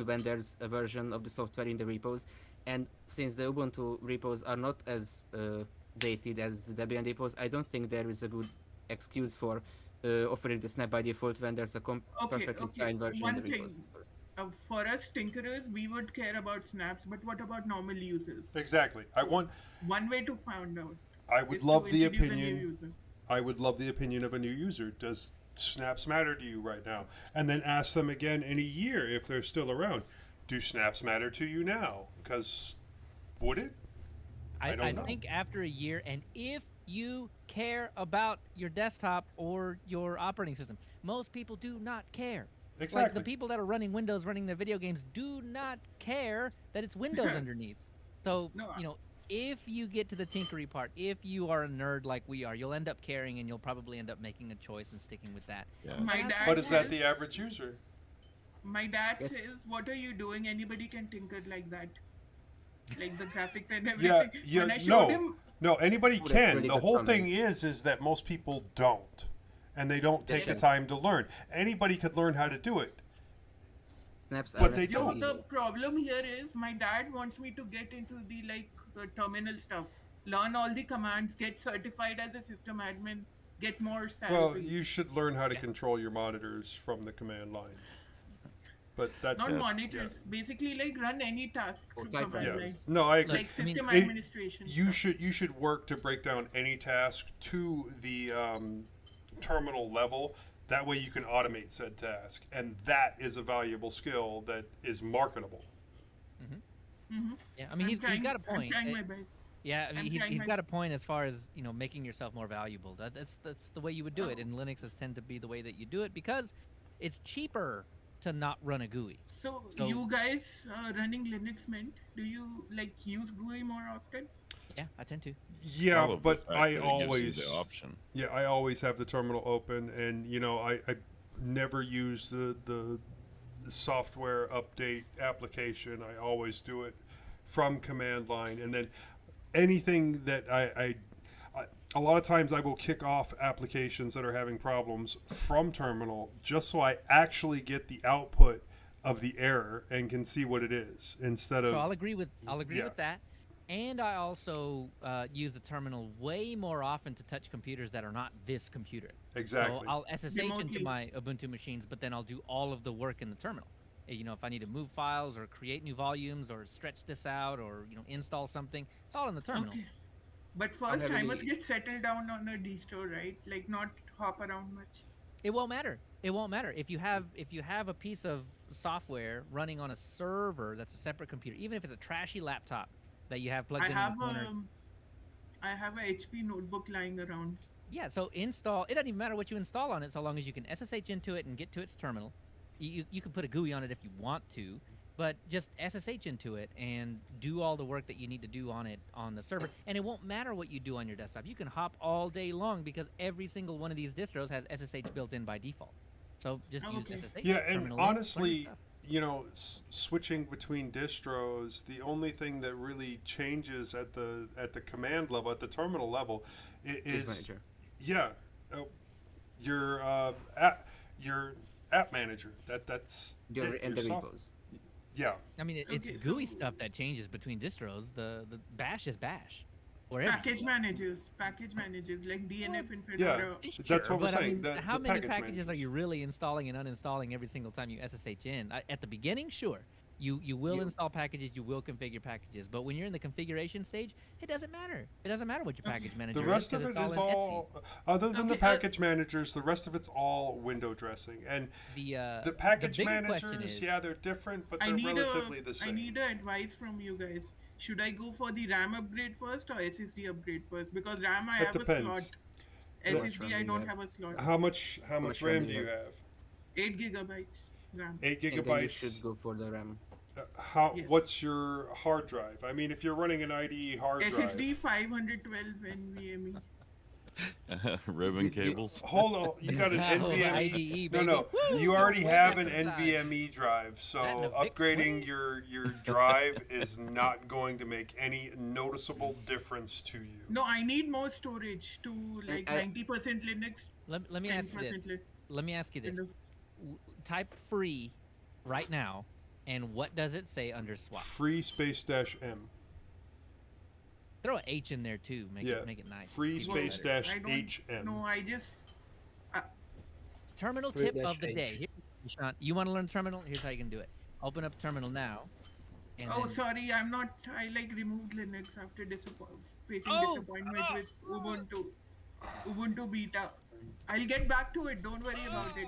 when there's a version of the software in the repos. And since the Ubuntu repos are not as dated as the Debian repos, I don't think there is a good excuse for offering the snap by default when there's a perfectly fine version in One the Windows. thing. For us tinkerers, we would care about snaps, but what about normal users? Exactly. One way to find out I would is love to the introduce a new opinion. user. I would love the opinion of a new user. Does snaps matter to you right now? And then ask them again in a year if they're still around. Do snaps matter to you now? Because would it? I don't know. think after a year, and if you care about your desktop or your operating system, most people do not care. Like Exactly. the people that are running Windows, running their video games, do not care that it's Windows underneath. So, No, if you get to the tinkery part, if you are a nerd like we are, you'll end up caring, and you'll probably end up making a choice and sticking with that. Yeah. My dad But is that says- the average user? My dad Yes. says, "What are you doing? Anybody can tinker like that, like the graphics and Yeah, everything." When I showed him, no. Anybody That's can. really The good whole comment. thing is that most people don't, and they don't take the Yes. time to learn. Anybody could learn how to do it. Snaps But are they so don't. the problem here is my dad wants me to get into the terminal stuff, learn all the commands, get certified as a system admin, get more salary. Well, you should learn how to control your monitors from the command line. But that. Not Yeah. monitors, basically like run any task Or through typewriter. command Yeah. line, No, I agree. like system it- administration. You stuff. should work to break down any task to the terminal level. That way you can automate said task, and that is a valuable skill that is marketable. Yeah, I mean, he's got a point. I'm trying Uh, my best. Yeah, I mean, I'm he's trying my- got a point as far as making yourself more valuable. That's the way you would do it, and Linuxes tend to be the way that you do it because it's cheaper to not run a GUI. So So- you guys running Linux Mint, do you like use GUI more often? Yeah, I tend to. Yeah, I love the but fact that I it gives you always the option. Yeah, I always have the terminal open, and I never use the software update application. I always do it from command line, and then anything that I a lot of times I will kick off applications that are having problems from terminal just so I actually get the output of the error and can see what it is instead of So I'll agree with Yeah. with that, and I also use the terminal way more often to touch computers that are not this computer. exactly. So I'll SSH into Remotely. my Ubuntu machines, but then I'll do all of the work in the terminal. If I need to move files or create new volumes or stretch this out or install something, it's all in the terminal. Okay. But first, I heavily- must get settled down on a distro, right? Like not hop around much. It won't matter. It won't matter if you have a piece of software running on a server that's a separate computer, even if it's a trashy laptop that you have plugged I in have the corner. I have a HP notebook lying around. Yeah, so install. It doesn't even matter what you install on it, so long as you can SSH into it and get to its terminal. You can put a GUI on it if you want to, but just SSH into it and do all the work that you need to do on it on the server. And it won't matter what you do on your desktop. You can hop all day long because every single one of these distros has SSH built in by default. So just use Okay. SSH. Yeah, and terminal in, run your honestly, stuff. switching between distros, the only thing that really changes at the command level, at the terminal level, is Manager. yeah, your app manager. That's it, And your the soft- repos. Yeah, I mean, it's Okay, GUI so- stuff that changes between distros. The Bash is Bash. Wherever. Package managers like DNF and Yeah. Fedora. That's what we're but I saying, mean, the how many package packages are managers. you really installing and uninstalling every single time you SSH in? At the beginning, sure. You will You- install packages, you will configure packages, but when you're in the configuration stage, it doesn't matter. It doesn't matter what your package manager The rest is. of 'Cause it it's is in all, other than the Okay, package managers, the rest of it's all window dressing. And Etsy. the package bigger question managers, is- yeah, they're different, but I they're need relatively the I same. need a advice from you guys. Should I go for the RAM upgrade first or SSD upgrade first? Because RAM I It have depends. a slot. much SSD RAM I do you don't have? have a slot. How much much RAM RAM do do you you have? 8 gigabytes RAM. 8 And then you gigabytes. should go for the RAM. Yes. What's your hard drive? I mean, if you're running an IDE hard SSD drive. 512 NVMe. Ribbon cables. Hold on, you got an Oh, NVMe. IDE, No, baby. Woo! you already Way have back an in time. NVMe drive, so That in a big upgrading way. your drive is not going to make any noticeable difference to you. No, I need more storage to like I- 90% Linux, Let me ask you 10% this. Let me ask you this. Windows. Type free right now, and what does it say under swap? Free space dash M. Throw a H in there too. Make Yeah. it nice. Free Even space better. dash I don't HM. No, I just terminal Free tip of the day. H. Here, Sean, you want to learn terminal? Here's how you can do it. Open up terminal now. And Oh, then, sorry, I'm not. I like removed Linux after facing Oh, disappointment with Ubuntu beta. I'll get back to it. Don't worry about it.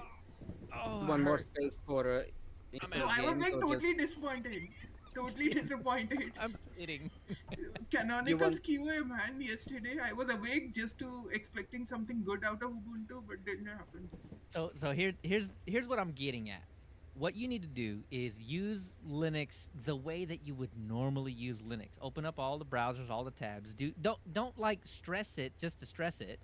oh, One more hurt. space for install No, I was games like or totally disappointed. Totally disappointed. I'm kidding. Canonical's QA, man. Yesterday, I was awake just to expecting something good out of Ubuntu, but didn't happen. So here's what I'm getting at. What you need to do is use Linux the way that you would normally use Linux. Open up all the browsers, all the tabs. Don't like stress it just to stress it.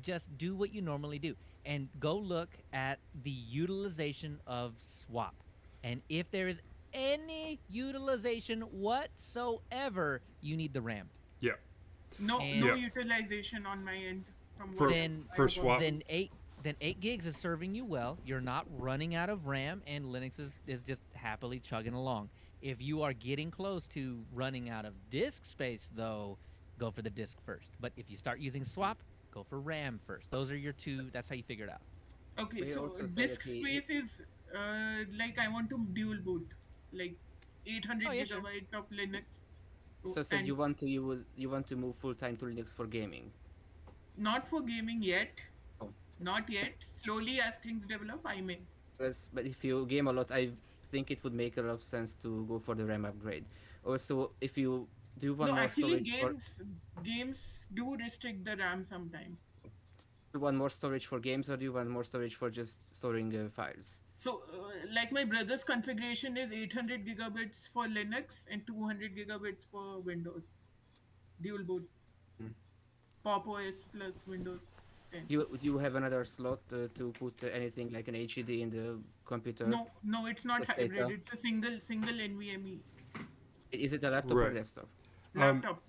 Just do what you normally do and go look at the utilization of swap. And if there is any utilization whatsoever, you need the RAM. Yeah. No, And- no Yeah. utilization on my end. From For- what Then- I for was- swap- Then 8 gigs is serving you well. You're not running out of RAM, and Linux is just happily chugging along. If you are getting close to running out of disk space, though, go for the disk first. But if you start using swap, go for RAM first. Those are your two. That's how you figure it out. Okay, We so also say disk that the- space is like I want to dual boot, like 800 Oh, yeah, sure. gigabytes of Linux. So and you want to move full time to Linux for gaming. not for gaming yet. Oh. Not yet. Slowly, as things develop, I may. But if you game a lot, I think it would make a lot of sense to go for the RAM upgrade. Also, if you do one No, more actually, storage games do restrict the RAM sometimes. do one more storage for games, or do you want more storage for just storing files? So, like my brother's configuration is 800 gigabits for Linux and 200 gigabits for Windows. Dual boot. Pop OS plus Windows 10. Do you have another slot to put anything like an HDD in the computer? No, it's not Just hybrid. data. It's a single NVMe Is it a laptop or Right. desktop? laptop.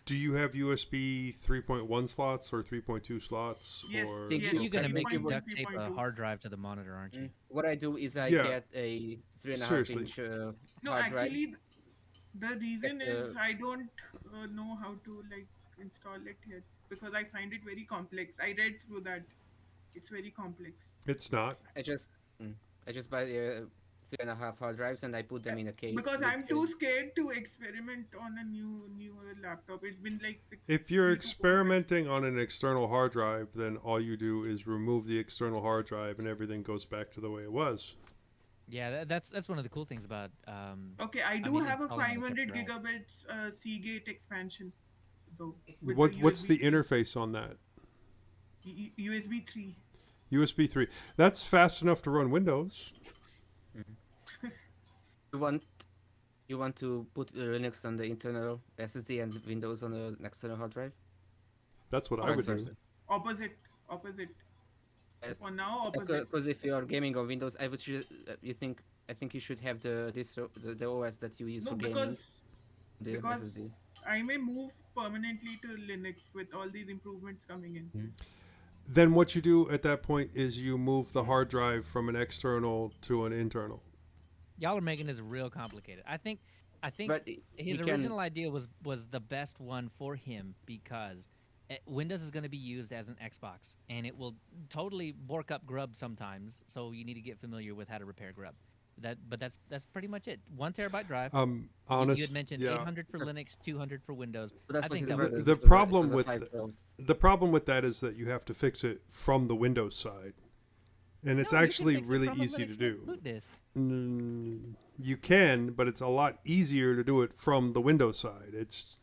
Do you have USB 3.1 slots or 3.2 slots? Yes, Or Think yes. You're gonna Okay. make him 3.1, duct tape a 3.2. hard drive to the monitor, aren't you? What I do is I Yeah. get a 3.5 Seriously. inch No, hard drive. actually, the reason Like, is I don't know how to like install it yet because I find it very complex. I read through that; it's very complex. it's not. I just buy 3.5 hard drives and I put them in a case. Because with I'm too a- scared to experiment on a newer laptop. It's been like If 3 to 4 you're months. experimenting on an external hard drive, then all you do is remove the external hard drive and everything goes back to the way it was. Yeah, that's one of the cool things about. Okay, I do mean, have a installing on a 500 separate drive. gigabits Seagate expansion, though. with What's the USB interface on that? USB 3. USB 3. That's fast enough to run Windows. You want to put Linux on the internal SSD and Windows on the external hard drive? That's what I Vice would do. versa. Opposite. Uh, For now, opposite. Because if you are gaming on Windows, I think you should have the distro, the OS that you use No, for gaming. The because SSD. I may move permanently to Linux with all these improvements coming in. Then what you do at that point is you move the hard drive from an external to an internal. Y'all are making this real complicated. I think But his you can- original idea was the best one for him because Windows is going to be used as an Xbox, and it will totally bork up grub sometimes. So you need to get familiar with how to repair grub. But that's pretty much it. 1 terabyte drive. Honest, You had mentioned yeah. 800 for Linux, 200 for Windows. So that I was think his that the- was brother's- the it was problem a with 512. The problem with that is that you have to fix it from the Windows side. And it's No, you can actually fix it really from a easy to Linux do. boot disk. You can, but it's a lot easier to do it from the Windows side. It's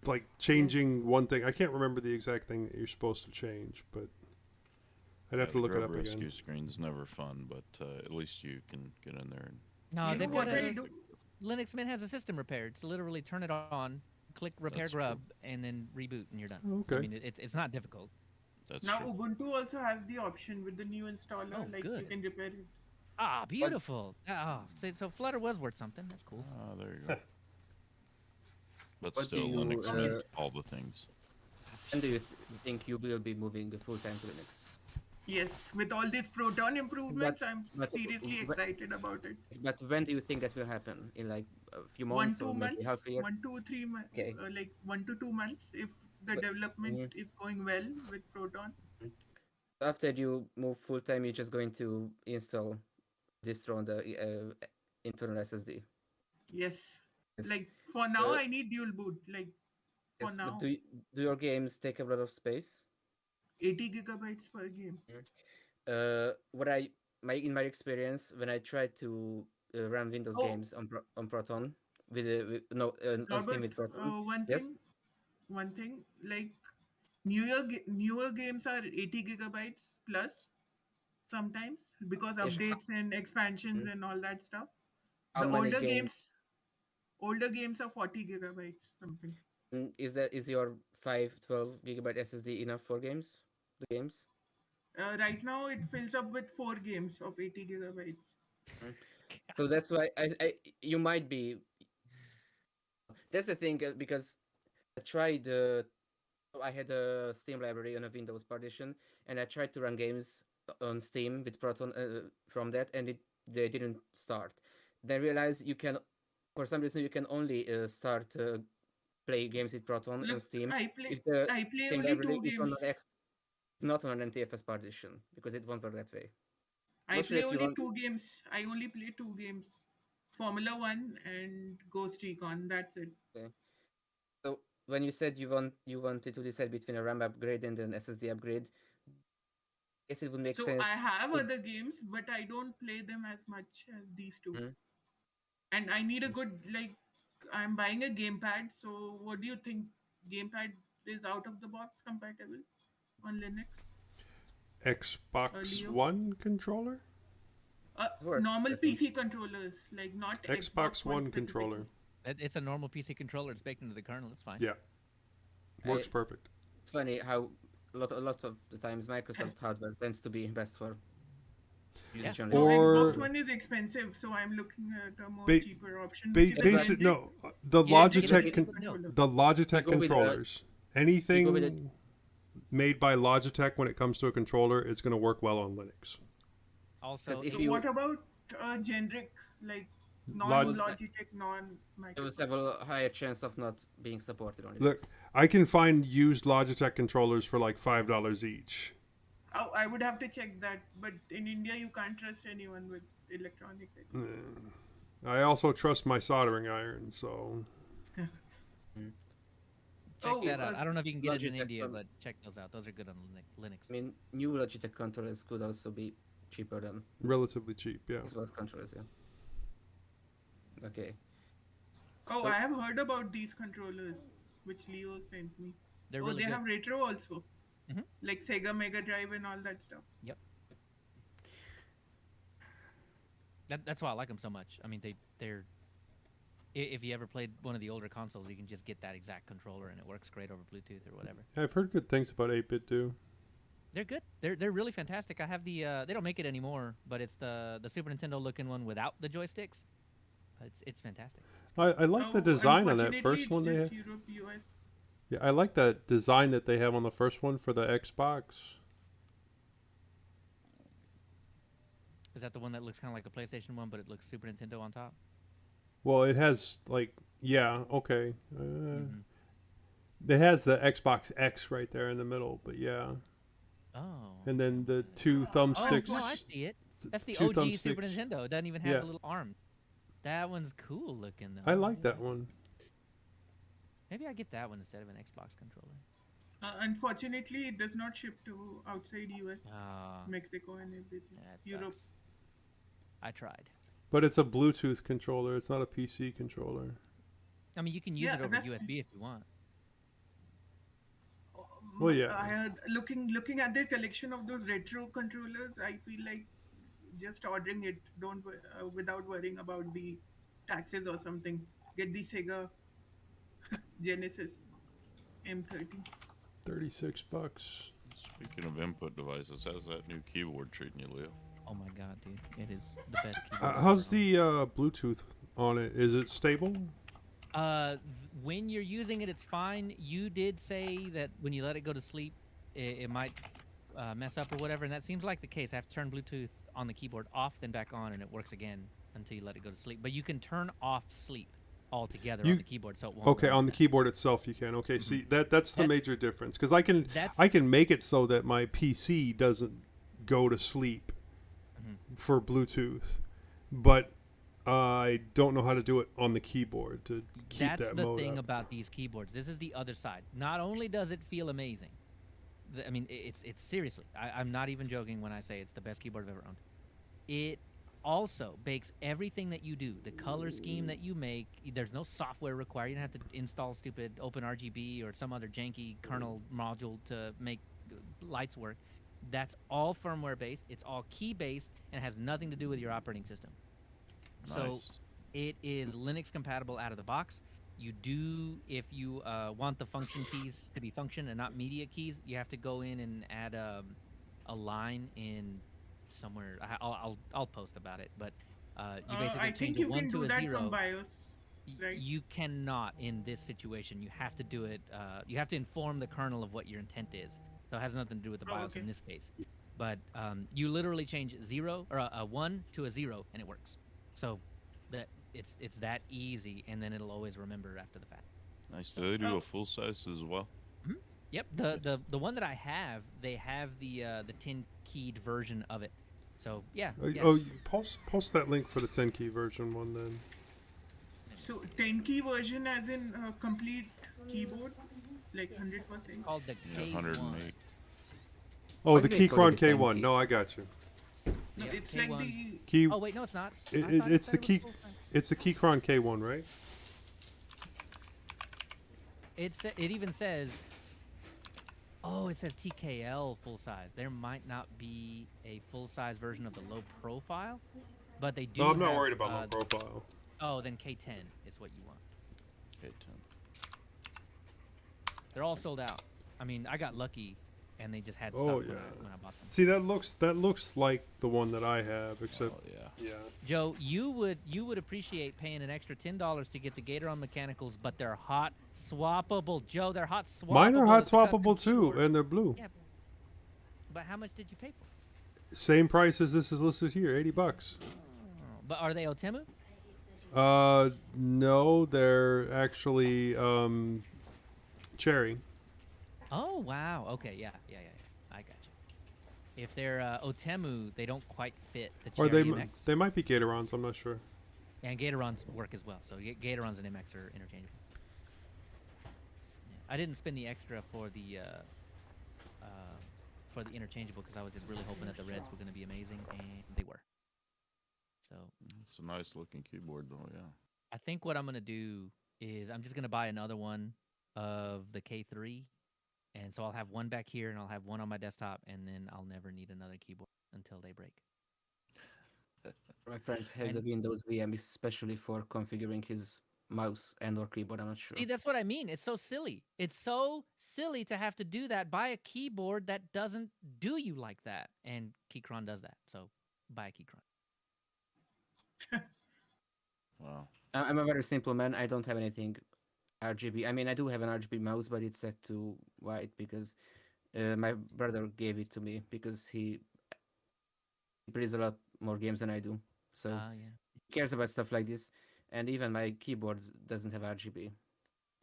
like changing one thing. I can't remember the exact thing that you're supposed to change, but I'd have to the look it grub up rescue again. screen's never fun, but at least you can get in there. And No, You they've know got what I a do? Linux Mint has a system repair. It's literally turn it on, click repair That's true. grub, and then reboot, and you're done. Okay. I mean, it's not difficult. that's Now true. Ubuntu also has the option with the new installer, Oh, like you good. can repair it. Ah, beautiful. Oh, so Flutter was worth something. That's cool. Ah, there you go. But What do still, you, Linux uh, means all the things. When do you think you will be moving full time to Linux? Yes, with all these Proton improvements, I'm but- seriously but- excited about it. But when do you think that will happen? In like a few 1, months 2 or maybe months, half a year? 1, 2, 3 months, Okay. like 1 to 2 months if the But- development is going well with Proton. after you move full time, you're just going to install distro on the internal SSD. Yes. Yes. Like for now, Uh, I need dual boot. Like for yes, but now, do your games take a lot of space? 80 gigabytes per game. What I in my experience, when I try to run Windows Oh, games on Proton on Steam Robert, with Proton, one yes, thing, like newer games are 80 gigabytes plus sometimes because yes, updates and expansions mm, and all that stuff. how The many games older games are 40 gigabytes something. is your 512 GB SSD enough for the games? Right now, it fills up with 4 games of 80 gigabytes. Mm. So that's why you might be. That's the thing because I tried. I had a Steam library on a Windows partition, and I tried to run games on Steam with Proton from that, and they didn't start. Then I realized you can, for some reason, you can only start play games with Proton on Look, Steam if the I play Steam only library two is on games. an X, not on an NTFS partition because it won't work that way. I Not sure play if you only want. 2 games. I only play 2 games. Formula One and Ghost Recon. That's it. Okay. So when you said you wanted to decide between a RAM upgrade and an SSD upgrade, I guess it would make So I sense. have to- other games, but I don't play them as much as these two. Mm. And I need a good like. I'm buying a gamepad. So what do you think? Gamepad is out of the box compatible on Linux? Xbox Leo? One controller? Works, Normal I think. PC controllers, like not Xbox One specifically. controller. It's a normal PC controller. It's baked into the kernel. It's fine. Yeah. Works I- perfect. It's funny how a lot of the times Microsoft hardware tends to be best for usage only. No, Or- Xbox One is expensive, so I'm looking at a more Ba- cheaper option. which is Basic, friendly. no, the Yeah, Logitech, basic con- controller. the Logitech You go with the- controllers. with Anything made by Logitech when it comes to a controller is going to work well on Linux. Also, Because if So you what about generic, like Log- non-Logitech, you non-Microsoft? have a higher chance of not being supported on Look, Linux. I can find used Logitech controllers for like $5 each. Oh, I would have to check that, but in India you can't trust anyone with electronics. I also trust my soldering iron, so check Oh, that out. I don't know if you can get it in Logitech India, from- but check those out. Those are good on Linux. I mean, new Logitech controllers could also be cheaper than relatively cheap. Yeah. Xbox controllers. Yeah. Okay. Oh, So- I have heard about these controllers, which Leo sent me. They're Oh, really they good. have retro also, Mhm. like Sega Mega Drive and all that stuff. Yep. That's why I like them so much. I mean, they're. If you ever played one of the older consoles, you can just get that exact controller, and it works great over Bluetooth or whatever. I've heard good things about 8-bit too. They're good. They're really fantastic. I have the. They don't make it anymore, but it's the Super Nintendo looking one without the joysticks. It's fantastic. I like the Oh, design on that unfortunately, first it's one they just have. Europe, US. Yeah, I like that design that they have on the first one for the Xbox. Is that the one that looks kind of like a PlayStation one, but it looks Super Nintendo on top? Well, it has like okay. Mhm. It has the Xbox X right there in the middle, but yeah. Oh. And then the two Oh, thumbsticks. no, I see it. That's the two OG Super thumbsticks. Nintendo. It doesn't even have Yeah. the little arm. That one's cool looking though. I like that one. Maybe I get that one instead of an Xbox controller. Unfortunately, it does not ship to outside US, Ah, Mexico, and everything. that Europe. sucks. I tried. But it's a Bluetooth controller. It's not a PC controller. I mean, you can use Yeah, it over that's- USB if you want. Well, yeah. I had looking at their collection of those retro controllers. I feel like just ordering it, don't without worrying about the taxes or something. Get the Sega Genesis M30. $36. Speaking of input devices, how's that new keyboard treating you, Leo? Oh my god, dude. It is the best keyboard. I've How's ever owned. the Bluetooth on it? Is it stable? When you're using it, it's fine. You did say that when you let it go to sleep, it might mess up or whatever, and that seems like the case. I have to turn Bluetooth on the keyboard off, then back on, and it works again until you let it go to sleep. But you can turn off sleep. all together You- on the keyboard, so it won't. Okay, run on the that. keyboard itself, you can. Okay, see that's the That's- major difference because I can That's make it so that my PC doesn't go to sleep for Bluetooth, but I don't know how to do it on the keyboard to keep That's that the mode thing up. about these keyboards. This is the other side. Not only does it feel amazing, I mean, it's seriously. I'm not even joking when I say it's the best keyboard I've ever owned. It also bakes everything that you do, the color scheme that you make. There's no software required. You don't have to install stupid OpenRGB or some other janky kernel module to make lights work. That's all firmware based. It's all key based and has nothing to do with your operating system. So Nice. it is Linux compatible out of the box. You do, if you want the function keys to be function and not media keys, you have to go in and add a line in somewhere. I'll post about it, but you basically I change think a you 1 can to do a that 0. from BIOS, right? You cannot in this situation. You have to do it. You have to inform the kernel of what your intent is. So it has nothing to do with the Oh, BIOS okay. in this case. But you literally change 0 or a 1 to a 0 and it works. So that it's that easy, and then it'll always remember after the fact. Nice. Do they do a full size as well? Yep. The one that I have, they have the 10 keyed version of it. So yeah. yeah. Oh, post that link for the 10 key version one then. So 10 key version as in complete keyboard, like 100%. Called the Yeah, K1. 108. Oh, Why the do they call it Keychron the 10 K1. key? No, I got you. No, Yep, it's like K1. the Key. Oh wait, no, it's not. I It, thought it's said the it was key. full size. It's the Keychron K1, right? It even says. Oh, it says TKL full size. There might not be a full size version of the low profile, but they do. No, I'm not have, worried about low profile. Oh, then K10 is what you want. K10. They're all sold out. I mean, I got lucky, and they just had stuff Oh, when, yeah. when I bought them. See, that looks like the one that I have, except Oh yeah. yeah. Joe, you would appreciate paying an extra $10 to get the Gateron mechanicals, but they're hot swappable. Joe, they're hot swappable. Mine are hot It's a custom swappable too, keyboard. and they're blue. Yeah, but how much did you pay for? Same price as this is listed here, $80. Oh, but are they Otemu? No, they're actually cherry. Oh wow. Okay. Yeah. I got you. If they're Otemu, they don't quite fit the Or Cherry they MX. they might be Gatorons. I'm not sure. And Gatorons work as well. So Gatorons and MX are interchangeable. Yeah. I didn't spend the extra for the interchangeable because I was just really hoping that the reds were going to be amazing, and they were. So It's a nice looking keyboard though. Yeah. I think what I'm going to do is I'm just going to buy another one of the K3, and so I'll have one back here and I'll have one on my desktop, and then I'll never need another keyboard until they break. My friend has And- a Windows VM especially for configuring his mouse and or keyboard. I'm not sure. See, that's what I mean. It's so silly. It's so silly to have to do that. Buy a keyboard that doesn't do you like that. And Keychron does that. So buy a Keychron. Wow. I'm a very simple man. I don't have anything RGB. I mean, I do have an RGB mouse, but it's set to white because my brother gave it to me because he plays a lot more games than I do. So Yeah. he cares about stuff like this. And even my keyboard doesn't have RGB.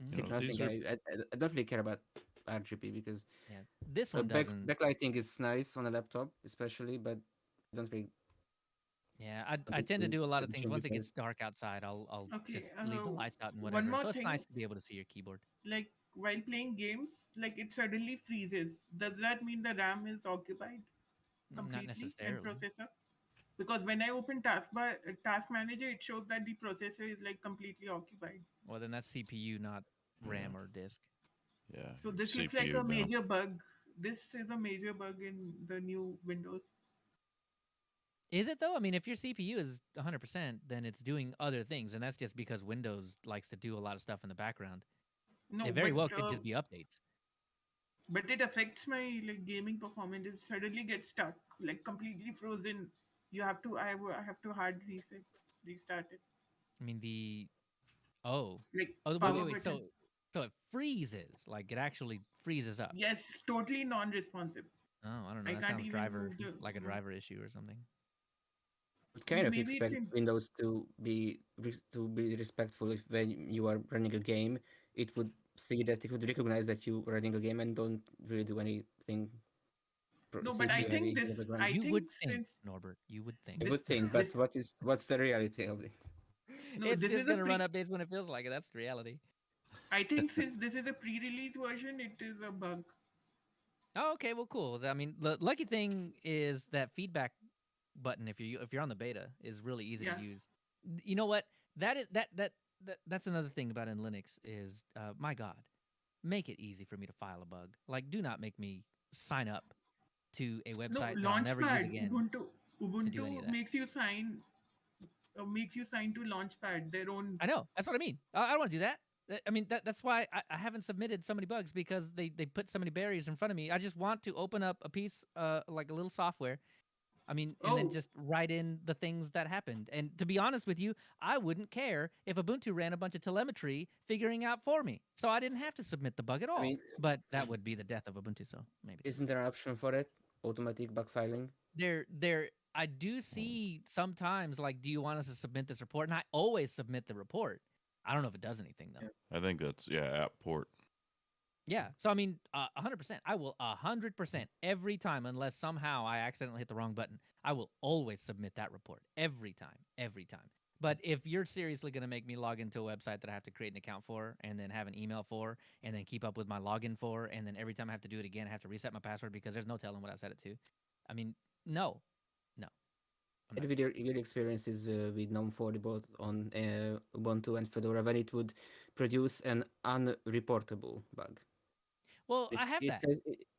Mhm. Simply, I these think I don't really care about RGB because Yeah. This one doesn't. backlighting is nice on a laptop, especially, but I don't really. Yeah, I Okay, tend to so do a lot of you things. change Once it it back. gets dark outside, I'll Okay, just leave the lights out and one whatever. more So it's thing. nice to be able to see your keyboard. like while playing games, like it suddenly freezes. Does that mean the RAM is occupied Not completely and necessarily. processor? Because when I open Task Manager, it shows that the processor is like completely occupied. Well, then that's CPU, not RAM or disk. Yeah. So your this looks like CPU a down. major bug. This is a major bug in the new Windows. Is it though? I mean, if your CPU is 100%, then it's doing other things, and that's just because Windows likes to do a lot of stuff in the background. No, It very but, well could just be updates. But it affects my like gaming performance. It suddenly gets stuck, like completely frozen. You have to. I have to hard restart it. I mean, oh, Like wait, power wait. button. So it freezes, like it actually freezes up. Yes, totally non-responsive. Oh, I don't know. I That can't sounds even driver move the like a remote. driver issue or something. would kind of Maybe it's expect in. Windows to be respectful if when you are running a game, it would see that it would recognize that you are running a game and don't really do anything No, but I CPU think heavy in the this. background. I You would think think, since Norbert. You would think. I would this think, but this what's the reality of it? no, It's this just is a gonna run pre. updates when it feels like it. That's the reality. I think since this is a pre-release version, it is a bug. Oh, okay. Well, cool. I mean, the lucky thing is that feedback button, if you're on the beta, is really easy Yeah. to use. You know what? That's another thing about in Linux is, my God, make it easy for me to file a bug. Like, do not make me sign up to a No, website that I'll never use Launchpad. again to do any of Ubuntu that. makes you sign to Launchpad, their own. I know. That's what I mean. I don't want to do that. I mean, that's why I haven't submitted so many bugs because they put so many barriers in front of me. I just want to open up a piece, like a little software. I mean, and then Oh, just write in the things that happened. And to be honest with you, I wouldn't care if Ubuntu ran a bunch of telemetry figuring out for me. So I didn't have to submit the bug at I all. mean, But that would be the death of Ubuntu. So maybe it's isn't there an option for it? Automatic bug filing? I do see sometimes like, do you want us to submit this report? And I always submit the report. I don't know if it does anything though. Yeah. I think that's app port. Yeah. So I mean, 100%. I will 100% every time, unless somehow I accidentally hit the wrong button. I will always submit that report every time, every time. But if you're seriously going to make me log into a website that I have to create an account for, and then have an email for, and then keep up with my login for, and then every time I have to do it again, I have to reset my password because there's no telling what I set it to. I mean, no, no. I'm I not had video experiences with GNOME 4 both on Ubuntu and Fedora when it would produce an unreportable bug. Well, I have that.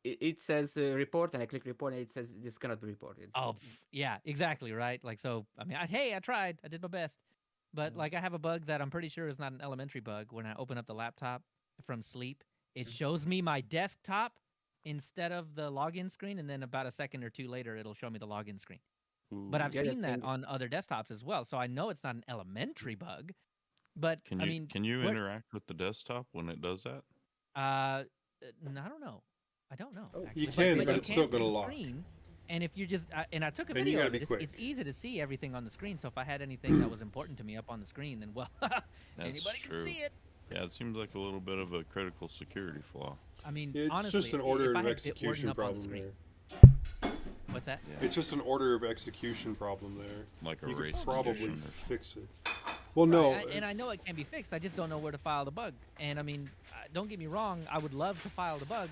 It says report, and I click report, and it says this cannot be reported. Oh, yeah, exactly, right? Like, so, I mean, hey, I tried. I did my best. But, like, I have a bug that I'm pretty sure is not an elementary bug. When I open up the laptop from sleep, it shows me my desktop instead of the login screen, and then about a second or two later, it'll show me the login screen. But I've The other seen that thing- on other desktops as well, so I know it's not an elementary bug. But, Can I you mean, can you where- interact with the desktop when it does that? I don't know. I don't know. Oh, actually. you can, but you it's still see gonna the lock. screen, and if you just and I took a And you video gotta of be it. quick. It's easy to see everything on the screen. So if I had anything that was important to me up on the screen, then well, anybody can true. see it. Yeah, it seems like a little bit of a critical security flaw. I mean, It's honestly, just an if order I of had Bitwarden execution up on the problem screen- there. What's that? Yeah, It's just an order of execution problem there. like a You race could probably condition or something. fix it. Well, no. And I know it can be fixed. I just don't know where to file the bug. And I mean, don't get me wrong. I would love to file the bug.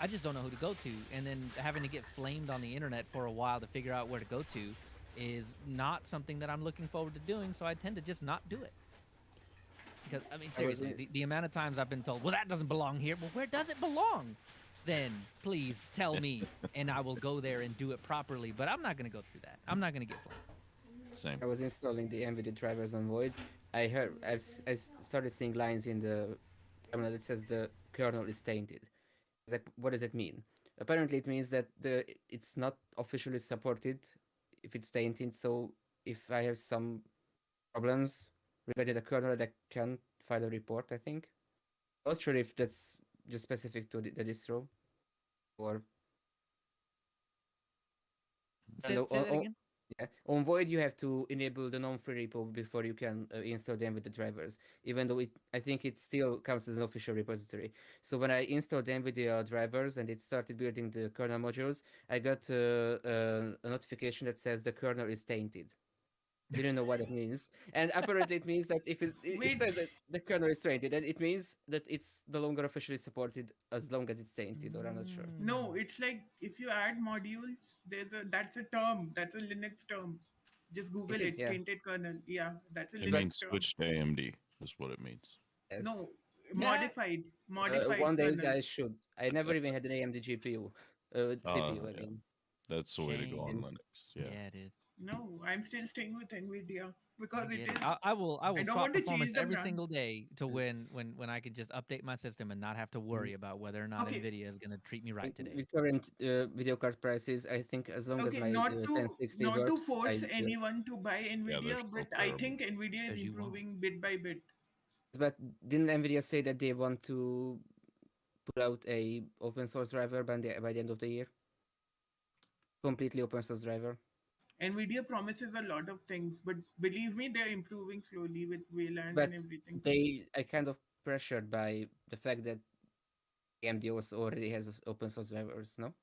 I just don't know who to go to. And then having to get flamed on the internet for a while to figure out where to go to is not something that I'm looking forward to doing. So I tend to just not do it. Because, I mean, seriously, the amount of times I've been told, well, that doesn't belong here. Well, where does it belong? Then please tell me, and I will go there and do it properly. But I'm not going to go through that. I'm not going to get flamed. Same. I was installing the NVIDIA drivers on Void. I started seeing lines in the terminal that says the kernel is tainted. It's like, what does it mean? Apparently, it means that it's not officially supported if it's tainted. So if I have some problems regarding the kernel, I can file a report. I think. Not sure if that's just specific to the distro, or Say And that again. yeah. On Void, you have to enable the non-free repo before you can install them with the drivers, even though I think it still counts as an official repository. So when I installed the NVIDIA drivers and it started building the kernel modules, I got a notification that says the kernel is tainted. Didn't know what it means, and apparently it means that if it Wait. says that the kernel is tainted, then it means that it's no longer officially supported as long as it's tainted, or I'm not sure. No, it's like if you add modules, that's a term. That's a Linux term. Just Google is, it. yeah. Tainted kernel. Yeah, that's a It Linux means term. switch to AMD is what it means. Yes. No, Yeah. modified One day kernel. I should. I never even had an AMD GPU, CPU. I yeah. mean, That's the way to go on Shame. Linux. Yeah. Yeah, it is. No, I'm still staying with Nvidia because I it get is. it. I will don't swap want to performance change the every brand. single day to when I can just update my system and not have to worry about whether or not Okay. Nvidia is going to treat me right today. with current video card prices, I think as long as Okay, my not to 1060 not to works, force I just, anyone to buy Nvidia, they're still but I terrible. think Nvidia is As you want. improving bit by bit. But didn't Nvidia say that they want to put out a open source driver by the end of the year? Completely open source driver. Nvidia promises a lot of things, but believe me, they're improving slowly with VLANs But and everything. they are kind of pressured by the fact that AMD also already has open source drivers, no?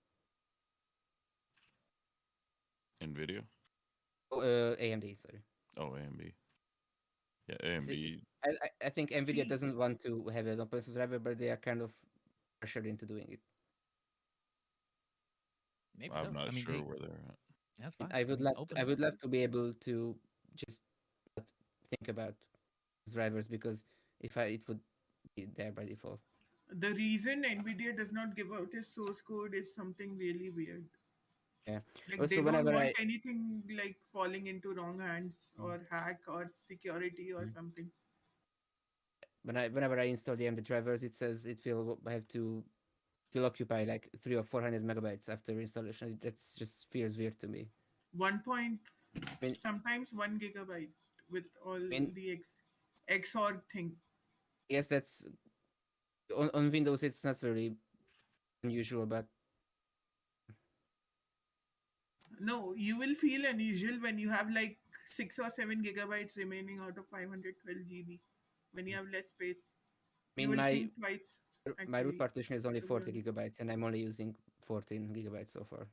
NVIDIA? Oh, AMD, sorry. Oh, AMD. Yeah, I thi- AMD. I think Nvidia See, doesn't want to have an open source driver, but they are kind of pressured into doing it. Maybe I'm so. not I mean, sure where they're at. that's And fine. I mean, open. I would love to be able to just not think about drivers, because if I it would be there by default. the reason Nvidia does not give out his source code is something really weird. Yeah. Like they Also, don't whenever want I anything like falling into wrong hands Mm. or hack or security or something. whenever I install the AMD drivers, it says it will have to will occupy like 300 or 400 megabytes after installation. That's just feels weird to me. 1 point, I mean, sometimes 1 gigabyte with all I mean, the XOR thing. yes, that's on Windows. It's not very unusual, but No, you will feel unusual when you have like 6 or 7 gigabytes remaining out of 512 GB. When you have less space, I you mean will think twice. my root Actually, partition is only to be 40 honest. gigabytes, and I'm only using 14 gigabytes so far.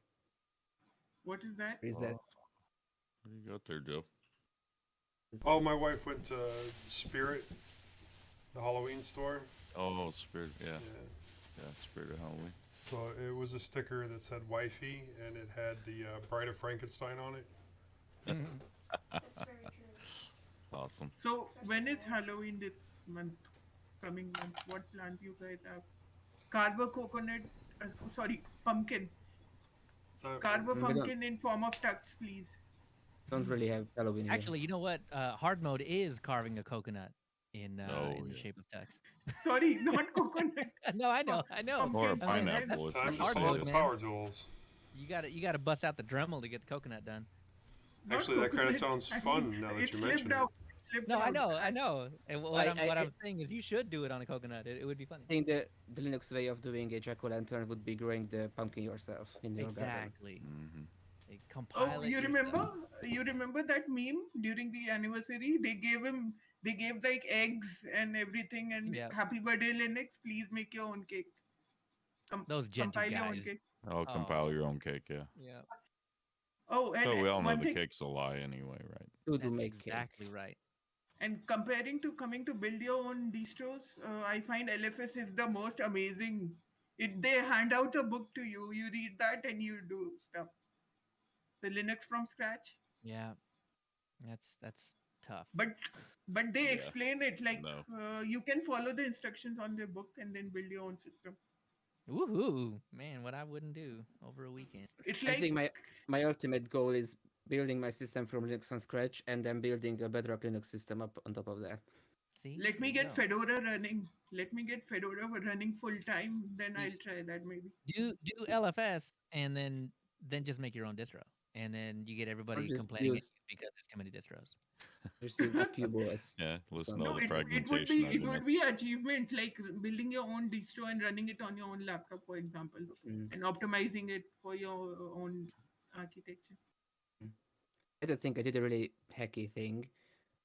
What is that? Is that What do you got there, Joe? Oh, my wife went to Spirit, the Halloween store. Oh, Spirit. Yeah, Yeah. yeah, Spirit of Halloween. So it was a sticker that said "wifey" and it had the Bride of Frankenstein on it. Awesome. So when is Halloween this month? Coming month? What plans you guys have? Carve a coconut. Sorry, pumpkin. Carve a we don't pumpkin in form of tux, please. don't really have Halloween here. Actually, you know what? Hard mode is carving a coconut in Oh, in the yeah. shape of tux. Sorry, not coconut. No, I know, I know. Or a Pumpkin. I mean, pineapple. if Time you to hard pull see out mode, the it. man. power tools. You got to bust out the Dremel to get the coconut done. Not Actually, that kind of coconut. sounds I fun mean, now that it you slipped mention it. out. It slipped No, out. I know. And what I'm saying is you should do it on a coconut. It would be funny. I think the Linux way of doing a jack-o'-lantern would be growing the pumpkin yourself in your garden. Exactly. Mm-hmm. They compile Oh, it you yourself. remember? You remember that meme during the anniversary? They gave like eggs and everything and Yeah. happy birthday Linux. Please make your own cake. Those Gentoo Compile your own guys. cake. Oh, Oh, compile your own cake. Yeah. yeah. Oh, and So we all know one the thing. cake's a lie anyway, right? To do That's make cake. exactly right. And comparing to coming to build your own distros, I find LFS is the most amazing. They hand out a book to you. You read that and you do stuff. The Linux from scratch. Yeah. That's tough. But they Yeah. explain it like No. you can follow the instructions on the book and then build your own system. Woohoo, man! What I wouldn't do over a weekend. It's I like think my ultimate goal is building my system from Linux from scratch and then building a Bedrock Linux system up on top of that. See, let me There you get go. Fedora running. Let me get Fedora running full time. Then See, I'll try that maybe. do LFS and then just make your own distro, and then you get Or everybody just complaining at use you because there's too many distros. just use CubeOS. Yeah. Listen to No, all No, the it would fragmentation be on it would be Linux. achievement like building your own distro and running it on your own laptop, for example, Mm. and optimizing it for your own architecture. I don't think I did a really hacky thing.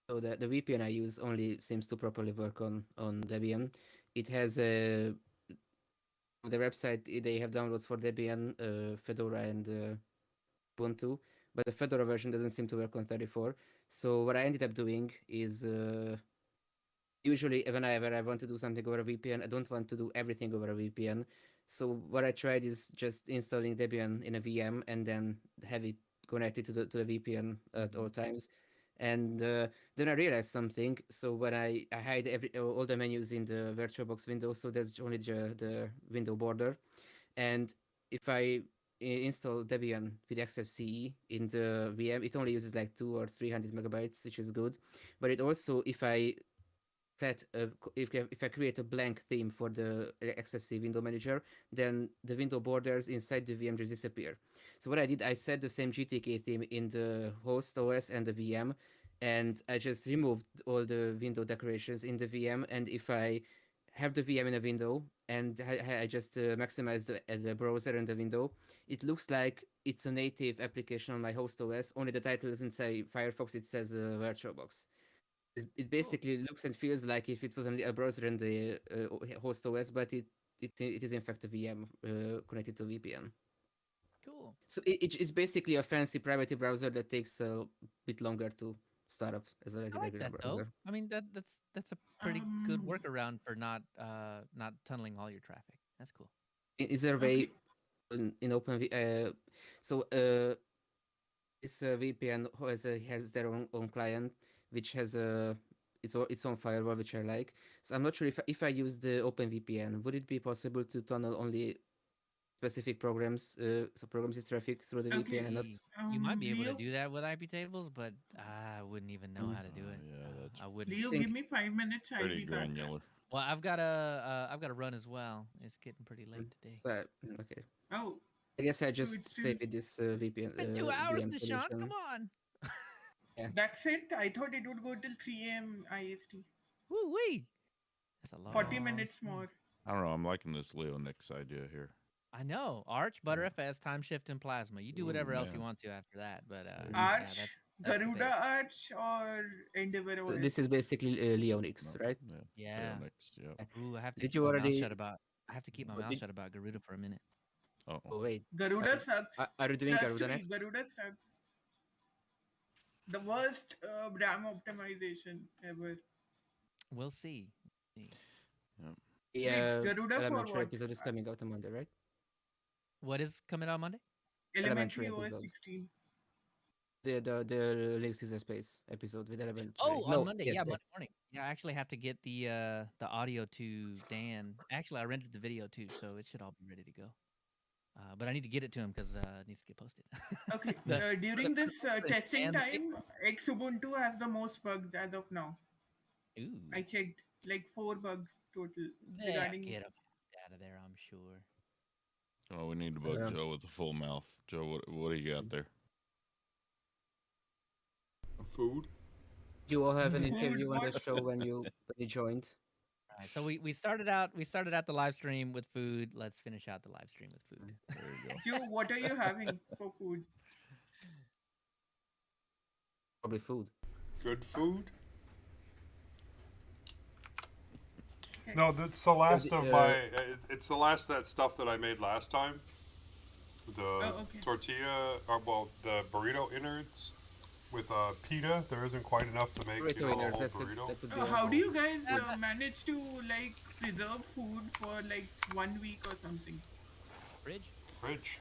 So the VPN I use only seems to properly work on Debian. It has a on their website they have downloads for Debian, Fedora, and Ubuntu, but the Fedora version doesn't seem to work on 34. So what I ended up doing is usually whenever I want to do something over a VPN, I don't want to do everything over a VPN. So what I tried is just installing Debian in a VM and then have it connected to the VPN at all times. And then I realized something. So when I hide all the menus in the VirtualBox window, so there's only the window border. And if I install Debian with XFCE in the VM, it only uses like 200 or 300 megabytes, which is good. But it also, if I if I create a blank theme for the XFCE window manager, then the window borders inside the VM just disappear. So what I did, I set the same GTK theme in the host OS and the VM, and I just removed all the window decorations in the VM. And if I have the VM in a window and I just maximize the browser and the window, it looks like it's a native application on my host OS. Only the title doesn't say Firefox; it says VirtualBox. It basically looks and feels like if it was only a browser in the host OS, but it is in fact a VM connected to VPN. Cool. So it's basically a fancy private browser that takes a bit longer to start up as a I like regular that though. browser. I mean that's a pretty good Um, workaround for not tunneling all your traffic. That's cool. Is there a way okay. in Open so this VPN has their own client which has its own firewall which I like. So I'm not sure if I use the OpenVPN, would it be possible to tunnel only specific programs, so programs is traffic through the Okay. VPN and not? You might be able to Leo, do that with IP tables, but I wouldn't even know how to do it. Yeah, that's I wouldn't. Leo, think- give me 5 minutes. I'll pretty be back. granular. Well, I've got to run as well. It's getting pretty late today. Okay. Oh, I guess I So just it's stay in- with this VPN. Been 2 hours, VM Nishan. solution. Come on. that's it. I thought it would go till 3 a.m. IST. Woo wee. That's a lot. 40 minutes more. I don't know. I'm liking this Leo Nix idea here. I know. Arch, ButterFS, Time Shift, and Plasma. You do Ooh, whatever else you man. want to after that. But Arch, that's the Garuda base. Arch, or Endeavor So OS? this is basically Leonix, No, right? Yeah. Leo Nix. Yeah. Ooh, I have to Did keep you my already- mouth shut about. I have to keep my Oh, mouth did- shut about Garuda for a minute. Oh Oh. wait, Garuda sucks. are you doing Trust Garuda me, next? Garuda sucks. The worst RAM optimization ever. We'll see. The Garuda for Elementary what? episode is coming out on Monday, right? What is coming out Monday? Elementary OS episode. 16. The Linux user space episode with Elementary. Oh, No, on Monday. yes, Yeah, yes. Monday morning. Yeah, I actually have to get the audio to Dan. Actually, I rented the video too, so it should all be ready to go. But I need to get it to him because it needs to get posted. Okay, The- during this testing and the time, X Ubuntu has the most bugs as of now. Ooh, I checked, like 4 bugs total yeah, regarding. get him out of there. I'm sure. Oh, we need to bug Yeah. Joe with the full mouth. Joe, what do you got there? Food. You all have an Food, interview on the what? show when you joined. All right, so we started out the live stream with food. Let's finish out the live stream with food. There you go. Joe, what are you having for food? Probably food. Good food. No, that's the last the, of uh, my. It's the last of that stuff that I made last time. The okay. tortilla, the burrito innards with pita. There isn't quite enough to make Burrito a whole winners, that burrito. would be How do you guys Yeah. manage to like preserve food for like 1 week or something? Fridge Fridge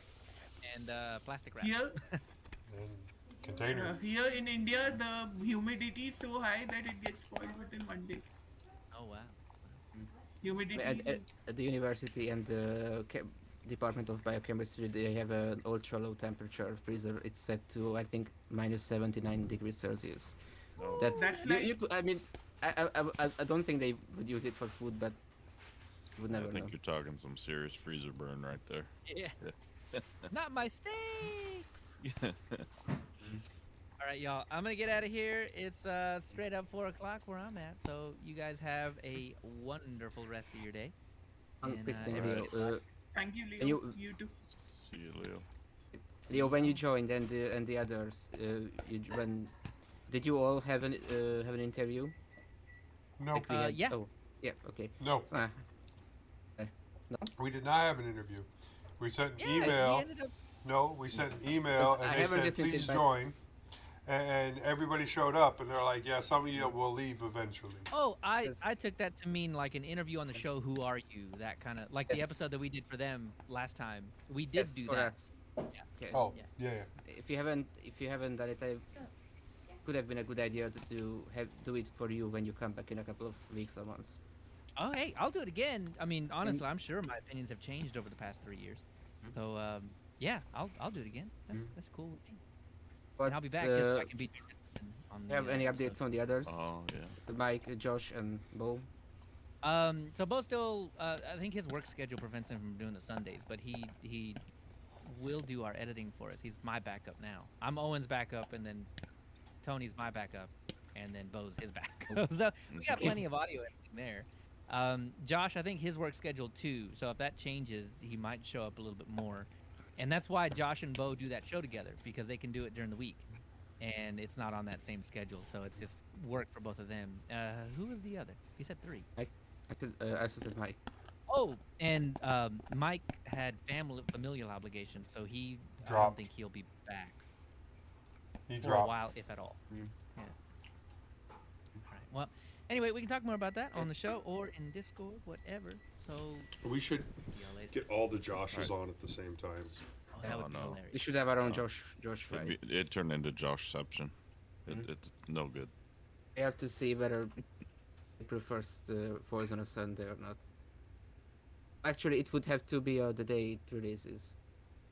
and plastic wrap. Here, And container. here in India, the humidity is so high that it gets spoiled within 1 day. Oh wow. Humidity. at the university and the Department of Biochemistry, they have an ultra low temperature freezer. It's set to I think minus 79 degrees Celsius. No. That That's you, like- you could, I mean, I don't think they would use it for food, but you would I never know. think you're talking some serious freezer burn right there. Yeah. Not my steaks. All right, y'all. I'm gonna get out of here. It's straight up 4 o'clock where I'm at. So you guys have a wonderful rest of your day. One And, quick thing, everybody- Leo. Thank you, Leo. you- You too. See you, Leo. Leo, when you joined and the others, did you all have an interview? No, Like we had- yeah. Oh, yeah. Okay. no, Ah, we did not have an interview. We sent an Yeah, he email. ended up- No, we sent an email Because I and they haven't said listened to please it, but- join, and everybody showed up and they're like, yeah, some of you will leave eventually. Oh, Yes. I took that to mean like an interview on the show. Who are you? That kind of like the Yes. episode that we did for them last time. We did yes, do for that. us. Yeah. Okay. Oh, Yeah. yeah. If you haven't done it, it could have been a good idea to do it for you when you come back in a couple of weeks or months. Oh, hey, I'll do it again. I mean, honestly, I'm sure my opinions have changed over the past 3 years. Mhm. So, yeah, I'll do it again. That's cool with me. But And I'll be back just so I can be on do the you have any episode. updates on the others? Oh yeah. Mike, Josh, and Bo? So Bo still, I think his work schedule prevents him from doing the Sundays, but he will do our editing for us. He's my backup now. I'm Owen's backup, and then Tony's my backup, and then Bo's his backup. So we got plenty of audio editing there. Josh, I think his work schedule too. So if that changes, he might show up a little bit more. And that's why Josh and Bo do that show together, because they can do it during the week, and it's not on that same schedule, so it's just work for both of them. Who was the other? He said 3. I said Mike. Oh, and Mike had familial obligations, so I don't Dropped. think he'll be back He for a dropped. while, if at all. Mm. Yeah. All right. Well, anyway, we can talk more about that on the show or in Discord, whatever. So We should see y'all later. get all the Joshes on at the same time. Oh, that would be no. We hilarious. should have our own No. Josh fight. It turned into Joshception. Mhm. It's no good. We have to see whether he prefers the Voice on a Sunday or not. Actually, it would have to be the day it releases.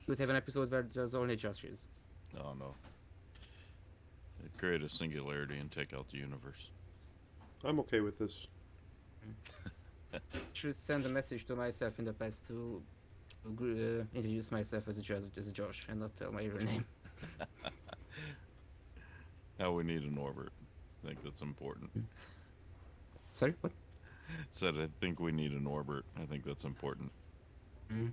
We would have an episode where there's only Joshes. Oh no. Create a singularity and take out the universe. I'm okay with this. Should send a message to myself in the past to introduce myself as a Josh and not tell my real name. Now we need an orbit. I think that's important. Sorry, what? Said I think we need an orbit. I think that's important. Mm.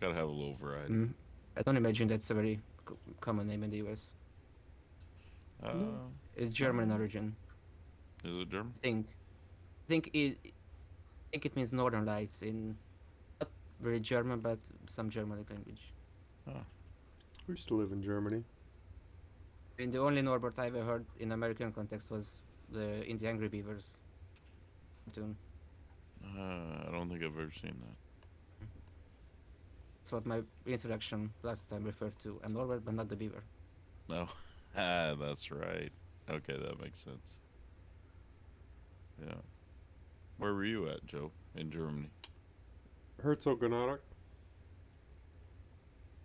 Gotta have a little variety. I don't imagine that's a very common name in the US. It's German in origin. Is it German? I think it means Northern Lights in not very German, but some Germanic language. I used to live in Germany. And the only Norbert I ever heard in American context was in the Angry Beavers cartoon. I don't think I've ever seen that. That's what my introduction last time referred to. I'm Norbert, but not the beaver. No. That's right. Okay, that makes sense. Yeah. Where were you at, Joe? In Germany? Herzogenaurach.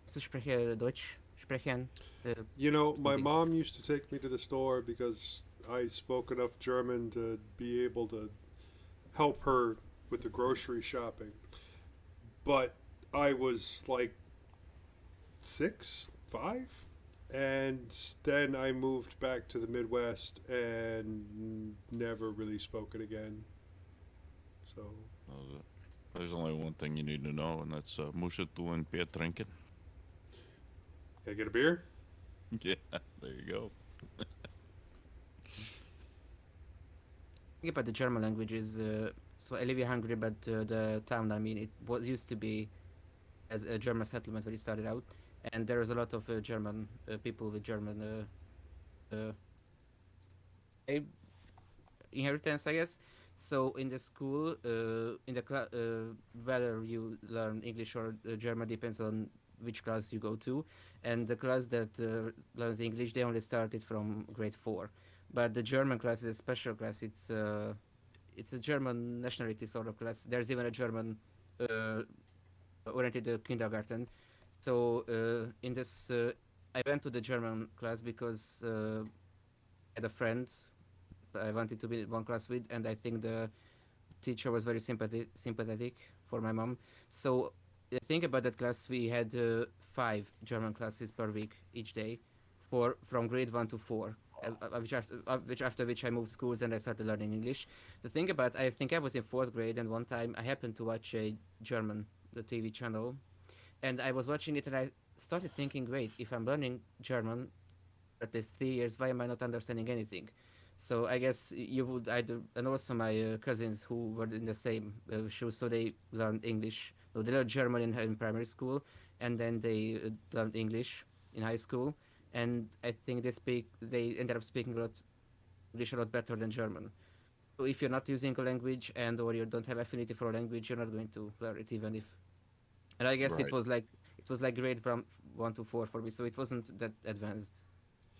Kannst du spreche Deutsch sprechen? You know, my Something. mom used to take me to the store because I spoke enough German to be able to help her with the grocery shopping. But I was like 6, 5, and then I moved back to the Midwest and never really spoke it again. So, That was it. There's only one thing you need to know, and that's Musha tu and Bier trinken. can I get a beer? Yeah, there you go. Think about the German languages. So I live in Hungary, but the town, I mean, it was used to be as a German settlement when it started out, and there was a lot of German people with German inheritance, I guess. So in the school, in the whether you learn English or German depends on which class you go to, and the class that learns English, they only started from grade 4, but the German class is a special class. It's a German nationality sort of class. There's even a German oriented kindergarten. So in this, I went to the German class because I had a friend I wanted to be in one class with, and I think the teacher was very sympathetic for my mom. So the thing about that class, we had 5 German classes per week each day, from grade 1 to 4. After which I moved schools and I started learning English. The thing about, I think I was in 4th grade, and one time I happened to watch the TV channel, and I was watching it and I started thinking, wait, if I'm learning German at least 3 years, why am I not understanding anything? So I guess you would either, and also my cousins who were in the same shoes, so they learned English. So they learned German in primary school, and then they learned English in high school. And I think they ended up speaking English a lot better than German. So if you're not using a language or you don't have affinity for a language, you're not going to learn it even if. And I guess Right. it was like grade from 1 to 4 for me, so it wasn't that advanced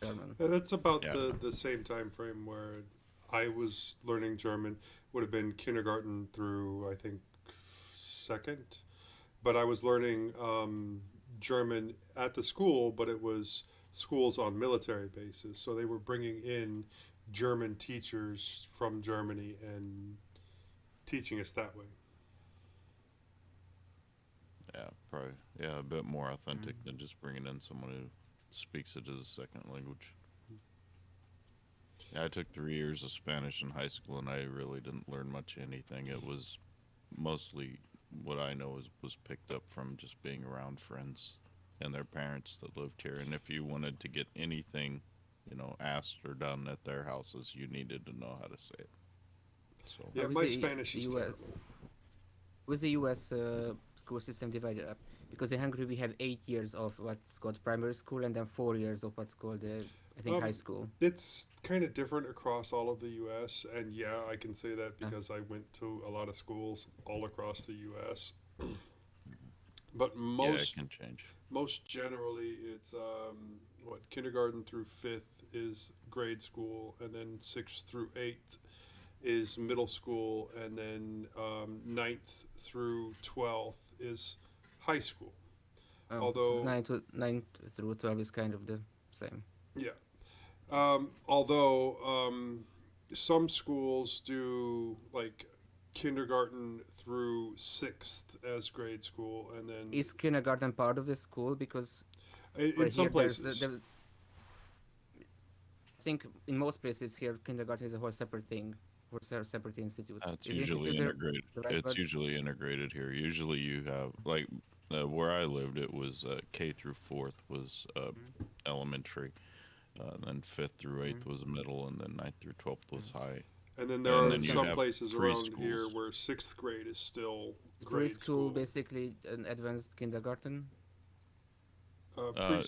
German. That's about Yeah. the same time frame where I was learning German. Would have been kindergarten through, I think, 2nd. But I was learning German at the school, but it was schools on military bases. So they were bringing in German teachers from Germany and teaching us that way. Yeah, probably. Yeah, a bit more authentic than just bringing in someone who speaks it as a second language. Yeah, I took 3 years of Spanish in high school, and I really didn't learn much of anything. It was mostly what I know was picked up from just being around friends and their parents that lived here. And if you wanted to get anything, asked or done at their houses, you needed to know how to say it. So Yeah, How is my the Spanish is US terrible. was the US school system divided up? Because in Hungary we have 8 years of what's called primary school and then 4 years of what's called I think high school. It's kind of different across all of the U.S. And yeah, I can say that because I went to a lot of schools all across the U.S. But yeah, it can change. most generally, it's what kindergarten through fifth is grade school, and then sixth through eighth is middle school, and then ninth through 12th is high school. So Although 9 through 12 is kind of the same. Yeah. Although some schools do like kindergarten through sixth as grade school, and then Is kindergarten part of the school? Because in some places, I think in most places here, kindergarten is a whole separate thing, or separate institute. That's Is usually institute integrated. the right It's word? usually integrated here. Usually you have like where I lived, it was K through fourth was elementary, then fifth through eighth was middle, and then ninth through 12th was high. and then there And are then you some have places around here preschools. where sixth grade is still Is grade preschool school. basically an advanced kindergarten? Pre-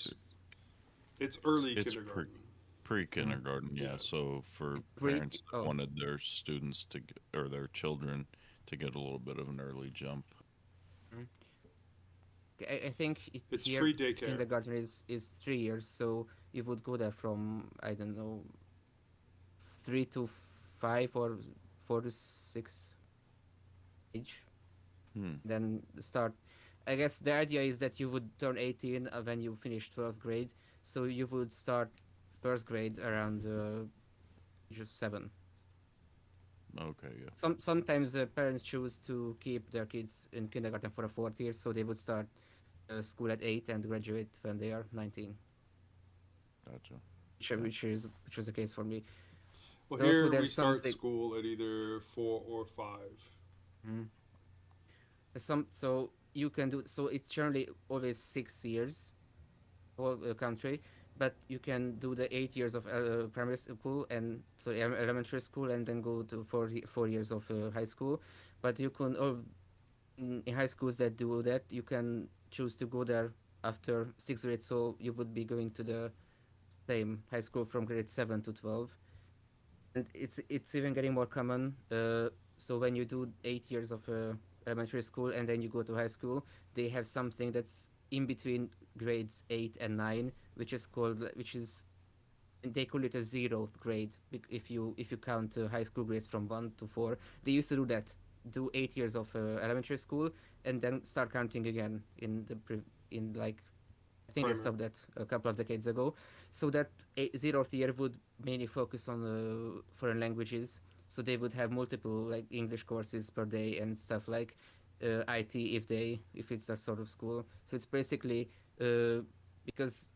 it's early It's kindergarten. Pre-kindergarten, yeah. Yeah. So for Pre- parents that oh. wanted their students to get, or their children to get a little bit of an early jump. I think It's here free daycare. kindergarten is 3 years, so you would go there from, I don't know, 3 to 5 or 4 to 6 age. Then start. I guess the idea is that you would turn 18 when you finish 12th grade, so you would start first grade around age of 7. Okay, yeah. Sometimes parents choose to keep their kids in kindergarten for a 4th year, so they would start school at 8 and graduate when they are 19, Gotcha. which is the case for me. Well, Also, here we there's start something- school at either 4 or 5. So you can do, so it's generally always 6 years whole country, but you can do the 8 years of primary school and so elementary school, and then go to 4 years of high school. But you can in high schools that do that, you can choose to go there after 6th grade, so you would be going to the same high school from grade 7 to 12. And it's even getting more common. So when you do 8 years of elementary school and then you go to high school, they have something that's in between grades 8 and 9, which is they call it a 0th grade. If you count high school grades from 1 to 4, they used to do that. Do 8 years of elementary school and then start counting again in like, I think they Primary. stopped that a couple of decades ago. So that 0th year would mainly focus on foreign languages. So they would have multiple like English courses per day and stuff like IT if it's that sort of school. So it's basically because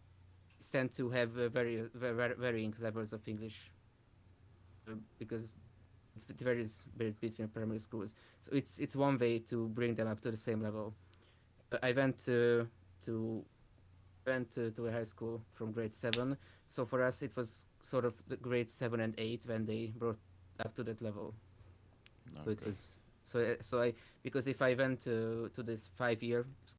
it's tend to have varying levels of English because it varies between primary schools. So it's one way to bring them up to the same level. I went to a high school from grade 7. So for us, it was sort of the grade 7 and 8 when they brought up to that level. So it Okay. was so I because if I went to this 5-year